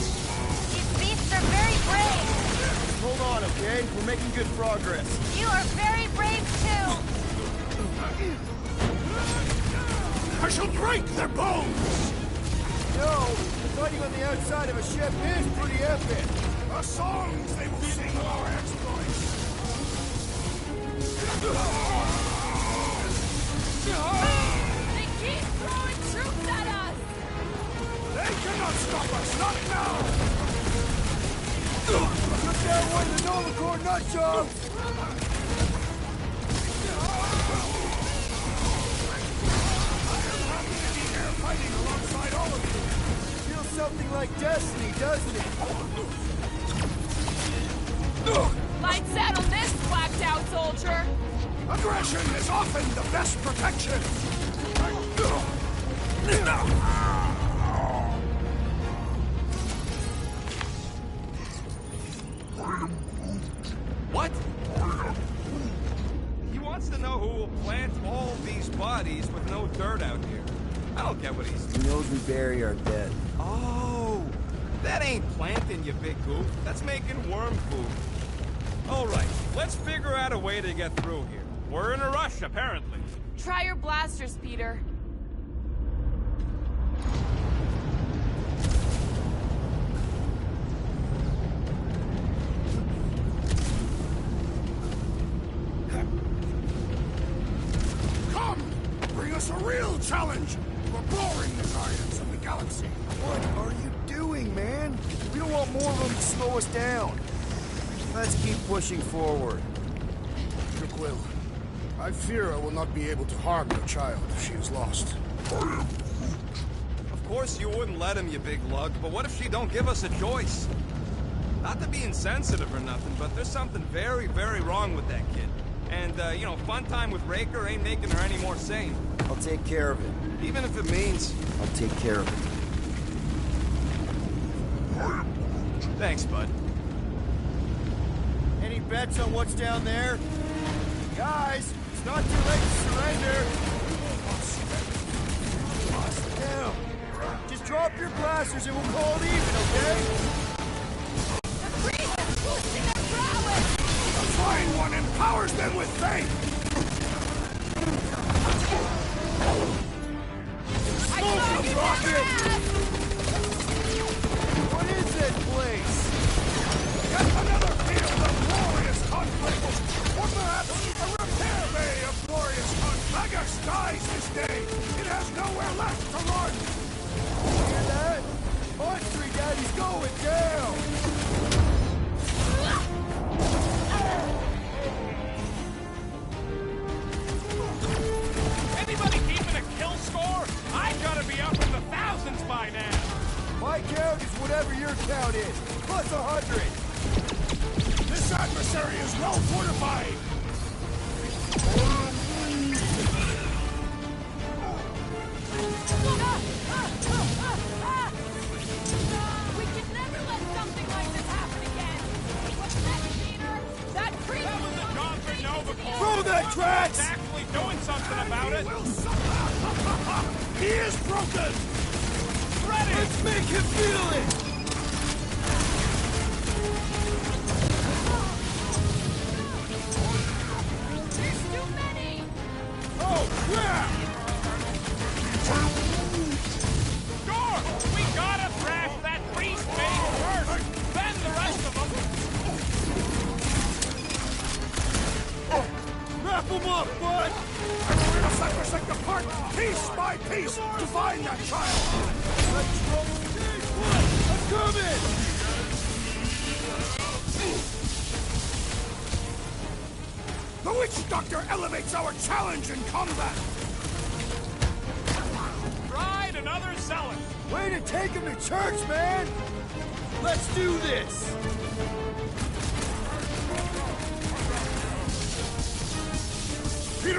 These beasts are very brave. Hold on, okay? We're making good progress. You are very brave, too. I shall break their bones! No, fighting on the outside of a ship is pretty epic. The songs they will sing of our exploits! They keep throwing troops at us! They cannot stop us, not now! Took that one to Novacore nut job! Fighting alongside all of you! Feels something like destiny, doesn't it? Light set on this whacked out soldier! Aggression is often the best protection! What? He wants to know who will plant all these bodies with no dirt out here. I don't get what he's He knows we bury our dead. Oh, that ain't planting, you big goof. That's making worm food. All right, let's figure out a way to get through here. We're in a rush, apparently. Try your blasters, Peter. Come! Bring us a real challenge! We're boring the giants of the galaxy! What are you doing, man? We don't want more of them to slow us down. Let's keep pushing forward. Tranquil. I fear I will not be able to harm your child if she is lost. Of course you wouldn't let him, you big lug, but what if she don't give us a choice? Not to be insensitive or nothing, but there's something very, very wrong with that kid. And, you know, fun time with Raker ain't making her any more sane. I'll take care of it. Even if it means... I'll take care of it. Thanks, bud. Any bets on what's down there? Guys, it's not too late to surrender. Down. Just drop your blasters and we'll call it even, okay? The flying one empowers them with faith! Smoke them, Rocket! What is that place? Yet another field of glorious conflict! Or perhaps a repair bay of glorious conflict! Magus dies this day! It has nowhere left to run! Hear that? Monster Daddy's going down! Anybody keeping a kill score? I gotta be up in the thousands by now. My count is whatever your count is, plus 100. This adversary is well fortified! We can never let something like this happen again! What's next, Peter? That creep! That was a job for Novacore. Throw that tracks! He's actually doing something about it. He is broken! Ready! Let's make him feel it! There's too many! Oh, crap! Sure! We gotta thrash that priest base first, then the rest of them. Wrap him up, bud! I will rip Sacrosanct apart, piece by piece, to find that child! Let's go! I'm coming! The Witch Doctor elevates our challenge in combat! Right, another zealot. Way to take him to church, man! Let's do this!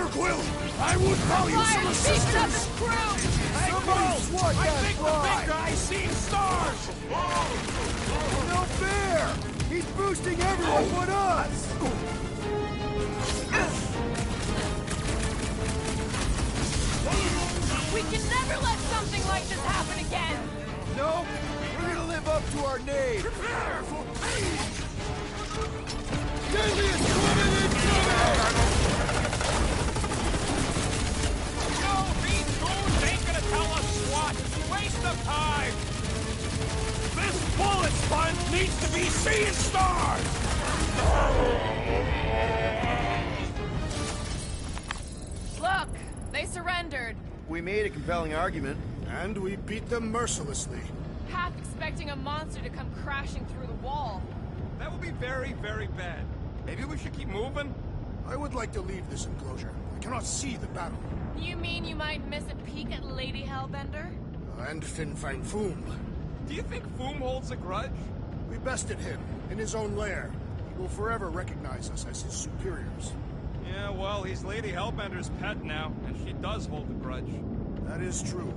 Commander Quill, I would value some assistance. Hey, Quill, I think the big guy's seen stars. No fair! He's boosting everyone but us! We can never let something like this happen again! Nope! We're gonna live up to our name! Prepare for pain! Deadliest coming incoming! No, these goons ain't gonna tell us what. Waste of time. This bullet sponge needs to be seeing stars! Look, they surrendered. We made a compelling argument. And we beat them mercilessly. Half expecting a monster to come crashing through the wall. That would be very, very bad. Maybe we should keep moving? I would like to leave this enclosure. I cannot see the battle. You mean you might miss a peek at Lady Hellbender? And Fin Fang Foom. Do you think Foom holds a grudge? We bested him in his own lair. He will forever recognize us as his superiors. Yeah, well, he's Lady Hellbender's pet now, and she does hold a grudge. That is true.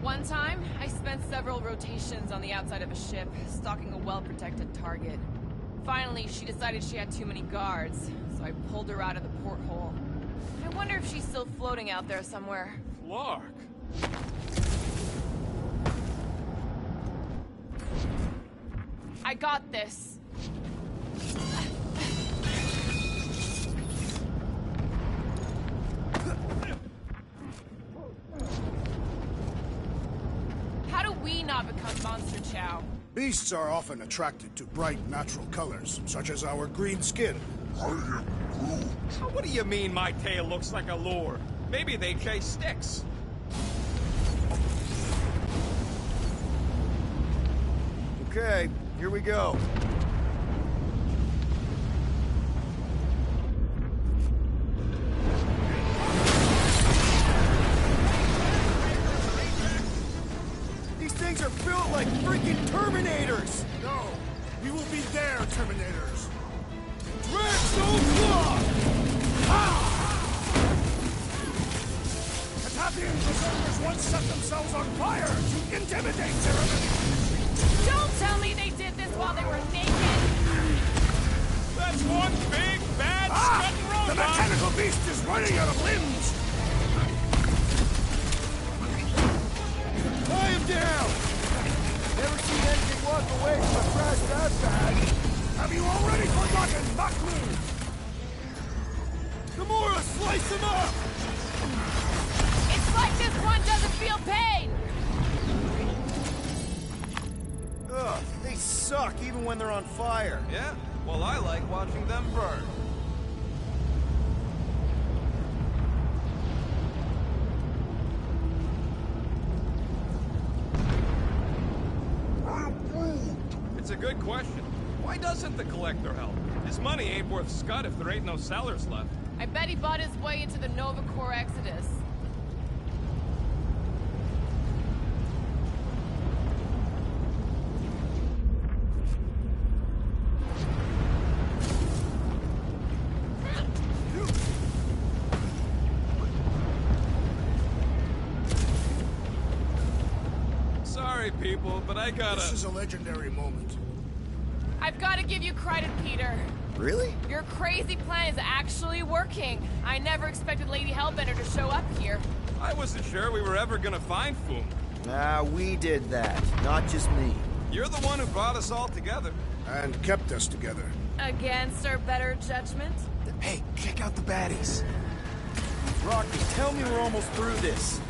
One time, I spent several rotations on the outside of a ship, stalking a well-protected target. Finally, she decided she had too many guards, so I pulled her out of the porthole. I wonder if she's still floating out there somewhere. Clark. I got this. How do we not become Monster Chow? Beasts are often attracted to bright natural colors, such as our green skin. What do you mean my tail looks like a lure? Maybe they chase sticks. Okay, here we go. These things are built like freaking Terminators! No, we will be their Terminators. Katavian preservers once set themselves on fire to intimidate their enemies. Don't tell me they did this while they were naked! That's one big, bad, sweating robot! The mechanical beast is running out of limbs! Tie him down! Never seen anything walk away from a crash that bad. Have you already forgotten Maklu? Gamora, slice him up! It's like this one doesn't feel pain! Ugh, they suck even when they're on fire. Yeah? Well, I like watching them burn. It's a good question. Why doesn't the Collector help? His money ain't worth scud if there ain't no sellers left. I bet he bought his way into the Nova Corps Exodus. Sorry, people, but I gotta... This is a legendary moment. I've got to give you credit, Peter. Really? Your crazy plan is actually working. I never expected Lady Hellbender to show up here. I wasn't sure we were ever gonna find Foom. Ah, we did that, not just me. You're the one who brought us all together. And kept us together. Against our better judgment? Hey, check out the baddies. Rocky, tell me we're almost through this.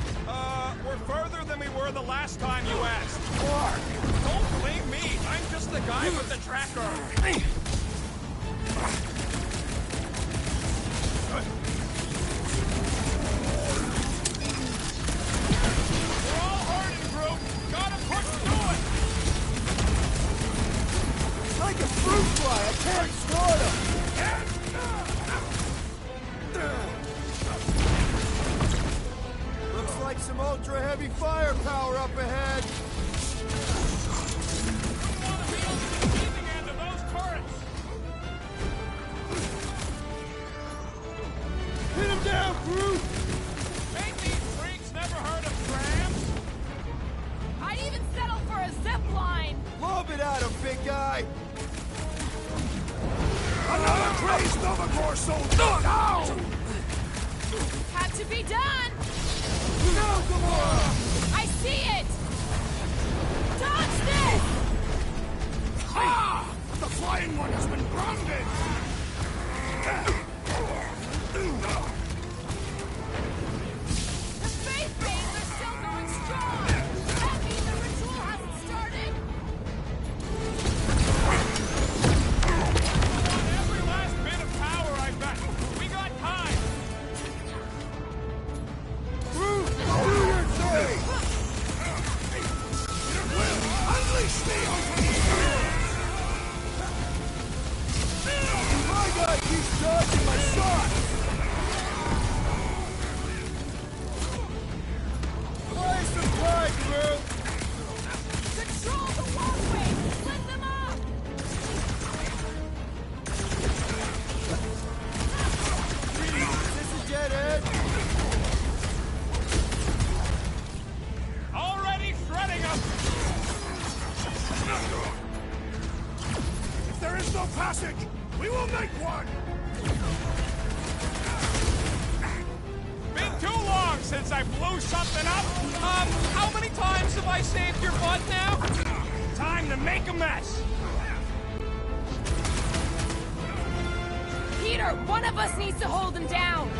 We're further than we were the last time you asked. Clark! Don't blame me. I'm just the guy with the tracker. We're all hurting, group. Gotta push through it. Like a fruit fly, I can't swat him. Looks like some ultra-heavy firepower up ahead. turrets! Hit him down, crew! Ain't these freaks never heard of trams? I'd even settle for a zip line. Lob it at him, big guy! Another crazed Novagor soldier! Down! Had to be done. No, Gamora! I see it. Dodge this! Ha! The flying one has been grounded! The faith beings are still going strong. That means the ritual hasn't started. Every last bit of power, I bet. We got time. Crew, do your thing! Unleash me onto these girls! My guy keeps dodging my shot! Buy some time, crew! Control the walkway. Split them up. This is dead-end! Already shredding them. If there is no passage, we will make one! Been too long since I blew something up. How many times have I saved your butt now? Time to make a mess. Peter, one of us needs to hold him down.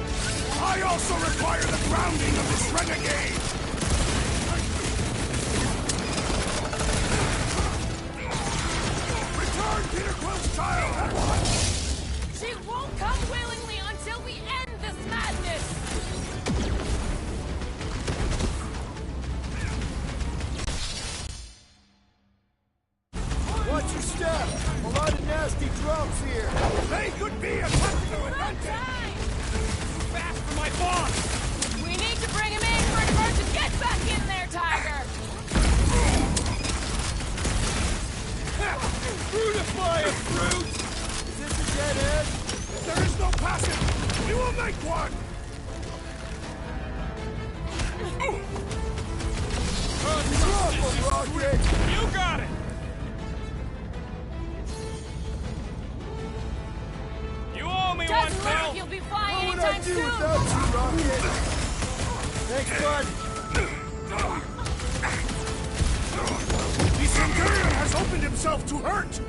I also require the grounding of this renegade! Return Peter Quill's child at once! She won't come willingly until we end this madness. Watch your step! A lot of nasty drums here! They could be a tactical advantage! Fast for my boss! We need to bring him in for an emergency. Get back in there, Tiger. Brutify it, brute! Is this a dead end? If there is no passage, we will make one! Drop him, Rocket! You got it! You owe me one, Doesn't look Phil! like you'll be flying What would I anytime do soon. without you, Rocket? Thanks, bud. The Centurion has opened himself to hurt!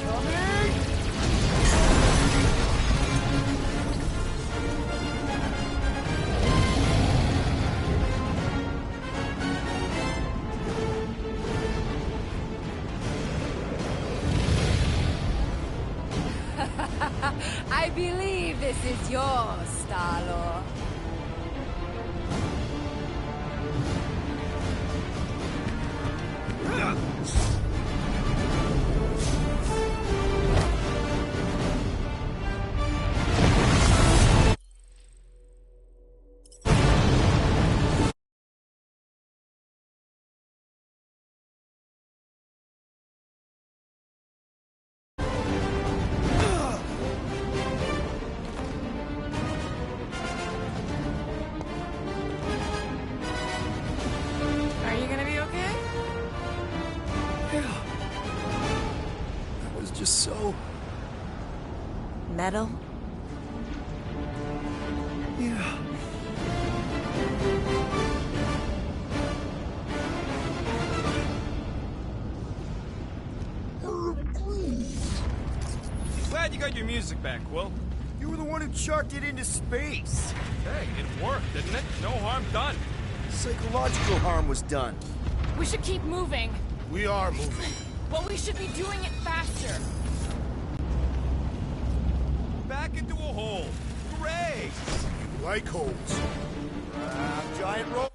Coming! I believe this is yours, Star-Lord. Are you gonna be okay? Yeah. That was just so... Metal? Yeah. Glad you got your music back, Quill. You were the one who chucked it into space. Hey, it worked, didn't it? No harm done. Psychological harm was done. We should keep moving. We are moving. Well, we should be doing it faster. Back into a hole. Hooray! Like holes. Giant rope.